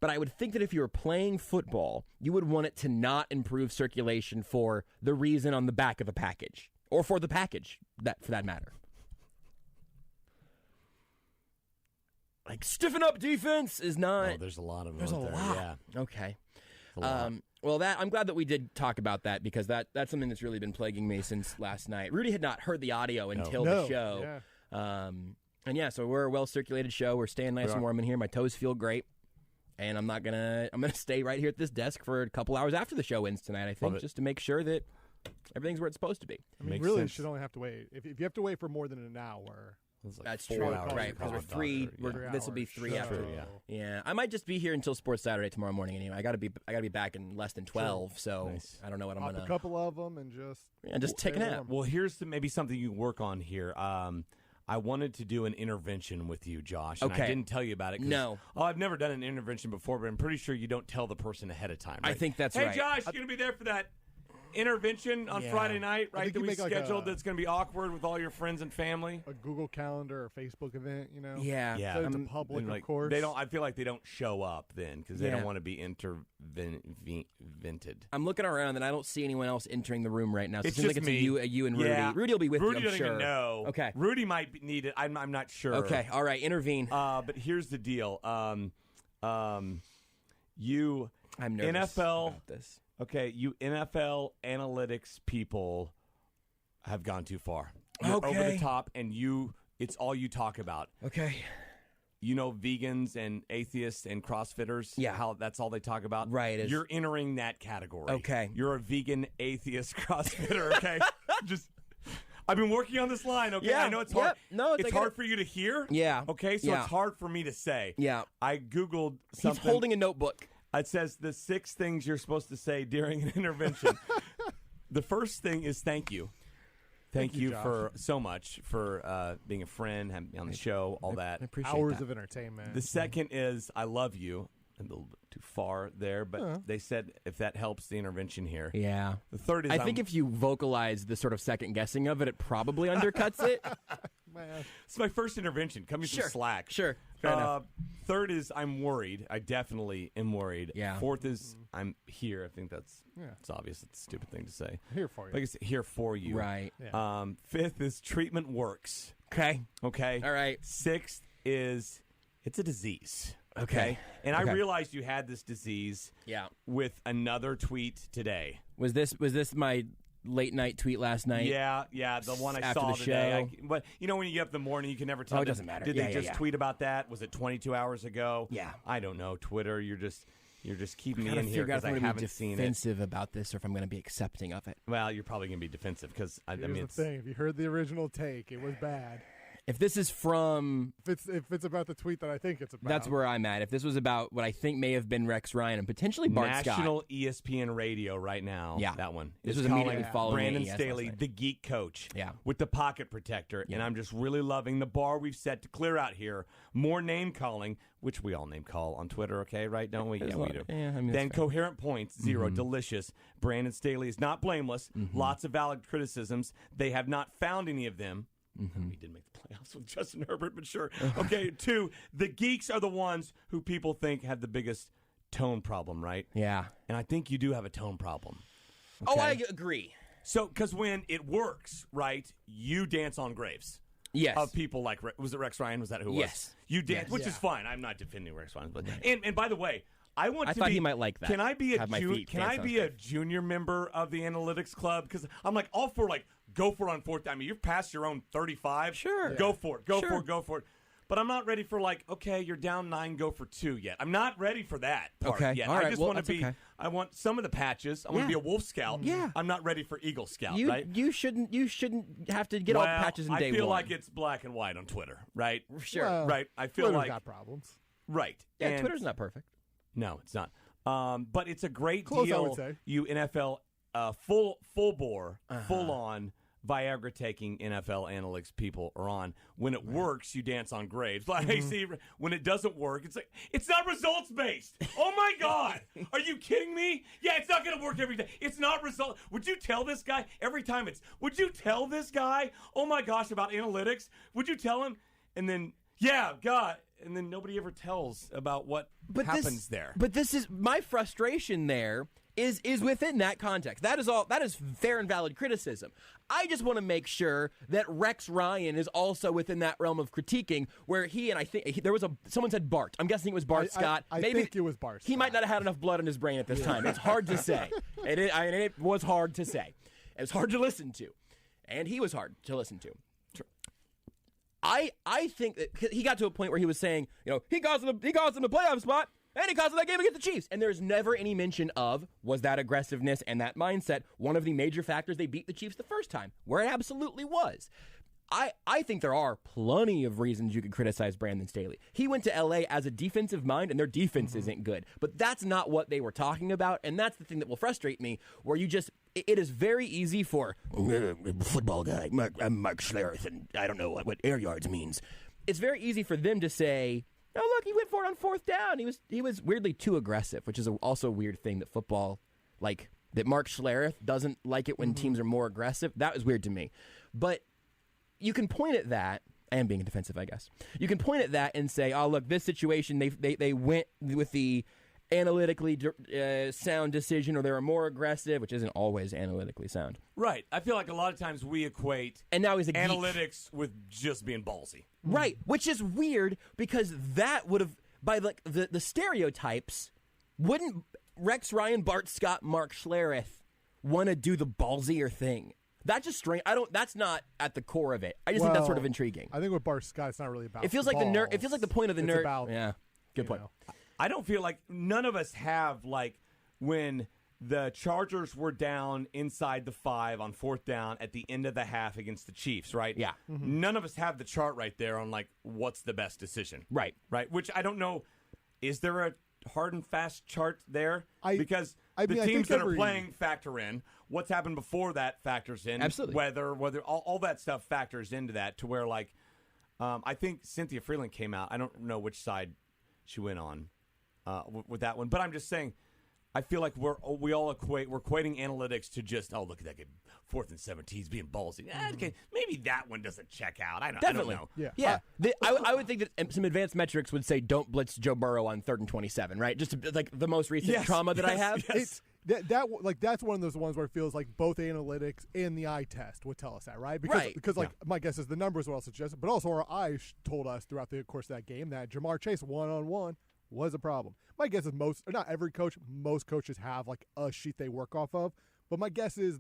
But I would think that if you were playing football, you would want it to not improve circulation for the reason on the back of a package. Or for the package, for that matter. Like, stiffen up defense is not... Oh, there's a lot of them. There's a out there. lot. Yeah. Okay. A lot. Well, I'm glad that we did talk about that, because that's something that's really been plaguing me since last night. Rudy had not heard the audio until the show. Yeah. So we're a well-circulated show. We're staying nice and warm in here. My toes feel great. And I'm gonna stay right here at this desk for a couple hours after the show ends tonight, I think, just to make sure that everything's where it's supposed to be. I mean, really, you should only have to wait. If you have to wait for more than an hour, that's true, right? Because we're 3. This will be 3 after. Yeah, I might just be here until Sports Saturday tomorrow morning. Anyway, I gotta be back in less than 12. So I don't know what I'm gonna. A couple of them and just take a nap. Well, here's maybe something you work on here. I wanted to do an intervention with you, Josh. And I didn't tell you about it. No. I've never done an intervention before, but I'm pretty sure you don't tell the person ahead of time. Right? I think that's right. right. Hey, Josh, you're going to be there for that intervention on Friday night, right? That we scheduled that's going to be awkward with all your friends and family. A Google Calendar or Facebook event, Yeah. Yeah. So it's a public, of course. I feel like they don't show up then because they don't want to be intervented. I'm looking around and I don't see anyone else entering the room right now. So It's it seems just like it's you and Rudy. Yeah. Rudy will be with Rudy you, I'm doesn't sure. even know. Okay. Rudy might need it. I'm not sure. Okay. All right. Intervene. But here's the deal. You I'm nervous NFL about this. Okay, you NFL analytics people have gone too far. You're over the top, and it's all you talk about. Okay. You know, vegans and atheists and CrossFitters, how that's all they talk about? Right. You're entering that category. Okay. You're a vegan, atheist, CrossFitter, okay? I've been working on this line, okay? Yeah, I know it's hard. No, it's hard for you to hear. Yeah. Okay, so it's hard for me to say. Yeah. I Googled something. He's holding a notebook. It says the 6 things you're supposed to say during an intervention. The first thing is thank you. Thank you for so much for being a friend, having me on the show, all that. I appreciate hours of entertainment. The second is I love you. A little bit too far there, but they said if that helps the intervention here. Yeah. The third is I think if you vocalize the sort of second guessing of it, it probably undercuts it. It's my first intervention. Cut me some slack. Sure. Fair enough. Third is I'm worried. I definitely am worried. Yeah. Fourth is I'm here. I think it's obvious. It's a stupid thing to say. Here for you. Like I said, here for you. Right. Yeah. Fifth is treatment works. Okay. Okay. All right. Sixth is It's a disease. Okay. And Okay. I realized you had this disease. Yeah. With another tweet today. Was this my late night tweet last night? Yeah, the one I after saw the today. show? But you know, when you get up in the morning, you can never tell. Oh, it doesn't matter. Did Yeah, they yeah, just yeah. tweet about that? Was it 22 hours ago? Yeah. I don't know. Twitter, you're just keeping me Gotta in here figure out because if I I'm haven't gonna be seen it. defensive about this or if I'm going to be accepting of it. Well, you're probably going to be defensive because I Here's mean, the thing: if you heard the original take, it was bad. If this is from... If it's about the tweet that I think it's about. That's where I'm at. If this was about what I think may have been Rex Ryan and potentially Bart National Scott. ESPN Radio right now. Yeah. That one. This is was immediately calling following Brandon ES last Staley, night. the geek coach. Yeah. With the pocket protector. And I'm just really loving the bar we've set to clear out here. More name calling, which we all name call on Twitter, okay, right? Don't we? Yeah, we do. Yeah, I mean, Then that's fair. coherent points, 0. Delicious. Brandon Staley is not blameless. Lots of valid criticisms. They have not found any of them. We did make the playoffs with Justin Herbert, but sure. Okay, 2, the geeks are the ones who people think have the biggest tone problem, right? Yeah. And I think you do have a tone problem. Oh, I agree. So, because when it works, right, you dance on graves. Yes. Of people like, was it Rex Ryan? Was that who it was? Yes. You dance, Yes. which is fine. I'm not defending Rex Ryan. But, and by the way, I thought he might like that. Can I be Have my feet Can I dance on be a junior member of the analytics club? Because I'm like all for go for it on 4th down. I mean, you're past your own 35. Sure. Go for it. Go Sure. for it. Go for it. But I'm not ready for okay, you're down 9, go for 2 yet. I'm not ready for that part Okay. yet. All right. I just Well, want to that's be. okay. I want some of the patches. I want to be a Wolf Scout. Yeah. I'm not ready for Eagle Scout. You right? you shouldn't have to get all patches in day I feel one. like it's black and white on Twitter, right? Sure. Well, Right. I feel Twitter's like got problems. right. Yeah, And- Twitter's not perfect. No, it's not. But it's a great Close, I deal. would say. You NFL full bore, full on Viagra taking NFL analytics people are on. When it works, you dance on graves. Like, hey, see, when it doesn't work, it's like it's not results based. Oh my God, are you kidding me? Yeah, it's not going to work every day. It's not result. Would you tell this guy every time? Would you tell this guy? Oh my gosh, about analytics? Would you tell him? And then God. And then nobody ever tells about what happens there. But this is my frustration. There is within that context. That is fair and valid criticism. I just want to make sure that Rex Ryan is also within that realm of critiquing, where he and I think there was someone said Bart. I'm guessing it was Bart Scott. I Maybe think it was Bart. He might not have had enough blood in his brain at this time. It's hard to say. It was hard to say. It was hard to listen to, and he was hard to listen to. I think that he got to a point where he was saying, he cost them the playoff spot, and he cost them that game against the Chiefs. And there's never any mention of, was that aggressiveness and that mindset one of the major factors they beat the Chiefs the first time, where it absolutely was. I think there are plenty of reasons you could criticize Brandon Staley. He went to L.A. as a defensive mind, and their defense isn't good. But that's not what they were talking about, and that's the thing that will frustrate me, where it is very easy for football guy, I'm Mark Schlereth, and I don't know what air yards means. It's very easy for them to say, oh, look, he went for it on 4th down. He was weirdly too aggressive, which is also a weird thing that football, that Mark Schlereth doesn't like it when teams are more aggressive. That was weird to me. But you can point at that, and being defensive, I guess. You can point at that and say, oh, look, this situation, they went with the analytically sound decision, or they were more aggressive, which isn't always analytically sound. Right. I feel like a lot of times we equate and now he's analytics with just being ballsy. Right, which is weird because that would have, by the stereotypes, wouldn't Rex Ryan, Bart Scott, Mark Schlereth want to do the ballsier thing? That's just strange. That's not at the core of it. I just think that's sort of intriguing. I think with Bart Scott, it's not really about. It feels like it feels like the point of the it's nerd. About, yeah, good point. I don't feel like none of us have when the Chargers were down inside the 5 on 4th down at the end of the half against the Chiefs, right? Yeah. None of us have the chart right there on what's the best decision. Right. Right. Which I don't know. Is there a hard and fast chart there? Because the teams that are playing factor in. What's happened before that factors in. Absolutely. Whether all that stuff factors into that to where I think Cynthia Freeland came out. I don't know which side she went on with that one, but I'm just saying. I feel like we're equating analytics to just look at that game, 4th and 17, he's being ballsy. Okay, maybe that one doesn't check out. I don't know. Yeah. I would think that some advanced metrics would say don't blitz Joe Burrow on 3rd and 27, right? Just the most recent trauma that I have. Yes. That's one of those ones where it feels like both analytics and the eye test would tell us that, right? Because my guess is the numbers will also suggest, but also our eyes told us throughout the course of that game that Jamar Chase one-on-one was a problem. My guess is not every coach, most coaches have like a sheet they work off of, but my guess is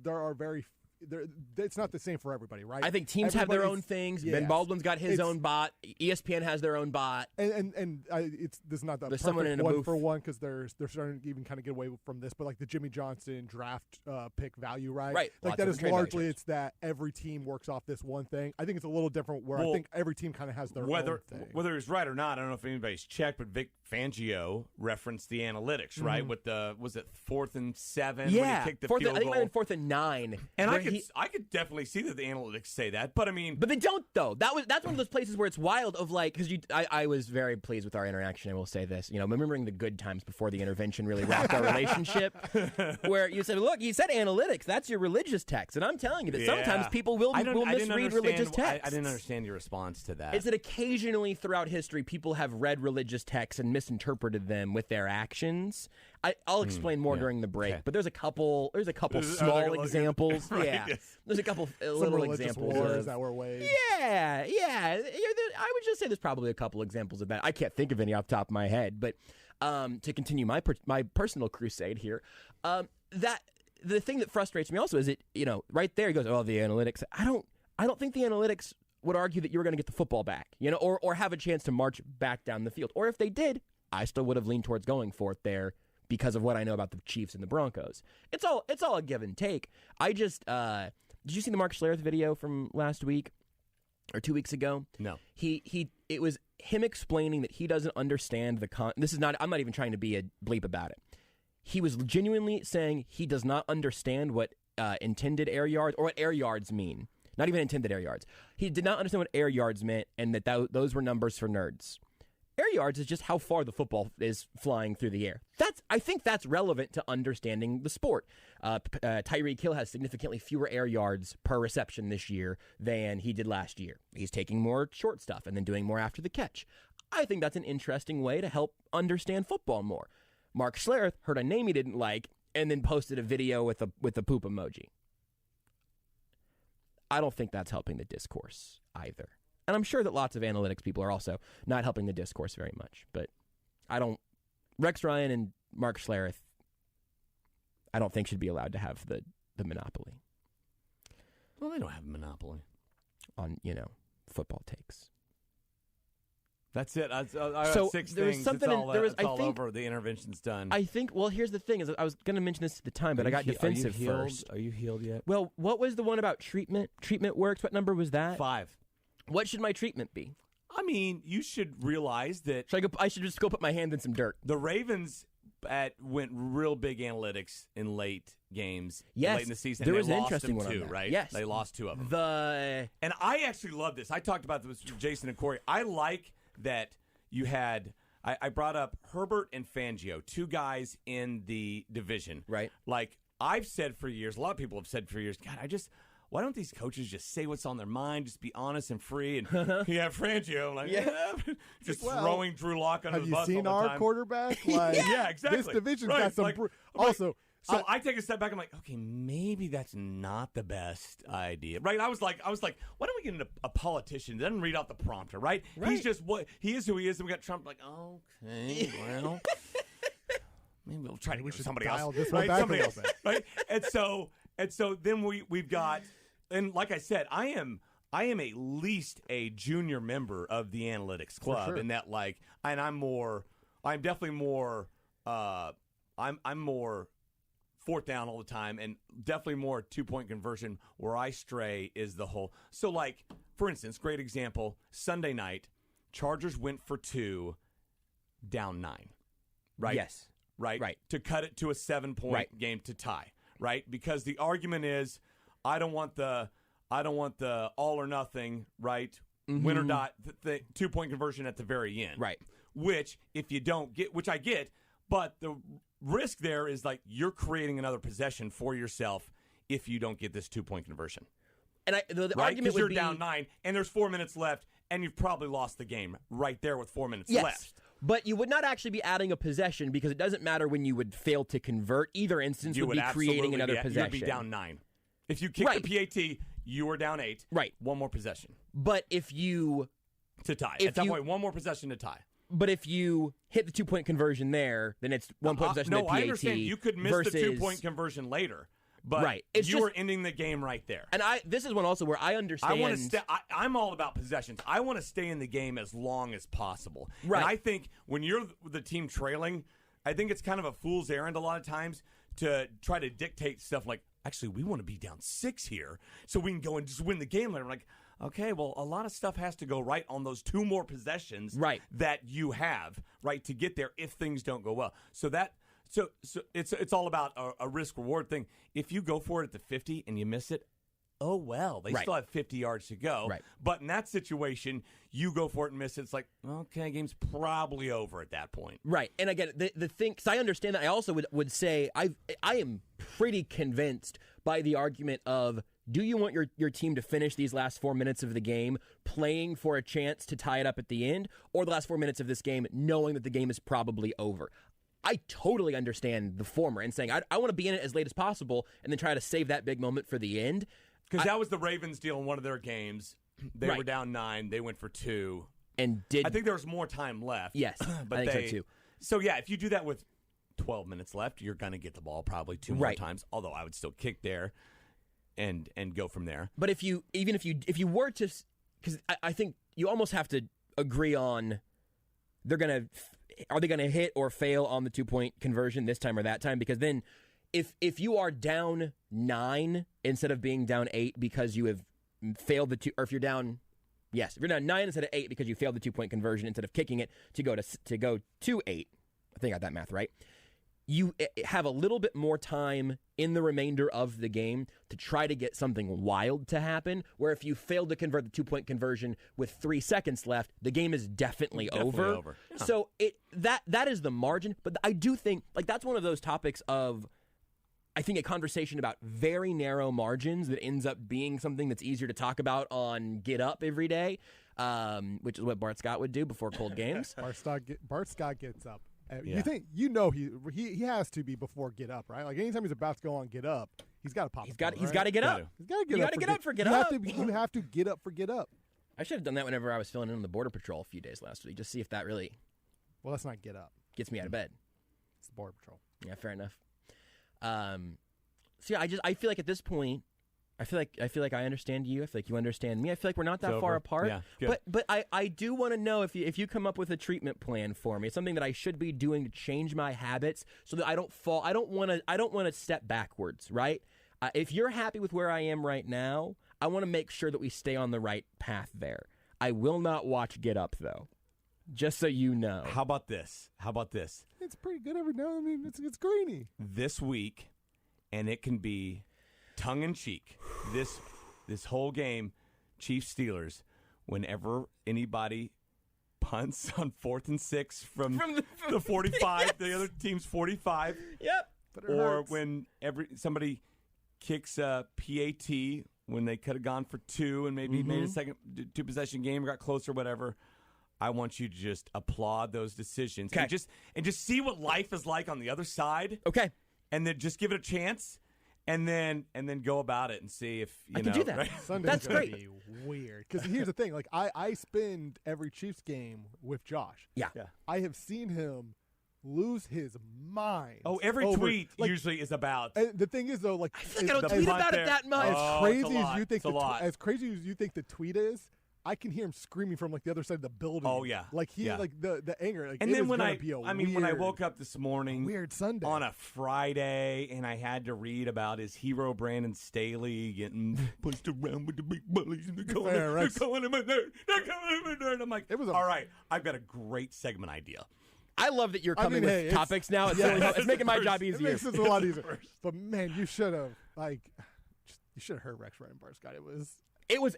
it's not the same for everybody, right? I think teams have their own things. Ben Baldwin's got his own bot. ESPN has their own bot. This is not the perfect one for one because they're starting to even kind of get away from this, but like the Jimmy Johnson draft pick value, right? Right. Like that is largely it's that every team works off this one thing. I think it's a little different where I think every team kind of has their own thing. Whether he's right or not, I don't know if anybody's checked, but Vic Fangio referenced the analytics, right? With was it 4th and 7 when he kicked the field goal? I think it might have been 4th and 9. And I could definitely see that the analytics say that, but I mean, but they don't though. That's one of those places where it's wild. Of like, because I was very pleased with our interaction. I will say this, remembering the good times before the intervention really rocked our relationship. Where you said, "Look, you said analytics. That's your religious text," and I'm telling you that sometimes people will misread religious text. I didn't understand your response to that. It's that occasionally throughout history, people have read religious texts and misinterpreted them with their actions. I'll explain more during the break, but there's a couple small examples. Right. Yeah, there's a couple Some little religious examples wars that were waged. Yeah. I would just say there's probably a couple examples of that. I can't think of any off the top of my head, but to continue my personal crusade here, that the thing that frustrates me also is right there he goes, "Oh, the analytics." I don't think the analytics would argue that you were going to get the football back, or have a chance to march back down the field, or if they did, I still would have leaned towards going for it there. Because of what I know about the Chiefs and the Broncos, it's all a give and take. I just did you see the Mark Schlereth video from last week or 2 weeks ago? No. It was him explaining that he doesn't understand this is not. I'm not even trying to be a bleep about it. He was genuinely saying he does not understand what intended air yards or what air yards mean. Not even intended air yards. He did not understand what air yards meant, and that those were numbers for nerds. Air yards is just how far the football is flying through the air. I think that's relevant to understanding the sport. Tyreek Hill has significantly fewer air yards per reception this year than he did last year. He's taking more short stuff and then doing more after the catch. I think that's an interesting way to help understand football more. Mark Schlereth heard a name he didn't like and then posted a video with a poop emoji. I don't think that's helping the discourse either. And I'm sure that lots of analytics people are also not helping the discourse very much. But Rex Ryan and Mark Schlereth, I don't think should be allowed to have the monopoly. Well, they don't have a monopoly. On, football takes. That's it. I have 6 things. It's all over. The intervention's done. I think, here's the thing. Is I was going to mention this at the time, but I got defensive first. Are you healed yet? Well, what was the one about treatment? Treatment works. What number was that? 5. What should my treatment be? I mean, you should realize that... I should just go put my hand in some dirt. The Ravens went real big analytics in late games. Yes. Late in the season. There was an interesting one on too, that. right? Yes. They lost 2 of them. And I actually love this. I talked about this with Jason and Corey. I like that you had... I brought up Herbert and Fangio, 2 guys in the division. Right. Like I've said for years, a lot of people have said for years, God, why don't these coaches just say what's on their mind, just be honest and free? And Fangio, just throwing Drew Lock under the bus all the time. Have you seen our quarterback? Yeah, exactly. This division's got some... Also... So I take a step back. I'm like, okay, maybe that's not the best idea, right? I was like, why don't we get a politician that doesn't read out the prompter, right? He's just he is who he is, and we got Trump. Like, okay, well, maybe we'll try to get somebody else, right? Somebody else, right? And so then we've got, and like I said, I am at least a junior member of the analytics club, in that and I'm definitely more, I'm more. 4th down all the time, and definitely more 2-point conversion. Where I stray is the whole. So, for instance, great example, Sunday night, Chargers went for 2, down 9, right? Yes. Right. To cut it to a 7-point game to tie, right? Because the argument is, I don't want the all or nothing, right? Mm-hmm. Win or dot, the 2-point conversion at the very end, right? Which, if you don't get, which I get, but the risk there is you're creating another possession for yourself if you don't get this 2-point conversion. And the right? argument would you're be down 9 and there's 4 minutes left and you've probably lost the game right there with 4 minutes left. But you would not actually be adding a possession because it doesn't matter when you would fail to convert. Either instance would be creating another possession. You'd be down 9. If you kick the PAT, you are down 8. Right. One more possession. But if you... To tie. At that point, one more possession to tie. But if you hit the 2-point conversion there, then it's 1 point possession to PAT. No, I understand. You could miss versus... the 2-point conversion later. But you were ending the game right there. And this is one also where I understand. I'm all about possessions. I want to stay in the game as long as possible. Right. And I think when you're the team trailing, I think it's kind of a fool's errand a lot of times to try to dictate stuff like, actually, we want to be down 6 here so we can go and just win the game later. I'm like, okay, well, a lot of stuff has to go right on those 2 more possessions that you have, right, to get there if things don't go well. So it's all about a risk-reward thing. If you go for it at the 50 and you miss it, oh, well, they still have 50 yards to go. Right. But in that situation, you go for it and miss it. It's like, okay, game's probably over at that point. Right. And again, the thing, because I understand that, I also would say I am pretty convinced by the argument of, do you want your team to finish these last 4 minutes of the game playing for a chance to tie it up at the end, or the last 4 minutes of this game knowing that the game is probably over? I totally understand the former and saying, I want to be in it as late as possible and then try to save that big moment for the end. Because that was the Ravens' deal in one of their games. They were down 9. They went for 2. And I think there was more time left. Yes, but I think so too. So, yeah, if you do that with 12 minutes left, you're going to get the ball probably 2 more times, although I would still kick there and go from there. But if you were to, because I think you almost have to agree on are they going to hit or fail on the 2-point conversion this time or that time? Because then if you are down 9 instead of being down 8 because you have failed or if you're down 9 instead of 8 because you failed the 2-point conversion instead of kicking it to go to 8, I think I got that math right. You have a little bit more time in the remainder of the game to try to get something wild to happen, where if you fail to convert the 2-point conversion with 3 seconds left, the game is definitely over. Yeah. So that is the margin. But I do think that's one of those topics of, I think, a conversation about very narrow margins that ends up being something that's easier to talk about on Get Up every day, which is what Bart Scott would do before cold games. Bart Scott gets up. You think he has to be before Get Up, right? Like anytime he's about to go on Get Up, he's got to pop. He's got to get up. He's got to get up. You got to get up for Get Up. You have to get up for Get Up. I should have done that whenever I was filling in on the Border Patrol a few days last week, just see if that really. Well, that's not Get Up. Gets me out of bed. It's the Border Patrol. Yeah, fair enough. So yeah, I feel like at this point, I feel like I understand you. I feel like you understand me. I feel like we're not that far apart. Yeah, good. But I do want to know if you come up with a treatment plan for me. It's something that I should be doing to change my habits so that I don't fall. I don't want to step backwards, right? If you're happy with where I am right now, I want to make sure that we stay on the right path there. I will not watch Get Up though. Just so you know. How about this? It's pretty good every now and then. It's grainy. This week, and it can be tongue-in-cheek, this whole game, Chiefs Steelers, whenever anybody punts on 4th and 6 from the 45, the other team's 45. Yep. Or when somebody kicks a PAT when they could have gone for 2 and maybe made a second 2-possession game or got closer, whatever. I want you to just applaud those decisions and just see what life is like on the other side. Okay. And then just give it a chance. And then go about it and see if you I can do that. Right? Sunday's That's gonna great. Be weird because here's the thing: like I spend every Chiefs game with Josh. Yeah. I have seen him lose his mind. Oh, every tweet usually is about. And the thing is, though, like I don't tweet about it that much. As crazy as you think the tweet is, I can hear him screaming from like the other side of the building. Oh yeah, like like the anger. Like, and then when when I woke up this morning, weird Sunday on a Friday, and I had to read about his hero Brandon Staley getting pushed around with the big bullies in the corner. They're calling him a nerd. I'm like, all right. I've got a great segment idea. I love that you're coming with topics now. It's making my job easier. It makes it a lot easier. But man, you should have heard Rex running Bart Scott. Here's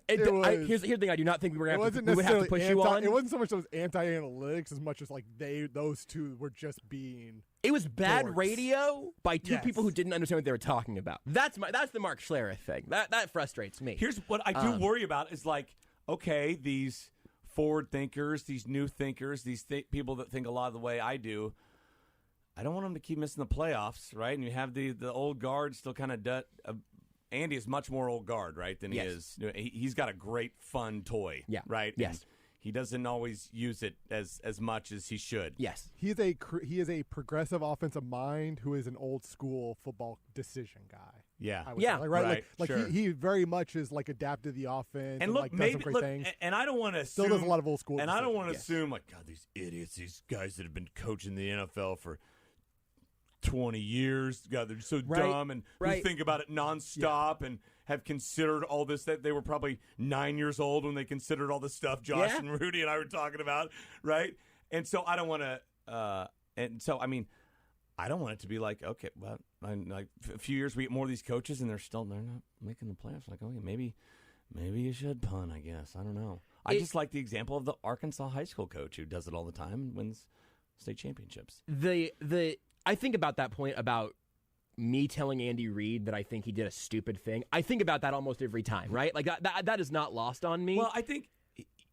the thing I do not think we would have to push you on. It wasn't so much those anti-analytics as much as like those two were just being. It was bad dorks. radio by two people who didn't understand what they were talking about. That's the Mark Schlereth thing. That frustrates me. Here's what I do worry about is like, okay, these forward thinkers, these new thinkers, these people that think a lot of the way I do. I don't want them to keep missing the playoffs, right? And you have the old guard still kind of Andy is much more old guard, right, than he is. He's got a great, fun toy, right? Yes. And he doesn't always use it as much as he should. Yes. He is a progressive offensive mind who is an old school football decision guy. Yeah. I would say. Right, Like sure. he very much is like adapted the offense And look, like does maybe some great things. and I don't want to Still assume, does a lot of old school. And I don't want to decisions. assume like, God, these idiots, these guys that have been coaching the NFL for 20 years, God, they're so dumb and who think about it nonstop and have considered all this. That they were probably 9 years old when they considered all this stuff Josh and Rudy and I were talking about, right? And so I don't want to. And so I mean, I don't want it to be like, okay, well, like a few years we get more of these coaches and they're not making the playoffs. Like, okay, maybe you should punt. I guess I don't know. I just like the example of the Arkansas high school coach who does it all the time and wins state championships. I think about that point about me telling Andy Reid that I think he did a stupid thing. I think about that almost every time, right? Like that is not lost on me. Well, I think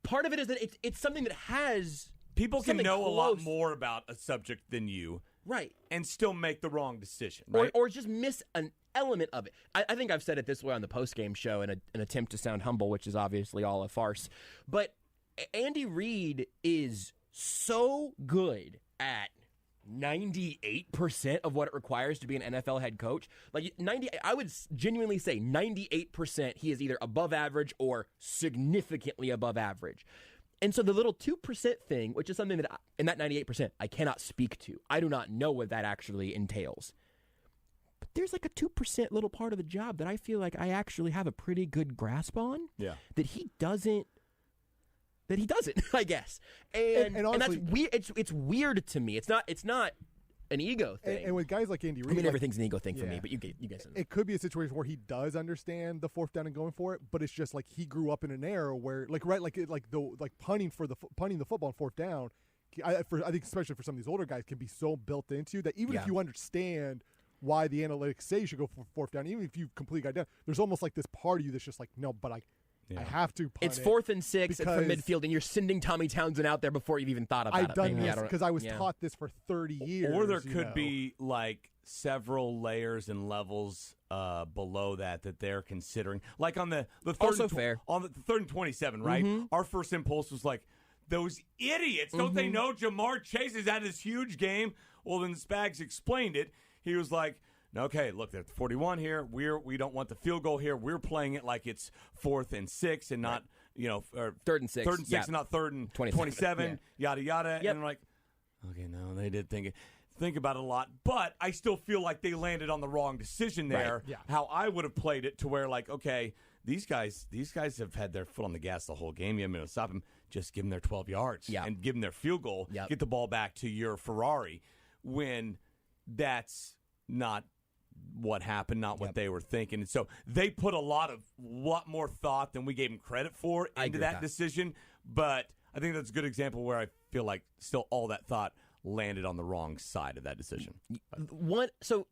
part of it is that it's something that has people can know close. a lot more about a subject than you, right? And still make the wrong decision, right? Or just miss an element of it. I think I've said it this way on the post-game show in an attempt to sound humble, which is obviously all a farce. But Andy Reid is so good at 98% of what it requires to be an NFL head coach. Like I would genuinely say 98% he is either above average or significantly above average. And so the little 2% thing, which is something that in that 98% I cannot speak to. I do not know what that actually entails. But there's like a 2% little part of the job that I feel like I actually have a pretty good grasp on. Yeah. That he doesn't, I guess. And honestly, that's weird. It's weird to me. It's not an ego thing. And with guys like Andy Reid, I mean, everything's an ego thing for me, but you guys know. It could be a situation where he does understand the fourth down and going for it, but it's just like he grew up in an era where, like punting the football on fourth down. I think especially for some of these older guys can be so built into that even if you understand why the analytics say you should go for fourth down, even if you completely got down, there's almost like this part of you that's just like, no, but I have to punt it's 4th and 6 from midfield, and you're sending Tommy Townsend out there before you've even thought about it. I've done this because I was taught this for 30 years. Or there could be like several layers and levels below that they're considering. Like on the third also fair. On the 3rd and 27, right? Mm-hmm. Our first impulse was like, those idiots, don't they know Jamar Chase is at his huge game? Well, then Spags explained it. He was like, okay, look, there's 41 here. We don't want the field goal here. We're playing it like it's 4th and 6 and not, or 3rd and 6. 3rd and 6 and not 3rd and 27, yada, yada. Yep. And I'm like, okay, no, they did think about it a lot. But I still feel like they landed on the wrong decision there. Right. Yeah. How I would have played it to where, like, okay, these guys have had their foot on the gas the whole game. You haven't been able to stop them. Just give them their 12 yards and give them their field goal. Yep. Get the ball back to your Ferrari when that's not what happened, not what they were thinking. And so they put a lot more thought than we gave them credit for into that decision. But I think that's a good example where I feel like still all that thought landed on the wrong side of that decision. So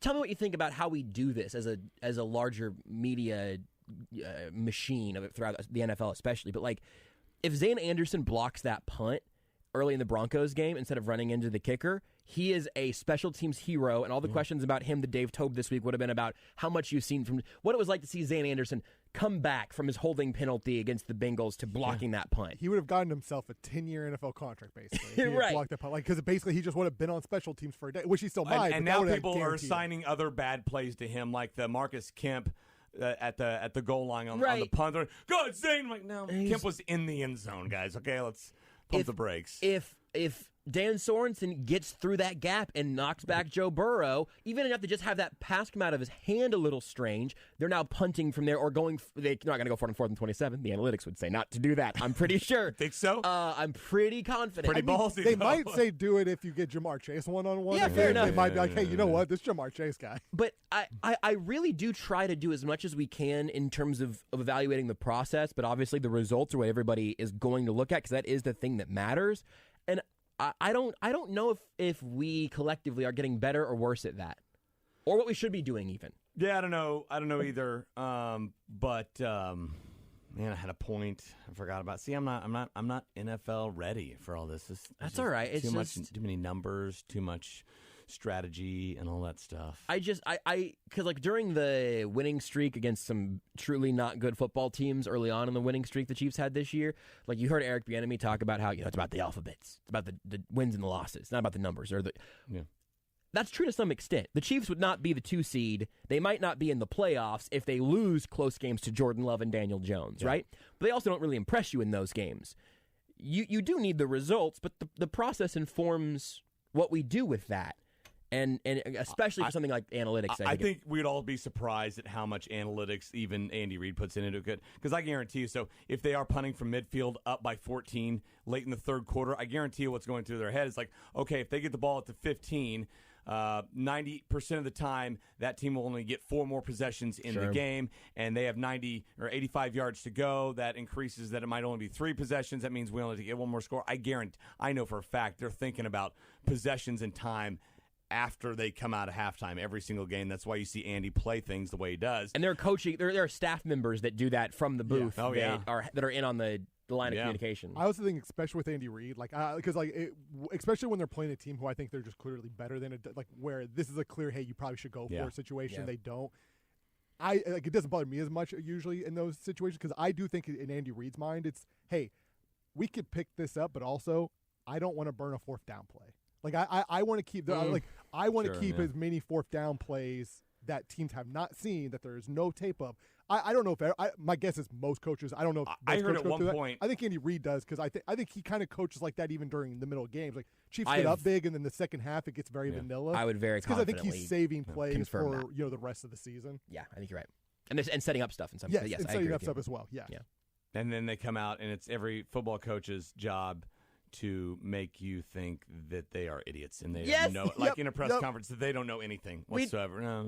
tell me what you think about how we do this as a larger media machine of it throughout the NFL especially. But like if Zane Anderson blocks that punt early in the Broncos game instead of running into the kicker, he is a special teams hero, and all the questions about him that Dave Tobe this week would have been about how much you've seen from what it was like to see Zane Anderson come back from his holding penalty against the Bengals to blocking that punt. He would have gotten himself a 10-year NFL contract, basically. If he had Right. blocked that punt. Because basically he just would have been on special teams for a day, which he still might. And now people are assigning other bad plays to him, like the Marcus Kemp at the goal line on the punt. Go, Zane! I'm like, no, Kemp was in the end zone, guys. Okay, let's pump the brakes. If Dan Sorensen gets through that gap and knocks back Joe Burrow, even enough to just have that pass come out of his hand a little strange, they're now punting from there or going. They're not going to go for it on 4th and 27. The analytics would say not to do that. I'm pretty sure. Think so? I'm pretty confident. Ballsy. They might say do it if you get Jamar Chase one-on-one. Yeah, fair enough. They might be like, hey, you know what? This Jamar Chase guy. But I really do try to do as much as we can in terms of evaluating the process, but obviously the results are what everybody is going to look at because that is the thing that matters. And I don't know if we collectively are getting better or worse at that, or what we should be doing even. Yeah, I don't know either. But Man, I had a point. I forgot about. See, I'm not NFL ready for all this. That's all right. It's too many numbers, too much strategy, and all that stuff. Because like during the winning streak against some truly not good football teams early on in the winning streak the Chiefs had this year, like you heard Eric Bieniemy talk about how it's about the alphabets, it's about the wins and the losses, not about the numbers or the. Yeah. That's true to some extent. The Chiefs would not be the 2 seed. They might not be in the playoffs if they lose close games to Jordan Love and Daniel Jones, right? But they also don't really impress you in those games. You do need the results, but the process informs what we do with that. And especially for something like analytics. I think we'd all be surprised at how much analytics even Andy Reid puts into it. Because I guarantee you, so if they are punting from midfield up by 14 late in the third quarter, I guarantee you what's going through their head is like, okay, if they get the ball at the 15, 90% of the time, that team will only get 4 more possessions in the game, and they have 90 or 85 yards to go. That increases that it might only be 3 possessions. That means we only have to get 1 more score. I know for a fact they're thinking about possessions and time after they come out of halftime every single game. That's why you see Andy play things the way he does. And they're coaching. There are staff members that do that from the booth. Yeah. That are in on the line of communication. I also think, especially with Andy Reid, especially when they're playing a team who I think they're just clearly better than where this is a clear, hey, you probably should go for a situation. They don't. It doesn't bother me as much usually in those situations because I do think in Andy Reid's mind, it's, hey, we could pick this up, but also I don't want to burn a 4th down play. Like I want to keep I want to keep as many 4th down plays that teams have not seen that there is no tape of. I don't know if my guess is most coaches. I don't know if I heard at one point. I think Andy Reid does because I think he kind of coaches like that even during the middle of games. Like Chiefs get up big and then the second half it gets very vanilla. I would very because I think confidently he's saving plays for that. the rest of the season. Yeah, I think you're right. And setting up stuff in some yes, cases. and setting up stuff as well. Yeah. And then they come out and it's every football coach's job to make you think that they are idiots and they don't know, like in a press conference, that they don't know anything whatsoever.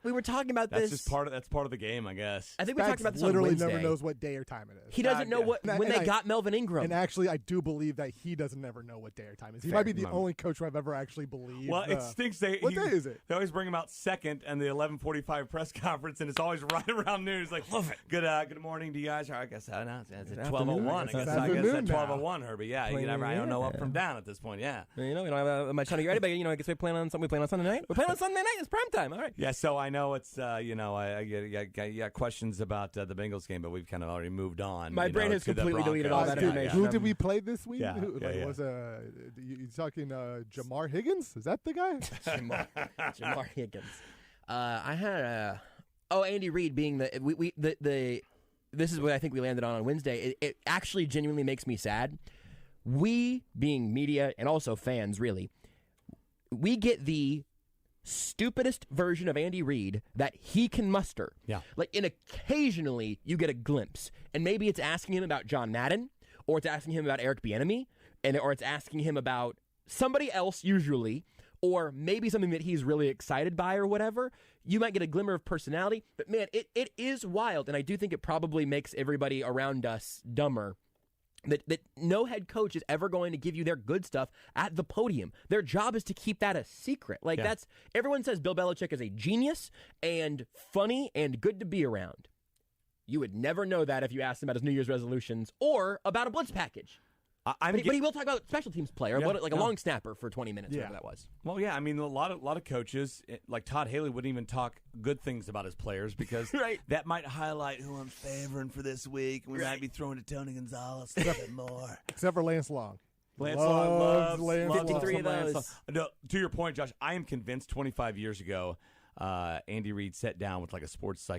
We were talking about that's this. Just part of the game, I guess. I think we talked about this on literally Wednesday. never knows what day or time it is. He doesn't know when they got Melvin Ingram. And actually, I do believe that he doesn't never know what day or time it is. He might be the only coach who I've ever actually believed. Well, it stinks. What day is it? They always bring him out second in the 11:45 press conference, and it's always right around noon. It's like, love it. Good morning to you guys. I guess it's 12:01. I guess that's 12:01, Herbie. Yeah, I don't know up from down at this point. Yeah, we don't have much time to get ready, but I guess we plan on Sunday night. We're playing on Sunday night. It's prime time. All right. Yeah, so I know it's I got questions about the Bengals game, but we've kind of already moved on. My brain has completely deleted all that information. Who did we play this week? Yeah, Was you talking Jamar Higgins? Is that the guy? Jamar Higgins. I had Andy Reid being the this is what I think we landed on Wednesday. It actually genuinely makes me sad. We, being media and also fans, really, we get the stupidest version of Andy Reid that he can muster. Yeah. And occasionally you get a glimpse. And maybe it's asking him about John Madden, or it's asking him about Eric Bieniemy, or it's asking him about somebody else usually, or maybe something that he's really excited by or whatever. You might get a glimmer of personality. But, man, it is wild. And I do think it probably makes everybody around us dumber. That no head coach is ever going to give you their good stuff at the podium. Their job is to keep that a secret. Everyone says Bill Belichick is a genius and funny and good to be around. You would never know that if you asked him about his New Year's resolutions or about a blitz package. But he will talk about special teams player, a long snapper for 20 minutes, whatever that was. Well, yeah, I mean, a lot of coaches, like Todd Haley, wouldn't even talk good things about his players because that might highlight who I'm favoring for this week. We might be throwing to Tony Gonzalez a bit more. Except for Lance Long. Lance Long loves 53 of those. No, to your point, Josh, I am convinced 25 years ago, Andy Reid sat down with a sports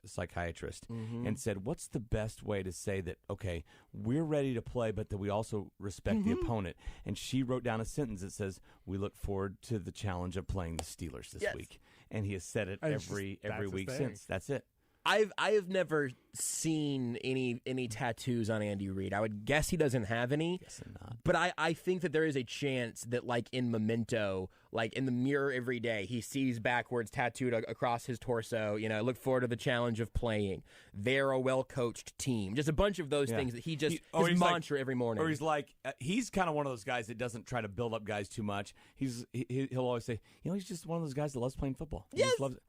psychiatrist and said, what's the best way to say that, okay, we're ready to play, but that we also respect the opponent? And she wrote down a sentence that says, we look forward to the challenge of playing the Steelers this week. And he has said it every week since. That's it. I have never seen any tattoos on Andy Reid. I would guess he doesn't have any. Guess not. But I think that there is a chance that, in Memento, in the mirror every day, he sees backwards tattooed across his torso, look forward to the challenge of playing. They're a well-coached team. Just a bunch of those things that his mantra every morning. Or he's kind of one of those guys that doesn't try to build up guys too much. He'll always say, he's just one of those guys that loves playing football. He just loves it.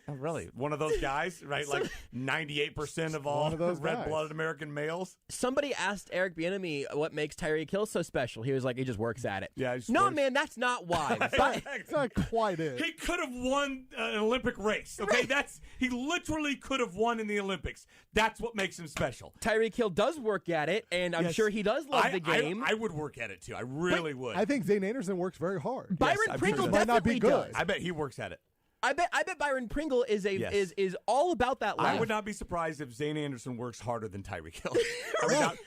Oh, really? One of those guys, right? Like 98% of all red-blooded American males. Somebody asked Eric Bieniemy what makes Tyreek Hill so special. He was like, he just works at it. Yeah. No, man, that's not why. It's not quite it. He could have won an Olympic race. Okay, he literally could have won in the Olympics. That's what makes him special. Tyreek Hill does work at it, and I'm sure he does love the game. I would work at it too. I really would. I think Zane Anderson works very hard. Byron Pringle definitely might not be good. does. I bet he works at it. I bet Byron Pringle is all about that life. I would not be surprised if Zane Anderson works harder than Tyreek Hill.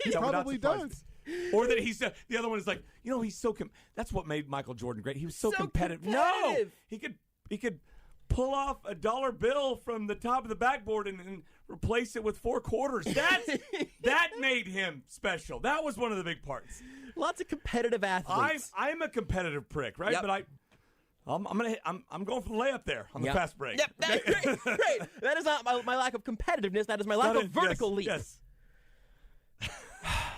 He probably does. Or that he's the other one is like, he's so that's what made Michael Jordan great. He was so competitive. No, he could pull off a dollar bill from the top of the backboard and replace it with 4 quarters. That made him special. That was one of the big parts. Lots of competitive athletes. I'm a competitive prick, right? Yep. But I'm going for the layup there on the fast break. Yep, great. That is not my lack of competitiveness. That is my lack of vertical leap. Yes.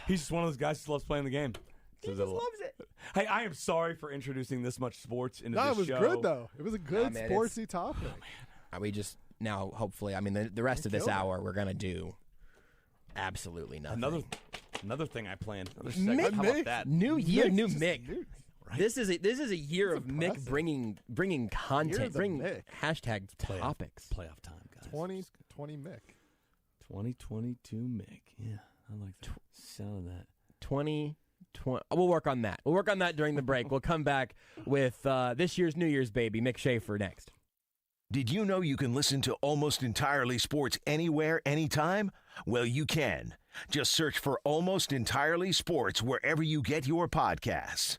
He's just one of those guys who loves playing the game. He just loves it. Hey, I am sorry for introducing this much sports into this show. No, it was good, though. It was a good sportsy topic. We just now, hopefully, the rest of this hour, we're going to do absolutely nothing. Another thing I planned. Mick, how about that? New year, new Mick. Right? This is a year of Mick bringing content, bringing hashtag topics. Playoff time, guys. 2020 Mick. 2022 Mick. Yeah, I like the sound of that. 2020. We'll work on that. We'll work on that during the break. We'll come back with this year's New Year's baby, Mick Shaffer, next. Did you know you can listen to Almost Entirely Sports anywhere, anytime? Well, you can. Just search for Almost Entirely Sports wherever you get your podcasts.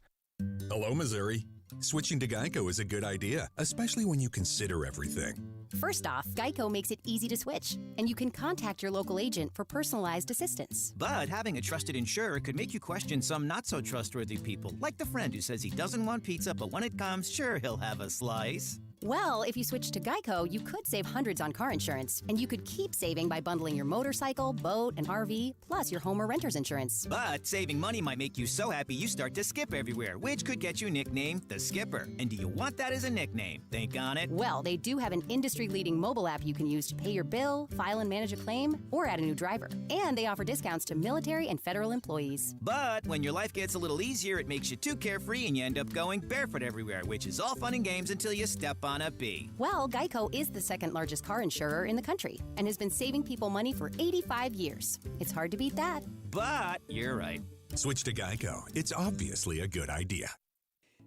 Hello, Missouri. Switching to Geico is a good idea, especially when you consider everything. First off, Geico makes it easy to switch, and you can contact your local agent for personalized assistance. But having a trusted insurer could make you question some not-so-trustworthy people, like the friend who says he doesn't want pizza, but when it comes, sure, he'll have a slice. Well, if you switch to Geico, you could save hundreds on car insurance, and you could keep saving by bundling your motorcycle, boat, and RV, plus your home or renter's insurance. But saving money might make you so happy you start to skip everywhere, which could get you nicknamed the Skipper. And do you want that as a nickname? Think on it. Well, they do have an industry-leading mobile app you can use to pay your bill, file and manage a claim, or add a new driver. And they offer discounts to military and federal employees. But when your life gets a little easier, it makes you too carefree and you end up going barefoot everywhere, which is all fun and games until you step on a bee. Well, Geico is the second largest car insurer in the country and has been saving people money for 85 years. It's hard to beat that. But you're right. Switch to Geico. It's obviously a good idea.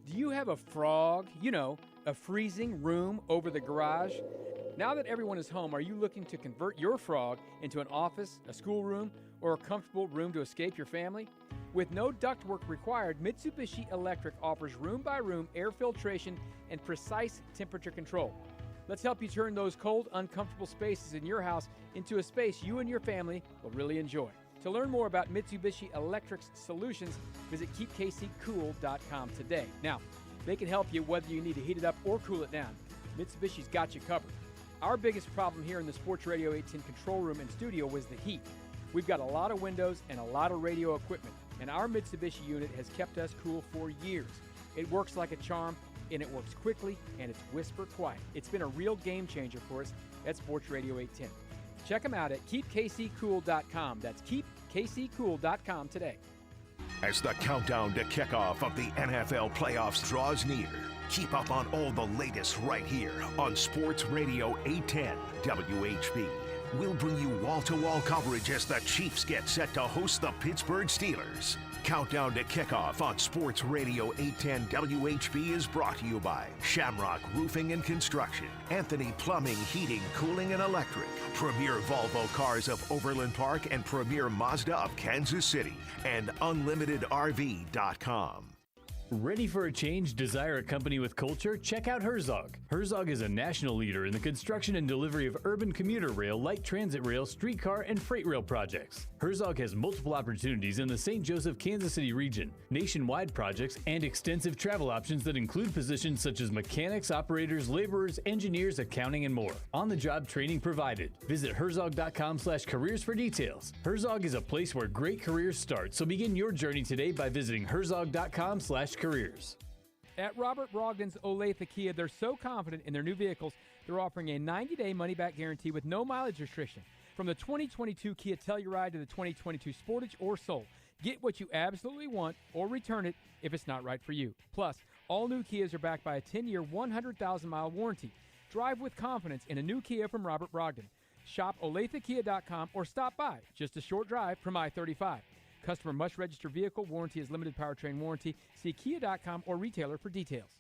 Do you have a frog? You know, a freezing room over the garage? Now that everyone is home, are you looking to convert your frog into an office, a schoolroom, or a comfortable room to escape your family? With no ductwork required, Mitsubishi Electric offers room-by-room air filtration and precise temperature control. Let's help you turn those cold, uncomfortable spaces in your house into a space you and your family will really enjoy. To learn more about Mitsubishi Electric's solutions, visit keepkccool.com today. Now, they can help you whether you need to heat it up or cool it down. Mitsubishi's got you covered. Our biggest problem here in the Sports Radio 810 control room and studio was the heat. We've got a lot of windows and a lot of radio equipment, and our Mitsubishi unit has kept us cool for years. It works like a charm, and it works quickly, and it's whisper quiet. It's been a real game changer for us at Sports Radio 810. Check them out at keepkccool.com. That's keepkccool.com today. As the countdown to kickoff of the NFL playoffs draws near, keep up on all the latest right here on Sports Radio 810 WHB. We'll bring you wall-to-wall coverage as the Chiefs get set to host the Pittsburgh Steelers. Countdown to kickoff on Sports Radio 810 WHB is brought to you by Shamrock Roofing and Construction, Anthony Plumbing, Heating, Cooling, and Electric, Premier Volvo Cars of Overland Park and Premier Mazda of Kansas City, and UnlimitedRV.com. Ready for a change? Desire a company with culture? Check out Herzog. Herzog is a national leader in the construction and delivery of urban commuter rail, light transit rail, streetcar, and freight rail projects. Herzog has multiple opportunities in the St. Joseph, Kansas City region, nationwide projects, and extensive travel options that include positions such as mechanics, operators, laborers, engineers, accounting, and more. On-the-job training provided. Visit herzog.com/careers for details. Herzog is a place where great careers start, so begin your journey today by visiting herzog.com/careers. At Robert Brogdon's Olathe Kia, they're so confident in their new vehicles, they're offering a 90-day money-back guarantee with no mileage restriction. From the 2022 Kia Telluride to the 2022 Sportage or Soul, get what you absolutely want or return it if it's not right for you. Plus, all new Kias are backed by a 10-year, 100,000-mile warranty. Drive with confidence in a new Kia from Robert Brogdon. Shop OlatheKia.com or stop by. Just a short drive from I-35. Customer must register vehicle. Warranty is limited powertrain warranty. See Kia.com or retailer for details.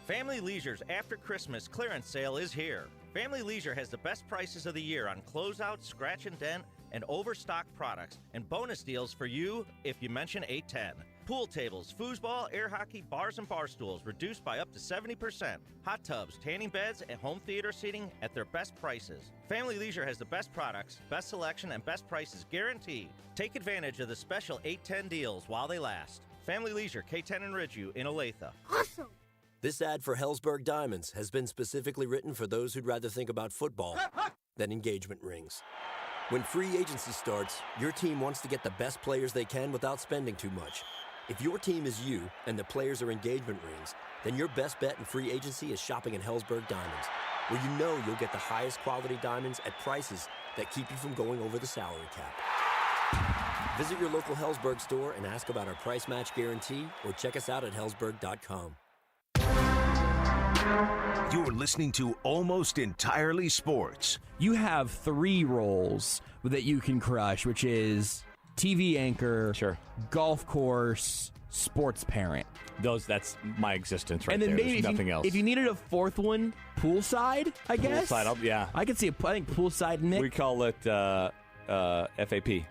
Family Leisure's After Christmas clearance sale is here. Family Leisure has the best prices of the year on closeout, scratch and dent, and overstock products, and bonus deals for you if you mention 810. Pool tables, foosball, air hockey, bars and bar stools reduced by up to 70%. Hot tubs, tanning beds, and home theater seating at their best prices. Family Leisure has the best products, best selection, and best prices guaranteed. Take advantage of the special 810 deals while they last. Family Leisure, K10 and Ridgeview in Olathe. Awesome! This ad for Hellsberg Diamonds has been specifically written for those who'd rather think about football than engagement rings. When free agency starts, your team wants to get the best players they can without spending too much. If your team is you and the players are engagement rings, then your best bet in free agency is shopping at Hellsberg Diamonds, where you know you'll get the highest quality diamonds at prices that keep you from going over the salary cap. Visit your local Hellsberg store and ask about our price match guarantee, or check us out at hellsberg.com. You're listening to Almost Entirely Sports. You have 3 roles that you can crush, which is TV anchor, golf course, sports parent. That's my existence right and then there. Maybe There's nothing else. If you needed a 4th one, poolside, I guess. Poolside, yeah. I could see. I think poolside Nick. We call it FAP.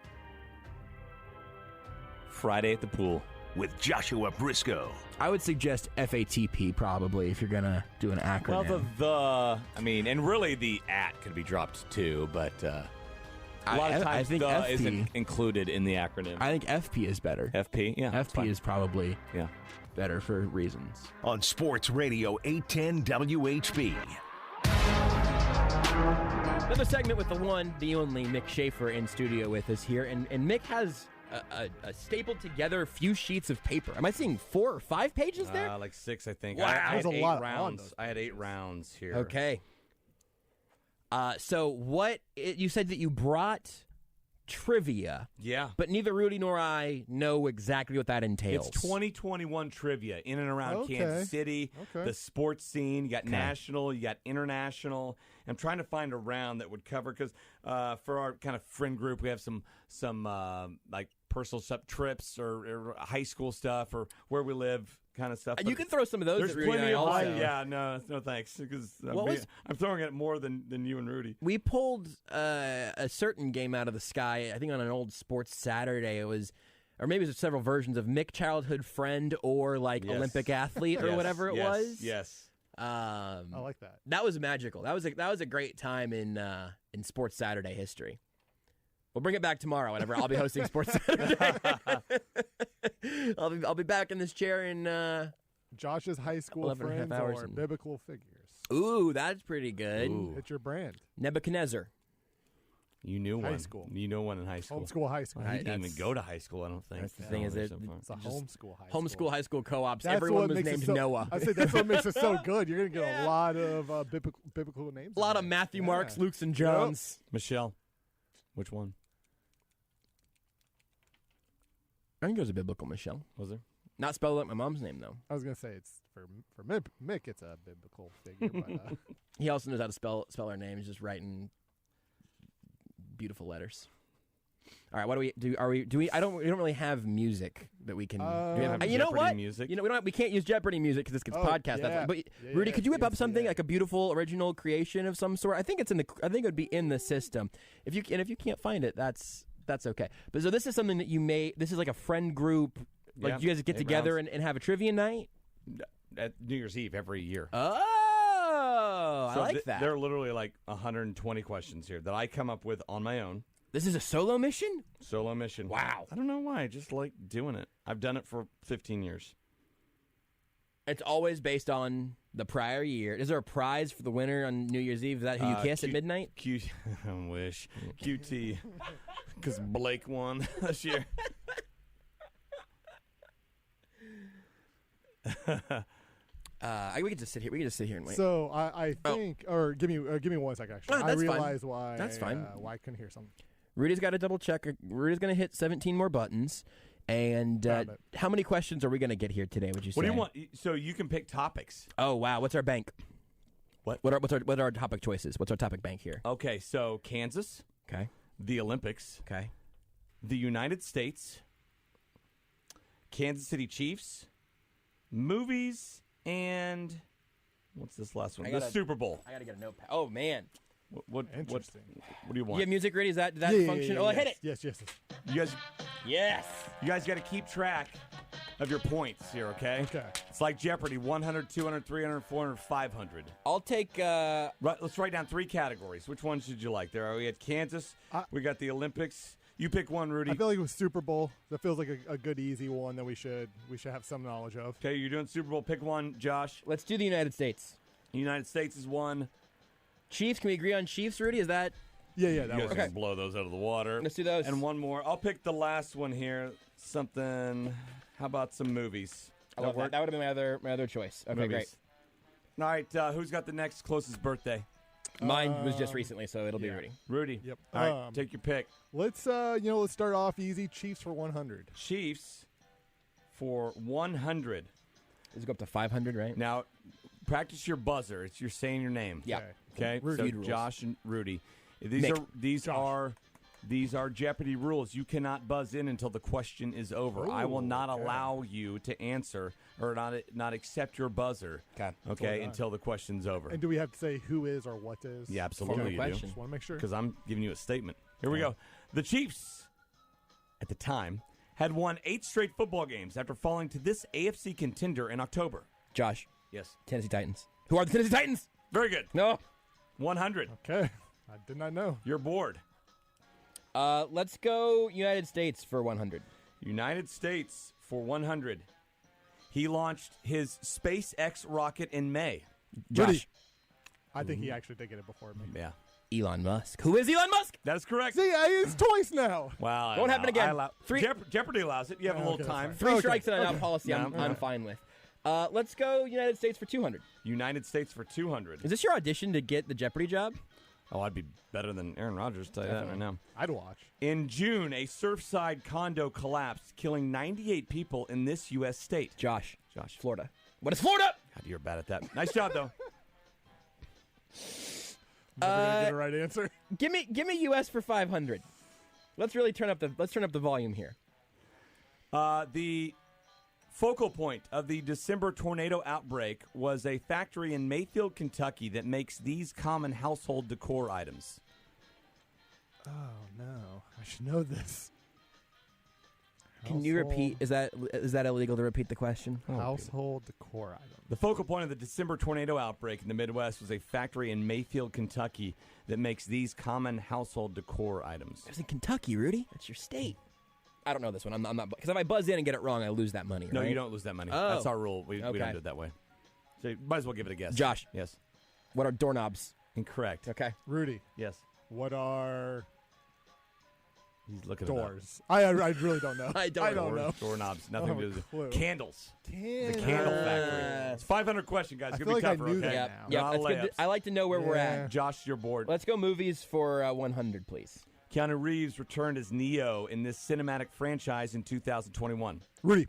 Friday at the Pool. With Joshua Brisco. I would suggest FATP probably if you're gonna do an acronym. Well, and really the at could be dropped too, but a lot of times I think the FP isn't included in the acronym. I think FP is better. FP, yeah. FP is probably better for reasons. On Sports Radio 810 WHB. Another segment with the only Mick Shaffer in studio with us here, and Mick has a stapled together few sheets of paper. Am I seeing 4 or 5 pages there? Like 6, I think. Wow, I had there's a 8 lot rounds. on those. I had 8 rounds here. Okay. So you said that you brought trivia. Yeah. But neither Rudy nor I know exactly what that entails. It's 2021 trivia in and around Kansas City, the sports scene. You got national, you got international. I'm trying to find a round that would cover, because for our kind of friend group, we have some like personal stuff, trips or high school stuff or where we live kind of stuff. You can throw some of those There's at Rudy plenty and I of also. Yeah, no thanks, because I'm throwing it more than you and Rudy. We pulled a certain game out of the sky, I think on an old Sports Saturday. It was, or maybe it was several versions of Mick Childhood Friend or like Olympic athlete or whatever it was. Yes. I like that. That was magical. That was a great time in Sports Saturday history. We'll bring it back tomorrow whenever I'll be hosting Sports Saturday. I'll be back in this chair in Josh's high school 11 and a half friends hours or and- biblical figures. Ooh, that's pretty good. It's your brand. Nebuchadnezzar. You knew High one. school. You know one in high school. Homeschool high school. You didn't even go to high school, I don't think. That's the thing, is it? It's a homeschool high Homeschool high school co-ops. That's Everyone what was makes it named so- Noah. I said that's what makes it so good. You're going to get a lot of biblical names. A lot of Matthew, Marks, Lukes, and Johns. Michelle, which one? I think it was a biblical Michelle. Was there? Not spelled like my mom's name, though. I was going to say it's for Mick, it's a biblical figure. But, He also knows how to spell our names, just writing beautiful letters. All right, what do we do? We don't really have music that we can. Do we have, you know Jeopardy what? music? You know, we can't use Jeopardy music because this gets podcast. yeah. But Yeah, Rudy, yeah, could you whip up yes, something yeah. like a beautiful original creation of some sort? I think it would be in the system. If you can't find it, that's okay. But so this is something that you made. This is like a friend group. Like Yeah, you guys get 8 together rounds. and have a trivia night. At New Year's Eve every year. Oh, So I like that. There are literally like 120 questions here that I come up with on my own. This is a solo mission? Solo mission. Wow. I don't know why. I just like doing it. I've done it for 15 years. It's always based on the prior year. Is there a prize for the winner on New Year's Eve? Is that who you kiss at midnight? I wish. QT. Because Blake won this year. We can just sit here. We can just sit here and wait. So I think, or give me 1 second. Actually, Oh, I that's realize fine. why. That's fine. Why I couldn't hear something. Rudy's got to double check. Rudy's going to hit 17 more buttons. And how many questions are we going to get here today? Would you say? What do you want? So you can pick topics. Oh wow! What's our bank? What? What are our topic choices? What's our topic bank here? Okay, so Kansas. Okay. The Olympics. Okay. The United States. Kansas City Chiefs. Movies and what's this last one? The Super Bowl. I gotta get a notepad. Oh man. What do you want? You have music ready? Does that function? Yeah, hit it. Yes. You guys. Yes. You guys got to keep track of your points here, okay? Okay. It's like Jeopardy: 100, 200, 300, 400, 500. I'll take. Let's write down 3 categories. Which ones did you like? There, we had Kansas. We got the Olympics. You pick one, Rudy. I feel like it was Super Bowl. That feels like a good, easy one that we should have some knowledge of. Okay, you're doing Super Bowl. Pick one, Josh. Let's do the United States. United States is one. Chiefs. Can we agree on Chiefs, Rudy? Is that? Yeah, that you guys works. can blow those out of the water. Let's do those. And one more. I'll pick the last one here. Something. How about some movies? I love that. That would have been my other choice. Okay, Movies. Great. All right, who's got the next closest birthday? Mine was just recently, so it'll be Rudy. Rudy. Yep. All right, take your pick. Let's start off easy. Chiefs for 100. Chiefs for 100. Let's go up to 500, right? Now, practice your buzzer. You're saying your name. Yeah. Okay. Rudy. So Josh and Rudy. Mick. These are Jeopardy rules. You cannot buzz in until the question is over. I will not allow you to answer or not accept your buzzer. Okay. Until the question's over. And do we have to say who is or what is? Yeah, absolutely. You do. Just want to make sure. Because I'm giving you a statement. Here we go. The Chiefs, at the time, had won 8 straight football games after falling to this AFC contender in October. Josh. Yes. Tennessee Titans. Who are the Tennessee Titans? Very good. No. 100. Okay. I did not know. You're bored. Let's go United States for 100. United States for 100. He launched his SpaceX rocket in May. Josh. Rudy. I think he actually did get it before me. Yeah. Elon Musk. Who is Elon Musk? That is correct. See, it's twice now. Wow. Won't happen again. Jeopardy allows it. You have a little time. 3 strikes and an out policy I'm fine with. Let's go United States for 200. United States for 200. Is this your audition to get the Jeopardy job? Oh, I'd be better than Aaron Rodgers, tell you that right now. I'd watch. In June, a Surfside condo collapsed, killing 98 people in this U.S. state. Josh. Josh. Florida. What is Florida? God, you're bad at that. Nice job, though. Never gonna get a right answer. Give me U.S. for 500. Let's really turn up the volume here. The focal point of the December tornado outbreak was a factory in Mayfield, Kentucky that makes these common household decor items. Oh no, I should know this. Can you repeat? Is that illegal to repeat the question? Household decor item. The focal point of the December tornado outbreak in the Midwest was a factory in Mayfield, Kentucky that makes these common household decor items. It was in Kentucky, Rudy. That's your state. I don't know this one. I'm not because if I buzz in and get it wrong, I lose that money. No, right? you don't lose that money. Oh. That's our rule. We don't do it that way. So you might as well give it a guess. Josh. Yes. What are doorknobs? Incorrect. Okay. Rudy. Yes. What are He's looking doors? I really don't know. I don't know. Doorknobs. Nothing to do with Candles. Candles. The candle factory. It's 500 question, guys. I It's feel going to like be I tougher, knew okay? that Yeah, now. that's good. I like to know where we're at. Josh, you're bored. Let's go movies for 100, please. Keanu Reeves returned as Neo in this cinematic franchise in 2021. Rudy.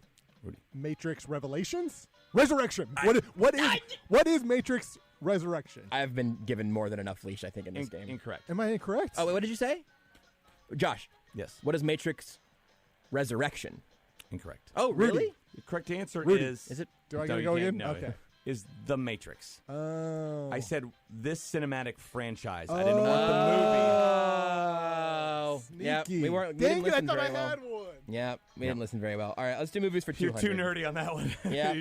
Matrix Revelations? Resurrection. What is Matrix Resurrection? I've been given more than enough leash, I think, in this game. Incorrect. Am I incorrect? Oh, wait, what did you say? Josh. Yes. What is Matrix Resurrection? Incorrect. Oh, really? Rudy. The correct answer is it? Do I gotta go again? No, Okay. Is The Matrix. Oh. I said this cinematic franchise. I didn't want the movie. Oh. Yeah, Sneaky. we weren't. Dang we it, I didn't thought listen I very had well. one. Yeah, we didn't listen very well. All right, let's do movies for You're 200. too nerdy on that one. Yeah,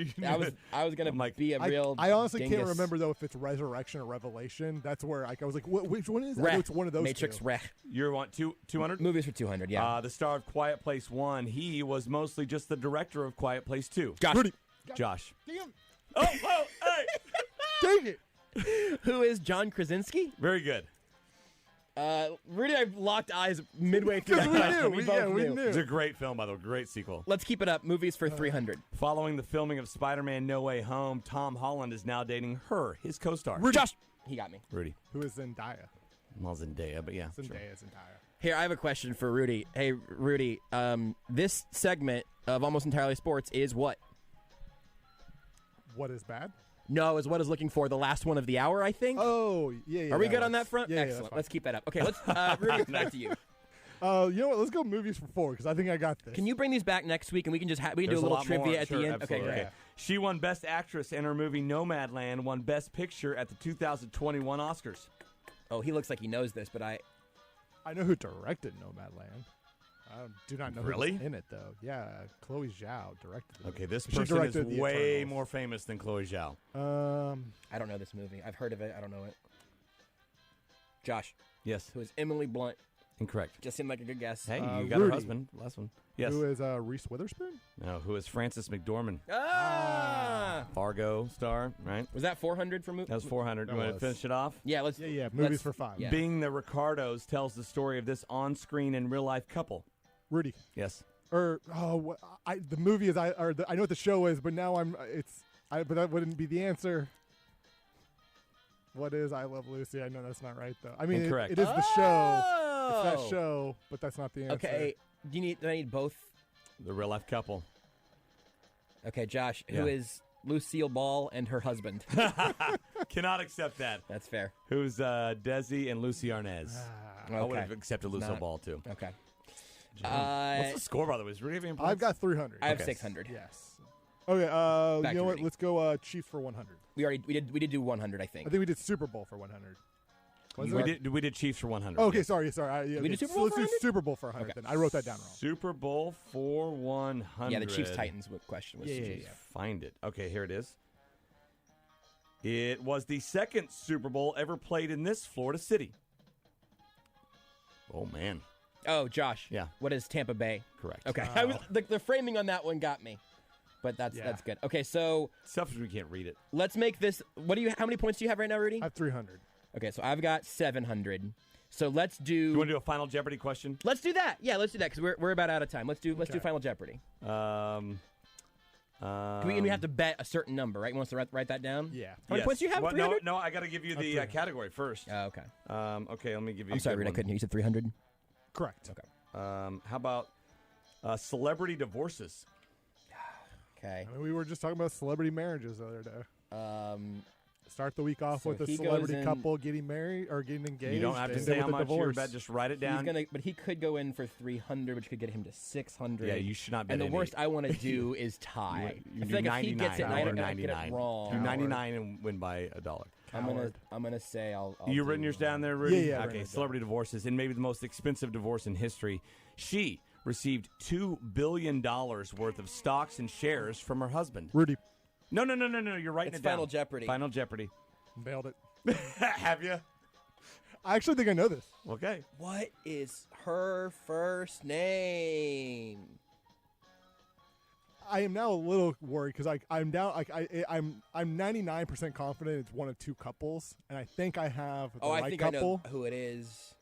I was gonna be a real. I honestly can't dingus. remember though if it's Resurrection or Revelation. That's where I was like, which one is it? I Reh. know it's one of those. Matrix two. Reh. You want 200? Movies for 200. Yeah. The star of Quiet Place 1. He was mostly just the director of Quiet Place 2. Josh. Rudy. Josh. Damn. Oh, hey. Dang it. Who is John Krasinski? Very good. Rudy and I locked eyes midway through that question. We both knew. It's a great film, by the way. Great sequel. Let's keep it up. Movies for 300. Following the filming of Spider-Man No Way Home, Tom Holland is now dating her, his co-star. Josh. He got me. Rudy. Who is Zendaya? Well, Zendaya, but yeah. Zendaya. Here, I have a question for Rudy. Hey, Rudy, this segment of Almost Entirely Sports is what? What is bad? No, is what is looking for the last one of the hour, I think. Oh, yeah. Are we good on that works. front? Yeah, Excellent. Let's keep that up. Okay, let's Rudy, back to you. You know what? Let's go movies for 4 because I think I got this. Can you bring these back next week and we can just we can do a little trivia at the end? Absolutely. Okay, great. Okay. She won Best Actress in her movie Nomadland, won Best Picture at the 2021 Oscars. Oh, he looks like he knows this, but I know who directed Nomadland. I do not know Really? who's in it, though. Yeah, Chloe Zhao directed it. Okay, this She person is directed The way Eternals. more famous than Chloe Zhao. I don't know this movie. I've heard of it. I don't know it. Josh. Yes. Who is Emily Blunt? Incorrect. Just seemed like a good guess. Hey, you got her Rudy. husband. Last one. Yes. Who is Reese Witherspoon? No, who is Frances McDormand? Ah! Fargo star, right? Was that 400 for movie? That was 400. You want to finish it off? Yeah, let's. Yeah, movies for 5. Yeah. Being the Ricardos tells the story of this on-screen and real-life couple. Rudy. Yes. The movie is I know what the show is, but now but that wouldn't be the answer. What is I Love Lucy? I know that's not right though. I mean, Incorrect. It is the show. It's that show, but that's not the answer. Okay. Do I need both? The real-life couple. Okay, Josh. Who is Lucille Ball and her husband? Cannot accept that. That's fair. Who's Desi and Lucy Arnaz? I would Okay. have accepted Lucille Ball too. Okay. What's the score, by the way? Is Rudy having I've got 300. I have 600. Yes. Okay. Back You know to what? Rudy. Let's go Chiefs for 100. We did do 100, I think. I think we did Super Bowl for 100. We did Chiefs for 100. Okay, yes. sorry. We did Super Bowl let's for do 100? Super Bowl for 100 then. I wrote that down wrong. Super Bowl for 100. Yeah, the Chiefs-Titans question was the Chiefs. Find it. Okay, here it is. It was the second Super Bowl ever played in this Florida city. Oh, man. Oh, Josh. Yeah. What is Tampa Bay? Correct. Okay. I was the framing on that one got me. But that's good. Okay, so Stuff we can't read it. let's make this. How many points do you have right now, Rudy? I have 300. Okay, so I've got 700. So let's do. You want to do a Final Jeopardy question? Let's do that. Yeah, let's do that because we're about out of time. Let's do Final Jeopardy. We have to bet a certain number, right? You want us to write that down? Yeah. How many points do you have? Well, 300? no, I got to give you the category first. Oh, okay. Okay, let me give you. I'm sorry, Rudy. I couldn't hear you. Said 300. Correct. Okay. How about celebrity divorces? Okay. I mean, we were just talking about celebrity marriages the other day. Start the week off so with a he celebrity goes in- couple getting married or getting engaged. You don't have to and say then how with a much you're divorce. bet. Just write it down. But he could go in for 300, which could get him to 600. Yeah, you should not bet And the any. worst I want to do is tie. You I do feel like 99 if he gets it, and I or get 99. it wrong. Do 99 and win by $1. I'm gonna say I'll You written yours down there, Rudy? Yeah, I wrote Okay, it celebrity divorces, and maybe the most expensive divorce in history. She received $2 billion worth of stocks and shares from her husband. Rudy. No. You're writing It's it down. Final Jeopardy. Final Jeopardy. Nailed it. Have you? I actually think I know this. Okay. What is her first name? I am now a little worried because I'm down. I'm 99% confident it's one of two couples, and I think I have the right I think couple. I know who it is.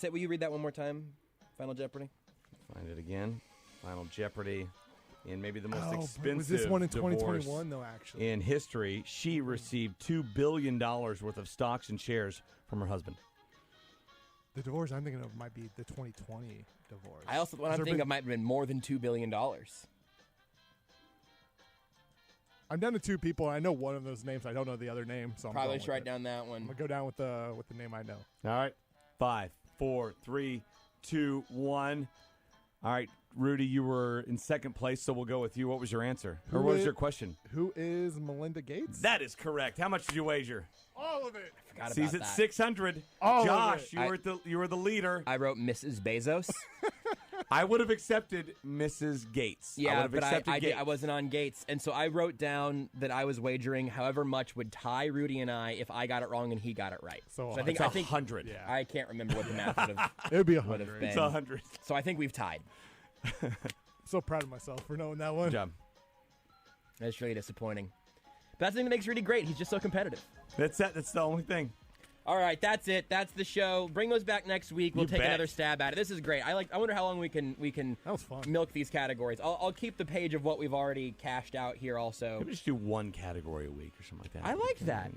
Will you read that one more time? Final Jeopardy. Find it again. Final Jeopardy. And maybe the most Oh, but expensive was this one in divorce 2021 though? Actually, in history, she received $2 billion worth of stocks and shares from her husband. the divorce I'm thinking of might be the 2020 divorce. I also, what I'm thinking of might have been more than $2 billion. I'm down to two people. And I know one of those names. I don't know the other name, so I'm Probably going should with write it. down that one. I'm gonna go down with the name I know. All right. 5, 4, 3, 2, 1. All right, Rudy, you were in second place, so we'll go with you. What was your answer? Or what was your question? Who is Melinda Gates? That is correct. How much did you wager? All of it. Forgot about Sees at that. 600. All of Josh, it. you were the leader. I wrote Mrs. Bezos. I would have accepted Mrs. Gates. I would Yeah, have but accepted Gates. I wasn't on Gates. And so I wrote down that I was wagering however much would tie Rudy and I if I got it wrong and he got it right. So I think it's 100. Yeah. I can't remember what the math would have It would be would have 100. been. It's 100. So I think we've tied. So proud of myself for knowing that one. Good job. That's really disappointing. But that's the thing that makes Rudy great. He's just so competitive. That's the only thing. All right, that's it. That's the show. Bring those back next week. We'll take another stab at it. This is great. I wonder how long we can that was fun. Milk these categories. I'll keep the page of what we've already cashed out here also. Maybe just do one category a week or something like that. I liked that.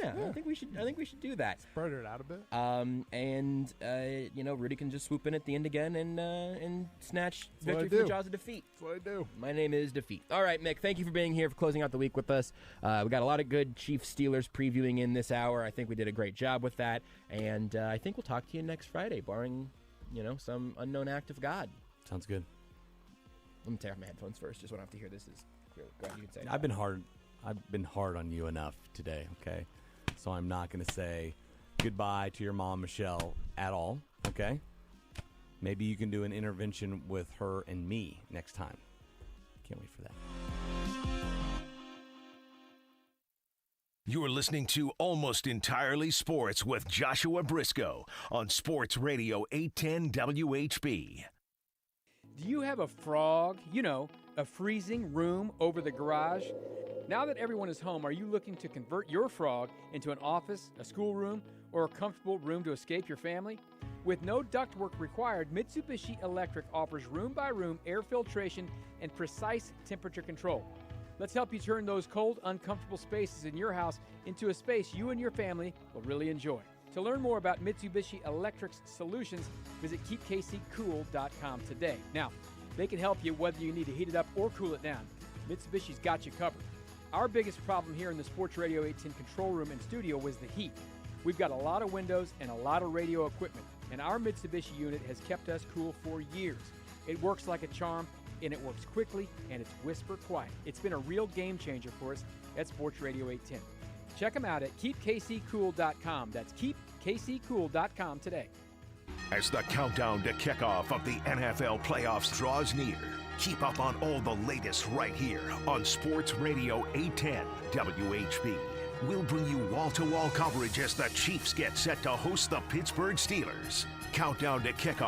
Yeah, I think we should do that. Spread it out a bit. Rudy can just swoop in at the end again and snatch That's victory from the jaws of defeat. That's what I do. My name is Defeat. All right, Mick, thank you for being here, for closing out the week with us. We got a lot of good Chiefs Steelers previewing in this hour. I think we did a great job with that, and I think we'll talk to you next Friday, barring some unknown act of God. Sounds good. Let me take off my headphones first, just want to have to hear this. Go ahead, you can say it. I've been hard on you enough today, okay? So I'm not going to say goodbye to your mom, Michelle, at all, okay? Maybe you can do an intervention with her and me next time. Can't wait for that. You're listening to Almost Entirely Sports with Joshua Brisco on Sports Radio 810 WHB. Do you have a frog? A freezing room over the garage? Now that everyone is home, are you looking to convert your frog into an office, a schoolroom, or a comfortable room to escape your family? With no ductwork required, Mitsubishi Electric offers room-by-room air filtration and precise temperature control. Let's help you turn those cold, uncomfortable spaces in your house into a space you and your family will really enjoy. To learn more about Mitsubishi Electric's solutions, visit keepkccool.com today. Now, they can help you whether you need to heat it up or cool it down. Mitsubishi's got you covered. Our biggest problem here in the Sports Radio 810 control room and studio was the heat. We've got a lot of windows and a lot of radio equipment, and our Mitsubishi unit has kept us cool for years. It works like a charm, and it works quickly, and it's whisper quiet. It's been a real game changer for us at Sports Radio 810. Check them out at keepkccool.com. That's keepkccool.com today. As the countdown to kickoff of the NFL playoffs draws near, keep up on all the latest right here on Sports Radio 810 WHB. We'll bring you wall-to-wall coverage as the Chiefs get set to host the Pittsburgh Steelers. Countdown to kickoff